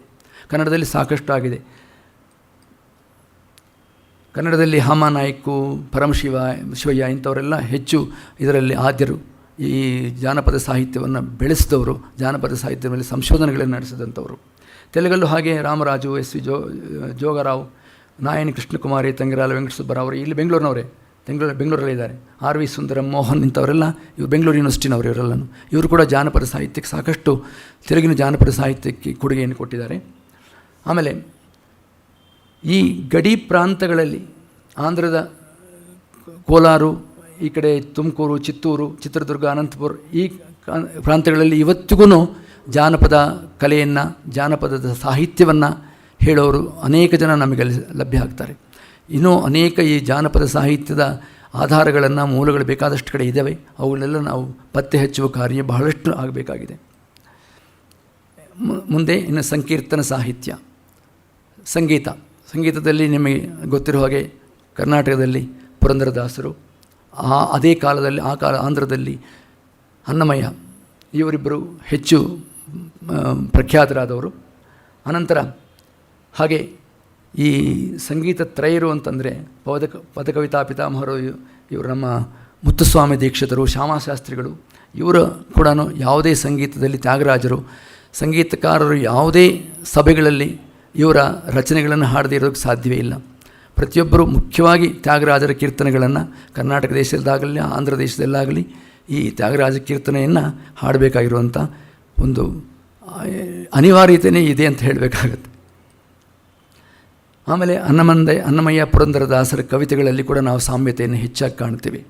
ಕನ್ನಡದಲ್ಲಿ ಸಾಕಷ್ಟು ಆಗಿದೆ. ಕನ್ನಡದಲ್ಲಿ ಹಾಮಾನಾಯ್ಕು, ಶಿವಯ್ಯ ಇಂಥವರೆಲ್ಲ ಹೆಚ್ಚು ಇದರಲ್ಲಿ ಆದ್ಯರು. ಈ ಜಾನಪದ ಸಾಹಿತ್ಯವನ್ನು ಬೆಳೆಸಿದವರು, ಜಾನಪದ ಸಾಹಿತ್ಯದ ಮೇಲೆ ಸಂಶೋಧನೆಗಳನ್ನು ನಡೆಸಿದಂಥವರು. ತೆಲುಗಲ್ಲೂ ಹಾಗೆ ರಾಮರಾಜು, S.V. ಜೋಗರಾವ್, ನಾಯನಿ ಕೃಷ್ಣಕುಮಾರಿ, ತಂಗಿರಾಲ ವೆಂಕಟಸುಬ್ಬರಾವ್ ಅವರು ಇಲ್ಲಿ ಬೆಂಗಳೂರಿನವರೇ, ಬೆಂಗಳೂರಲ್ಲಿದ್ದಾರೆ. R.V. ಸುಂದರಂ, ಮೋಹನ್ ಇಂಥವರೆಲ್ಲ ಇವರು ಬೆಂಗಳೂರು ಯೂನಿವರ್ಸಿಟಿನವರು. ಇವರೆಲ್ಲನೂ ಇವರು ಕೂಡ ಜಾನಪದ ಸಾಹಿತ್ಯಕ್ಕೆ ಸಾಕಷ್ಟು ತೆಲುಗಿನ ಜಾನಪದ ಸಾಹಿತ್ಯಕ್ಕೆ ಕೊಡುಗೆಯನ್ನು ಕೊಟ್ಟಿದ್ದಾರೆ. ಆಮೇಲೆ ಈ ಗಡಿ ಪ್ರಾಂತಗಳಲ್ಲಿ ಆಂಧ್ರದ ಕೋಲಾರು, ಈ ಕಡೆ ತುಮಕೂರು, ಚಿತ್ತೂರು, ಚಿತ್ರದುರ್ಗ, ಅನಂತಪುರ ಈ ಪ್ರಾಂತಗಳಲ್ಲಿ ಇವತ್ತಿಗೂ ಜಾನಪದ ಕಲೆಯನ್ನು, ಜಾನಪದದ ಸಾಹಿತ್ಯವನ್ನು ಹೇಳೋರು ಅನೇಕ ಜನ ನಮಗೆ ಲಭ್ಯ ಆಗ್ತಾರೆ. ಇನ್ನೂ ಅನೇಕ ಈ ಜಾನಪದ ಸಾಹಿತ್ಯದ ಆಧಾರಗಳನ್ನು, ಮೂಲಗಳು ಬೇಕಾದಷ್ಟು ಕಡೆ ಇದ್ದಾವೆ. ಅವುಗಳೆಲ್ಲ ನಾವು ಪತ್ತೆ ಹಚ್ಚುವ ಕಾರ್ಯ ಬಹಳಷ್ಟು ಆಗಬೇಕಾಗಿದೆ. ಮುಂದೆ ಇನ್ನು ಸಂಕೀರ್ತನ ಸಾಹಿತ್ಯ, ಸಂಗೀತದಲ್ಲಿ ನಿಮಗೆ ಗೊತ್ತಿರುವ ಹಾಗೆ ಕರ್ನಾಟಕದಲ್ಲಿ ಪುರಂದರದಾಸರು, ಅದೇ ಕಾಲದಲ್ಲಿ ಆಂಧ್ರದಲ್ಲಿ ಅನ್ನಮಯ್ಯ ಇವರಿಬ್ಬರು ಹೆಚ್ಚು ಪ್ರಖ್ಯಾತರಾದವರು. ಅನಂತರ ಹಾಗೆ ಈ ಸಂಗೀತ ತ್ರಯರು ಅಂತಂದರೆ ಪದಕವಿತಾ ಪಿತಾಮಹರು ಇವರು ನಮ್ಮ ಮುತ್ತುಸ್ವಾಮಿ ದೀಕ್ಷಿತರು, ಶ್ಯಾಮಶಾಸ್ತ್ರಿಗಳು, ಇವರು ಕೂಡ ಯಾವುದೇ ಸಂಗೀತದಲ್ಲಿ ತ್ಯಾಗರಾಜರು ಸಂಗೀತಕಾರರು ಯಾವುದೇ ಸಭೆಗಳಲ್ಲಿ ಇವರ ರಚನೆಗಳನ್ನು ಹಾಡದೇ ಇರೋದಕ್ಕೆ ಸಾಧ್ಯವೇ ಇಲ್ಲ. ಪ್ರತಿಯೊಬ್ಬರು ಮುಖ್ಯವಾಗಿ ತ್ಯಾಗರಾಜರ ಕೀರ್ತನೆಗಳನ್ನು ಕರ್ನಾಟಕ ದೇಶದಲ್ಲಾಗಲಿ ಆಂಧ್ರ ದೇಶದಲ್ಲಾಗಲಿ ಈ ತ್ಯಾಗರಾಜ ಕೀರ್ತನೆಯನ್ನು ಹಾಡಬೇಕಾಗಿರುವಂಥ ಒಂದು ಅನಿವಾರ್ಯತೆಯೇ ಇದೆ ಅಂತ ಹೇಳಬೇಕಾಗತ್ತೆ. ಆಮೇಲೆ ಅನ್ನಮಯ್ಯ ಪುರಂದರದಾಸರ ಕವಿತೆಗಳಲ್ಲಿ ಕೂಡ ನಾವು ಸಾಮ್ಯತೆಯನ್ನು ಹೆಚ್ಚಾಗಿ ಕಾಣ್ತೀವಿ.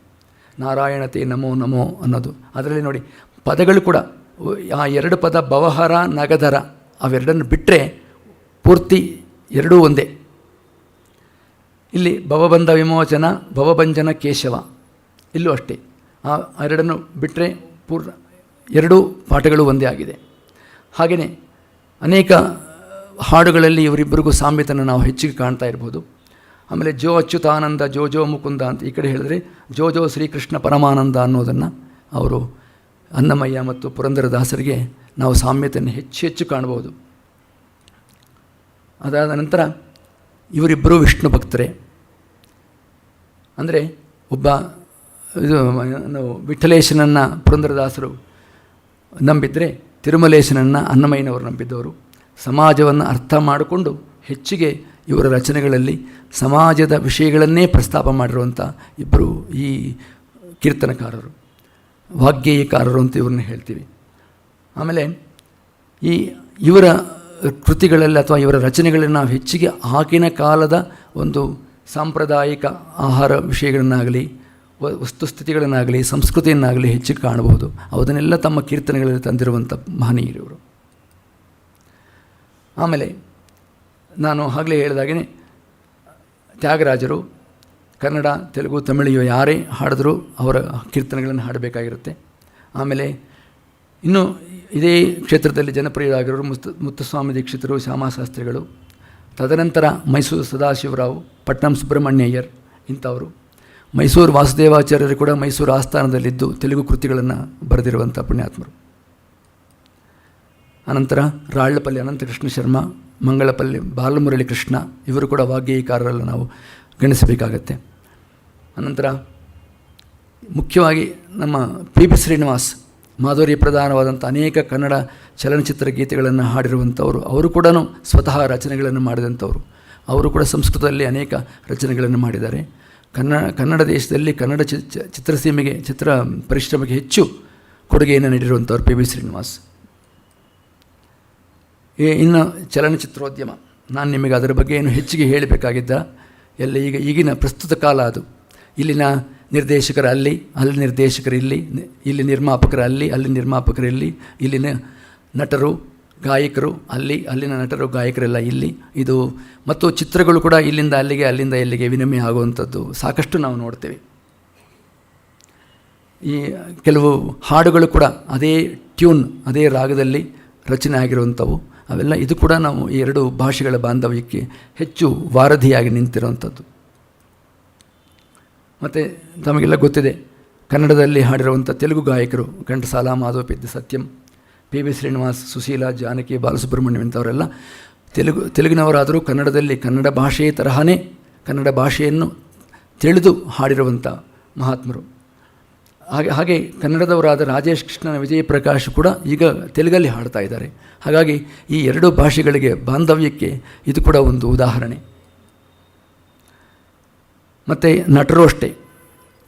ನಾರಾಯಣತೆ ನಮೋ ನಮೋ ಅನ್ನೋದು ಅದರಲ್ಲಿ ನೋಡಿ, ಪದಗಳು ಕೂಡ ಆ ಎರಡು ಪದ ಭವಹರ ನಗಧರ ಅವೆರಡನ್ನು ಬಿಟ್ಟರೆ ಪೂರ್ತಿ ಎರಡೂ ಒಂದೇ. ಇಲ್ಲಿ ಭವಬಂಧ ವಿಮೋಚನ ಭವಭಂಜನ ಕೇಶವ, ಇಲ್ಲೂ ಅಷ್ಟೇ. ಆ ಎರಡನ್ನು ಬಿಟ್ಟರೆ ಎರಡೂ ಪಾಠಗಳು ಒಂದೇ ಆಗಿದೆ. ಹಾಗೆಯೇ ಅನೇಕ ಹಾಡುಗಳಲ್ಲಿ ಇವರಿಬ್ಬರಿಗೂ ಸಾಮ್ಯತೆಯನ್ನು ನಾವು ಹೆಚ್ಚಿಗೆ ಕಾಣ್ತಾ ಇರ್ಬೋದು. ಆಮೇಲೆ ಜೋ ಅಚ್ಯುತಾನಂದ ಜೋ ಜೋ ಮುಕುಂದ ಅಂತ ಈ ಕಡೆ ಹೇಳಿದ್ರೆ ಜೋ ಜೋ ಶ್ರೀಕೃಷ್ಣ ಪರಮಾನಂದ ಅನ್ನೋದನ್ನು ಅವರು ಅನ್ನಮಯ್ಯ ಮತ್ತು ಪುರಂದರದಾಸರಿಗೆ ನಾವು ಸಾಮ್ಯತೆಯನ್ನು ಹೆಚ್ಚು ಕಾಣ್ಬೋದು. ಅದಾದ ನಂತರ ಇವರಿಬ್ಬರೂ ವಿಷ್ಣು ಭಕ್ತರೇ. ಅಂದರೆ ಒಬ್ಬ ನಾವು ವಿಠಲೇಶನನ್ನು ಪುರಂದರದಾಸರು ನಂಬಿದರೆ ತಿರುಮಲೇಶನನ್ನು ಅನ್ನಮಯ್ಯನವರು ನಂಬಿದ್ದವರು. ಸಮಾಜವನ್ನು ಅರ್ಥ ಮಾಡಿಕೊಂಡು ಹೆಚ್ಚಿಗೆ ಇವರ ರಚನೆಗಳಲ್ಲಿ ಸಮಾಜದ ವಿಷಯಗಳನ್ನೇ ಪ್ರಸ್ತಾಪ ಮಾಡಿರುವಂಥ ಇಬ್ಬರು ಈ ಕೀರ್ತನಕಾರರು, ವಾಗ್ಗೇಯಕಾರರು ಅಂತ ಇವ್ರನ್ನ ಹೇಳ್ತೀವಿ. ಆಮೇಲೆ ಇವರ ಕೃತಿಗಳಲ್ಲಿ ಅಥವಾ ಇವರ ರಚನೆಗಳಲ್ಲಿ ನಾವು ಹೆಚ್ಚಿಗೆ ಆಗಿನ ಕಾಲದ ಒಂದು ಸಾಂಪ್ರದಾಯಿಕ ಆಹಾರ ವಿಷಯಗಳನ್ನಾಗಲಿ ವಸ್ತುಸ್ಥಿತಿಗಳನ್ನಾಗಲಿ ಸಂಸ್ಕೃತಿಯನ್ನಾಗಲಿ ಹೆಚ್ಚಿಗೆ ಕಾಣಬಹುದು. ಅದನ್ನೆಲ್ಲ ತಮ್ಮ ಕೀರ್ತನೆಗಳಲ್ಲಿ ತಂದಿರುವಂಥ ಮಹನೀಯರು. ಆಮೇಲೆ ನಾನು ಆಗಲೇ ಹೇಳಿದಾಗೇ ತ್ಯಾಗರಾಜರು ಕನ್ನಡ ತೆಲುಗು ತಮಿಳು ಯಾರೇ ಹಾಡಿದ್ರೂ ಅವರ ಕೀರ್ತನೆಗಳನ್ನು ಹಾಡಬೇಕಾಗಿರುತ್ತೆ. ಆಮೇಲೆ ಇನ್ನು ಇದೇ ಕ್ಷೇತ್ರದಲ್ಲಿ ಜನಪ್ರಿಯರಾಗಿರೋರು ಮುತ್ತುಸ್ವಾಮಿ ದೀಕ್ಷಿತರು, ಶ್ಯಾಮಶಾಸ್ತ್ರಿಗಳು, ತದನಂತರ ಮೈಸೂರು ಸದಾಶಿವರಾವ್, ಪಟ್ನಂ ಸುಬ್ರಹ್ಮಣ್ಯಯ್ಯರ್ ಇಂಥವರು. ಮೈಸೂರು ವಾಸುದೇವಾಚಾರ್ಯರು ಕೂಡ ಮೈಸೂರು ಆಸ್ಥಾನದಲ್ಲಿದ್ದು ತೆಲುಗು ಕೃತಿಗಳನ್ನು ಬರೆದಿರುವಂಥ ಪುಣ್ಯಾತ್ಮರು. ಅನಂತರ ರಾಳ್ಳಪಲ್ಲಿ ಅನಂತಕೃಷ್ಣ ಶರ್ಮಾ, ಮಂಗಳಪಲ್ಲಿ ಬಾಲಮುರಳಿ ಕೃಷ್ಣ, ಇವರು ಕೂಡ ವಾಗ್ಗೇಯಕಾರರೆಲ್ಲ ನಾವು ಗಣಿಸಬೇಕಾಗತ್ತೆ. ಅನಂತರ ಮುಖ್ಯವಾಗಿ ನಮ್ಮ ಪಿ ಬಿ ಶ್ರೀನಿವಾಸ್ ಮಾಧುರ್ಯ ಪ್ರಧಾನವಾದಂಥ ಅನೇಕ ಕನ್ನಡ ಚಲನಚಿತ್ರ ಗೀತೆಗಳನ್ನು ಹಾಡಿರುವಂಥವರು. ಅವರು ಕೂಡ ಸ್ವತಃ ರಚನೆಗಳನ್ನು ಮಾಡಿದಂಥವರು. ಅವರು ಕೂಡ ಸಂಸ್ಕೃತದಲ್ಲಿ ಅನೇಕ ರಚನೆಗಳನ್ನು ಮಾಡಿದ್ದಾರೆ. ಕನ್ನಡ ದೇಶದಲ್ಲಿ ಕನ್ನಡ ಚಿತ್ರಸೀಮೆಗೆ ಚಿತ್ರ ಪರಿಶ್ರಮೆಗೆ ಹೆಚ್ಚು ಕೊಡುಗೆಯನ್ನು ನೀಡಿರುವಂಥವ್ರು ಪಿ ಬಿ ಶ್ರೀನಿವಾಸ್. ಇನ್ನು ಚಲನಚಿತ್ರೋದ್ಯಮ, ನಾನು ನಿಮಗೆ ಅದರ ಬಗ್ಗೆ ಏನು ಹೆಚ್ಚಿಗೆ ಹೇಳಬೇಕಾಗಿದ್ದ ಎಲ್ಲ ಈಗಿನ ಪ್ರಸ್ತುತ ಕಾಲ ಅದು. ಇಲ್ಲಿನ ನಿರ್ದೇಶಕರು ಅಲ್ಲಿ ನಿರ್ದೇಶಕರು ಇಲ್ಲಿ ನಿರ್ಮಾಪಕರು ಅಲ್ಲಿ ನಿರ್ಮಾಪಕರು ಇಲ್ಲಿನ ನಟರು ಗಾಯಕರು ಅಲ್ಲಿನ ನಟರು ಗಾಯಕರೆಲ್ಲ ಇಲ್ಲಿ. ಇದು ಮತ್ತು ಚಿತ್ರಗಳು ಕೂಡ ಇಲ್ಲಿಂದ ಅಲ್ಲಿಗೆ ವಿನಿಮಯ ಆಗುವಂಥದ್ದು ಸಾಕಷ್ಟು ನಾವು ನೋಡ್ತೇವೆ. ಈ ಕೆಲವು ಹಾಡುಗಳು ಕೂಡ ಅದೇ ಟ್ಯೂನ್ ಅದೇ ರಾಗದಲ್ಲಿ ರಚನೆ ಆಗಿರುವಂಥವು ಅವೆಲ್ಲ. ಇದು ಕೂಡ ನಾವು ಈ ಎರಡು ಭಾಷೆಗಳ ಬಾಂಧವ್ಯಕ್ಕೆ ಹೆಚ್ಚು ವಾರಧಿಯಾಗಿ ನಿಂತಿರುವಂಥದ್ದು. ಮತ್ತು ತಮಗೆಲ್ಲ ಗೊತ್ತಿದೆ, ಕನ್ನಡದಲ್ಲಿ ಹಾಡಿರುವಂಥ ತೆಲುಗು ಗಾಯಕರು ಘಂಟಸಾಲ, ಮಾಧವಪೆದ್ದಿ, ಸತ್ಯಂ, ಪಿ ಬಿ ಶ್ರೀನಿವಾಸ್, ಸುಶೀಲಾ, ಜಾನಕಿ, ಬಾಲಸುಬ್ರಹ್ಮಣ್ಯಂ ಇಂಥವರೆಲ್ಲ ತೆಲುಗಿನವರಾದರೂ ಕನ್ನಡದಲ್ಲಿ ಕನ್ನಡ ಭಾಷೆಯ ತರಹನೇ ಕನ್ನಡ ಭಾಷೆಯನ್ನು ತಿಳಿದು ಹಾಡಿರುವಂಥ ಮಹಾತ್ಮರು. ಹಾಗೆ ಕನ್ನಡದವರಾದ ರಾಜೇಶ್ ಕೃಷ್ಣನ ವಿಜಯ ಪ್ರಕಾಶ್ ಕೂಡ ಈಗ ತೆಲುಗಲ್ಲಿ ಹಾಡ್ತಾ ಇದ್ದಾರೆ. ಹಾಗಾಗಿ ಈ ಎರಡು ಭಾಷೆಗಳಿಗೆ ಬಾಂಧವ್ಯಕ್ಕೆ ಇದು ಕೂಡ ಒಂದು ಉದಾಹರಣೆ. ಮತ್ತು ನಟರು ಅಷ್ಟೇ,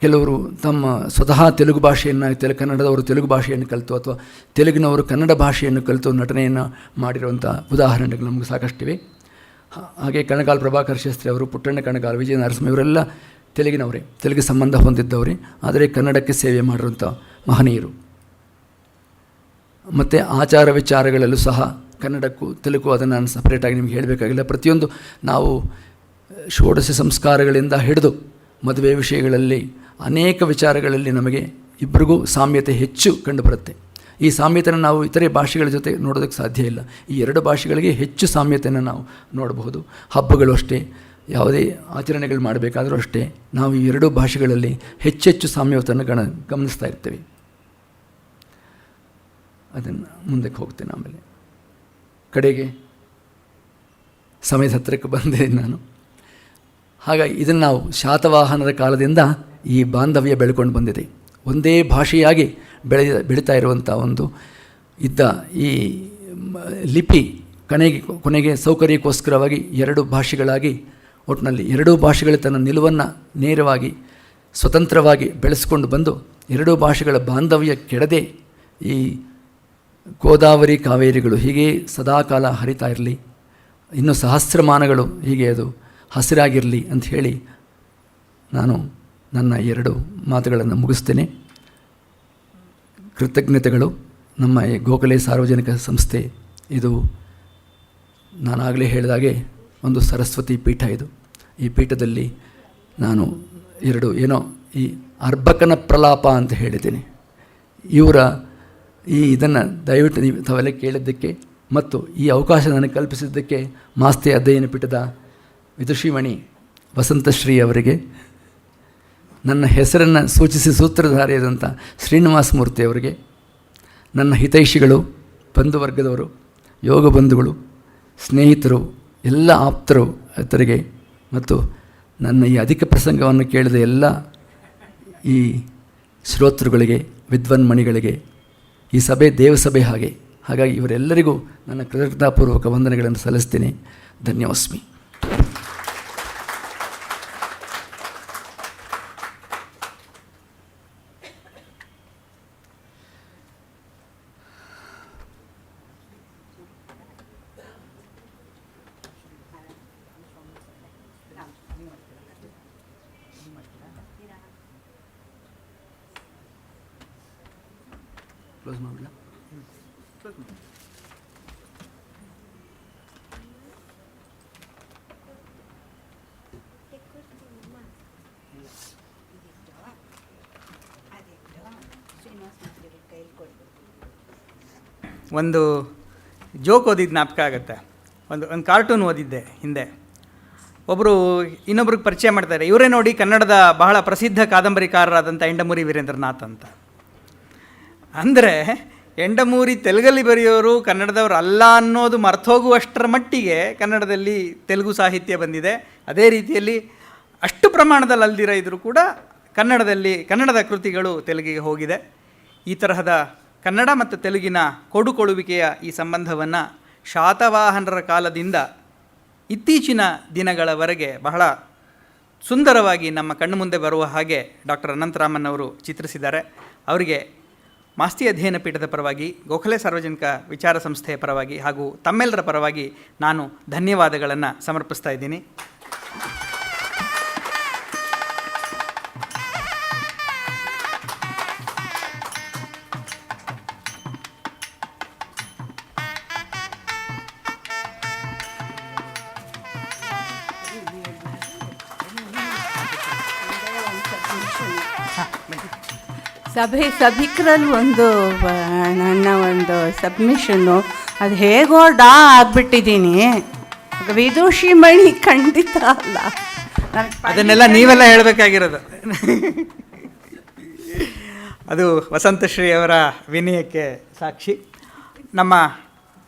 ಕೆಲವರು ತಮ್ಮ ಸ್ವತಃ ತೆಲುಗು ಭಾಷೆಯನ್ನು ಕನ್ನಡದವರು ತೆಲುಗು ಭಾಷೆಯನ್ನು ಕಲಿತು ಅಥವಾ ತೆಲುಗಿನವರು ಕನ್ನಡ ಭಾಷೆಯನ್ನು ಕಲಿತು ನಟನೆಯನ್ನು ಮಾಡಿರುವಂಥ ಉದಾಹರಣೆಗಳು ನಮಗೆ ಸಾಕಷ್ಟಿವೆ. ಹಾಗೆ ಕಣಗಾಲ್ ಪ್ರಭಾಕರ್ ಶಾಸ್ತ್ರಿ ಅವರು, ಪುಟ್ಟಣ್ಣ ಕಣಗಾಲ್, ವಿಜಯ ನರಸಿಂಹ ಇವರೆಲ್ಲ ತೆಲುಗಿನವರೇ, ತೆಲುಗು ಸಂಬಂಧ ಹೊಂದಿದ್ದವರೇ, ಆದರೆ ಕನ್ನಡಕ್ಕೆ ಸೇವೆ ಮಾಡಿರುವಂಥ ಮಹನೀಯರು. ಮತ್ತು ಆಚಾರ ವಿಚಾರಗಳಲ್ಲೂ ಸಹ ಕನ್ನಡಕ್ಕೂ ತೆಲುಗು ಅದನ್ನು ನಾನು ಸಪ್ರೇಟಾಗಿ ನಿಮಗೆ ಹೇಳಬೇಕಾಗಿಲ್ಲ. ಪ್ರತಿಯೊಂದು ನಾವು ಷೋಡಶ ಸಂಸ್ಕಾರಗಳಿಂದ ಹಿಡಿದು ಮದುವೆ ವಿಷಯಗಳಲ್ಲಿ ಅನೇಕ ವಿಚಾರಗಳಲ್ಲಿ ನಮಗೆ ಇಬ್ಬರಿಗೂ ಸಾಮ್ಯತೆ ಹೆಚ್ಚು ಕಂಡುಬರುತ್ತೆ. ಈ ಸಾಮ್ಯತೆಯನ್ನು ನಾವು ಇತರೆ ಭಾಷೆಗಳ ಜೊತೆ ನೋಡೋದಕ್ಕೆ ಸಾಧ್ಯ ಇಲ್ಲ. ಈ ಎರಡು ಭಾಷೆಗಳಿಗೆ ಹೆಚ್ಚು ಸಾಮ್ಯತೆಯನ್ನು ನಾವು ನೋಡಬಹುದು. ಹಬ್ಬಗಳು ಅಷ್ಟೇ, ಯಾವುದೇ ಆಚರಣೆಗಳು ಮಾಡಬೇಕಾದರೂ ಅಷ್ಟೇ ನಾವು ಈ ಎರಡೂ ಭಾಷೆಗಳಲ್ಲಿ ಹೆಚ್ಚೆಚ್ಚು ಸಾಮ್ಯತೆಯನ್ನು ಗಮನಿಸ್ತಾ ಇರ್ತೇವೆ. ಅದನ್ನು ಮುಂದಕ್ಕೆ ಹೋಗ್ತೇನೆ. ಆಮೇಲೆ ಕಡೆಗೆ ಸಮಯದ ಹತ್ತಿರಕ್ಕೆ ಬಂದಿದ್ದೀನಿ ನಾನು. ಹಾಗಾಗಿ ಇದನ್ನು ನಾವು ಶಾತವಾಹನರ ಕಾಲದಿಂದ ಈ ಬಾಂಧವ್ಯ ಬೆಳ್ಕೊಂಡು ಬಂದಿದೆ. ಒಂದೇ ಭಾಷೆಯಾಗಿ ಬೆಳೀತಾ ಇರುವಂಥ ಒಂದು ಇದ್ದ ಈ ಲಿಪಿ ಕೊನೆಗೆ ಸೌಕರ್ಯಕ್ಕೋಸ್ಕರವಾಗಿ 2 ಭಾಷೆಗಳಾಗಿ ಒಟ್ಟಿನಲ್ಲಿ 2 ಭಾಷೆಗಳ ತನ್ನ ನಿಲುವನ್ನು ನೇರವಾಗಿ ಸ್ವತಂತ್ರವಾಗಿ ಬೆಳೆಸ್ಕೊಂಡು ಬಂದು 2 ಭಾಷೆಗಳ ಬಾಂಧವ್ಯ ಕೆಡದೆ ಈ ಗೋದಾವರಿ ಕಾವೇರಿಗಳು ಹೀಗೆ ಸದಾಕಾಲ ಹರಿತಾ ಇರಲಿ, ಇನ್ನು ಸಹಸ್ರಮಾನಗಳು ಹೀಗೆ ಅದು ಹಸಿರಾಗಿರಲಿ ಅಂತ ಹೇಳಿ ನಾನು ನನ್ನ 2 ಮಾತುಗಳನ್ನು ಮುಗಿಸ್ತೇನೆ. ಕೃತಜ್ಞತೆಗಳು. ನಮ್ಮ ಈ ಗೋಖಲೆ ಸಾರ್ವಜನಿಕ ಸಂಸ್ಥೆ ಇದು ನಾನಾಗಲೇ ಹೇಳಿದಾಗೆ ಒಂದು ಸರಸ್ವತಿ ಪೀಠ ಇದು. ಈ ಪೀಠದಲ್ಲಿ ನಾನು 2 ಈ ಅರ್ಭಕನ ಪ್ರಲಾಪ ಅಂತ ಹೇಳಿದ್ದೀನಿ. ಇವರ ಇದನ್ನು ದಯವಿಟ್ಟು ನೀವು ತಾವೆಲ್ಲ ಕೇಳಿದ್ದಕ್ಕೆ ಮತ್ತು ಈ ಅವಕಾಶ ನನಗೆ ಕಲ್ಪಿಸಿದ್ದಕ್ಕೆ ಮಾಸ್ತಿ ಅಧ್ಯಯನ ಪೀಠದ ವಿದುಷಿಮಣಿ ವಸಂತಶ್ರೀ ಅವರಿಗೆ, ನನ್ನ ಹೆಸರನ್ನು ಸೂಚಿಸಿ ಸೂತ್ರಧಾರಿಯಾದಂಥ ಶ್ರೀನಿವಾಸ ಮೂರ್ತಿ ಅವರಿಗೆ, ನನ್ನ ಹಿತೈಷಿಗಳು, ಬಂಧುವರ್ಗದವರು, ಯೋಗ ಬಂಧುಗಳು, ಸ್ನೇಹಿತರು, ಎಲ್ಲ ಆಪ್ತರು ಇತರಿಗೆ ಮತ್ತು ನನ್ನ ಈ ಅಧಿಕ ಪ್ರಸಂಗವನ್ನು ಕೇಳಿದ ಎಲ್ಲ ಈ ಶ್ರೋತೃಗಳಿಗೆ, ವಿದ್ವನ್ಮಣಿಗಳಿಗೆ, ಈ ಸಭೆ ದೇವಸಭೆ ಹಾಗಾಗಿ ಇವರೆಲ್ಲರಿಗೂ ನನ್ನ ಕೃತಜ್ಞತಾಪೂರ್ವಕ ವಂದನೆಗಳನ್ನು ಸಲ್ಲಿಸ್ತೀನಿ. ಧನ್ಯವಸ್ಮಿ. ಕ್ಲೋಸ್ ಮಾಡಲ. ಒಂದು ಜೋಕ್ ಓದಿದ್ದು ಜ್ಞಾಪಕ ಆಗುತ್ತೆ. ಒಂದು ಕಾರ್ಟೂನ್ ಓದಿದ್ದೆ ಹಿಂದೆ. ಒಬ್ಬರು ಇನ್ನೊಬ್ರಿಗೆ ಪರಿಚಯ ಮಾಡ್ತಾರೆ, ಇವರೇ ನೋಡಿ ಕನ್ನಡದ ಬಹಳ ಪ್ರಸಿದ್ಧ ಕಾದಂಬರಿಕಾರರಾದಂಥ ಎಂಡಮೂರಿ ವೀರೇಂದ್ರನಾಥ್ ಅಂತ. ಅಂದರೆ ಎಂಡಮೂರಿ ತೆಲುಗಲ್ಲಿ ಬರೆಯೋರು ಕನ್ನಡದವರು ಅಲ್ಲ ಅನ್ನೋದು ಮರ್ತೋಗುವಷ್ಟರ ಮಟ್ಟಿಗೆ ಕನ್ನಡದಲ್ಲಿ ತೆಲುಗು ಸಾಹಿತ್ಯ ಬಂದಿದೆ. ಅದೇ ರೀತಿಯಲ್ಲಿ ಅಷ್ಟು ಪ್ರಮಾಣದಲ್ಲಿ ಅಲ್ದಿರ ಇದ್ದರೂ ಕೂಡ ಕನ್ನಡದ ಕೃತಿಗಳು ತೆಲುಗಿಗೆ ಹೋಗಿದೆ. ಈ ತರಹದ ಕನ್ನಡ ಮತ್ತು ತೆಲುಗಿನ ಕೊಡುಕೊಳ್ಳುವಿಕೆಯ ಈ ಸಂಬಂಧವನ್ನು ಶಾತವಾಹನರ ಕಾಲದಿಂದ ಇತ್ತೀಚಿನ ದಿನಗಳವರೆಗೆ ಬಹಳ ಸುಂದರವಾಗಿ ನಮ್ಮ ಕಣ್ಣು ಮುಂದೆ ಬರುವ ಹಾಗೆ ಡಾಕ್ಟರ್ ಅನಂತರಾಮನ್ ಅವರು ಚಿತ್ರಿಸಿದ್ದಾರೆ. ಅವರಿಗೆ ಮಾಸ್ತಿ ಅಧ್ಯಯನ ಪೀಠದ ಪರವಾಗಿ, ಗೋಖಲೆ ಸಾರ್ವಜನಿಕ ವಿಚಾರ ಸಂಸ್ಥೆಯ ಪರವಾಗಿ ಹಾಗೂ ತಮ್ಮೆಲ್ಲರ ಪರವಾಗಿ ನಾನು ಧನ್ಯವಾದಗಳನ್ನು ಸಮರ್ಪಿಸ್ತಾ ಇದ್ದೀನಿ. ಸಭಿಕರಲ್ಲಿ ನನ್ನ ಒಂದು ಸಬ್ಮಿಷನ್ನು ಅದು ಹೇಗೋ ಆಗ್ಬಿಟ್ಟಿದ್ದೀನಿ. ವಿದುಷಿ ಮಣಿ ಖಂಡಿತ ಅಲ್ಲ, ಅದನ್ನೆಲ್ಲ ನೀವೆಲ್ಲ ಹೇಳಬೇಕಾಗಿರೋದು. ಅದು ವಸಂತಶ್ರೀ ಅವರ ವಿನಯಕ್ಕೆ ಸಾಕ್ಷಿ. ನಮ್ಮ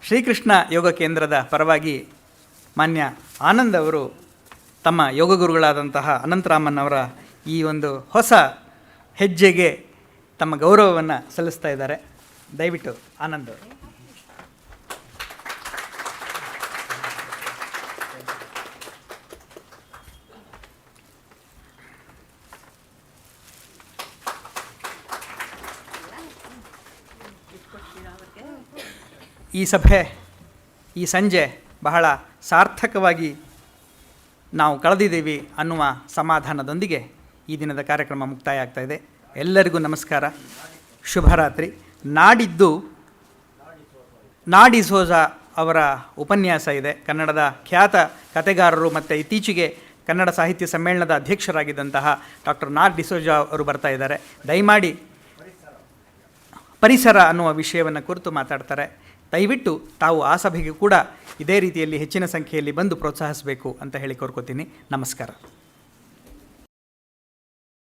ಶ್ರೀಕೃಷ್ಣ ಯೋಗ ಕೇಂದ್ರದ ಪರವಾಗಿ ಮಾನ್ಯ ಆನಂದ್ ಅವರು ತಮ್ಮ ಯೋಗ ಗುರುಗಳಾದಂತಹ ಅನಂತರಾಮನ್ ಅವರ ಈ ಒಂದು ಹೊಸ ಹೆಜ್ಜೆಗೆ ತಮ್ಮ ಗೌರವವನ್ನು ಸಲ್ಲಿಸ್ತಾ ಇದ್ದಾರೆ. ದಯವಿಟ್ಟು ಆನಂದ್ ಅವರು. ಈ ಸಭೆ, ಈ ಸಂಜೆ ಬಹಳ ಸಾರ್ಥಕವಾಗಿ ನಾವು ಕಳೆದಿದ್ದೀವಿ ಅನ್ನುವ ಸಮಾಧಾನದೊಂದಿಗೆ ಈ ದಿನದ ಕಾರ್ಯಕ್ರಮ ಮುಕ್ತಾಯ ಆಗ್ತಾಯಿದೆ. ಎಲ್ಲರಿಗೂ ನಮಸ್ಕಾರ, ಶುಭರಾತ್ರಿ. ನಾಡಿದ್ದು ನಾಡಿಸೋಜ ಅವರ ಉಪನ್ಯಾಸ ಇದೆ. ಕನ್ನಡದ ಖ್ಯಾತ ಕತೆಗಾರರು ಮತ್ತು ಇತ್ತೀಚೆಗೆ ಕನ್ನಡ ಸಾಹಿತ್ಯ ಸಮ್ಮೇಳನದ ಅಧ್ಯಕ್ಷರಾಗಿದ್ದಂತಹ ಡಾಕ್ಟರ್ ನಾಡ್ ಡಿಸೋಜಾ ಅವರು ಬರ್ತಾ ಇದ್ದಾರೆ. ದಯಮಾಡಿ ಪರಿಸರ ಅನ್ನುವ ವಿಷಯವನ್ನು ಕುರಿತು ಮಾತಾಡ್ತಾರೆ. ದಯವಿಟ್ಟು ತಾವು ಆ ಸಭೆಗೆ ಕೂಡ ಇದೇ ರೀತಿಯಲ್ಲಿ ಹೆಚ್ಚಿನ ಸಂಖ್ಯೆಯಲ್ಲಿ ಬಂದು ಪ್ರೋತ್ಸಾಹಿಸಬೇಕು ಅಂತ ಹೇಳಿ ಕೋರ್ಕೋತೀನಿ. ನಮಸ್ಕಾರ.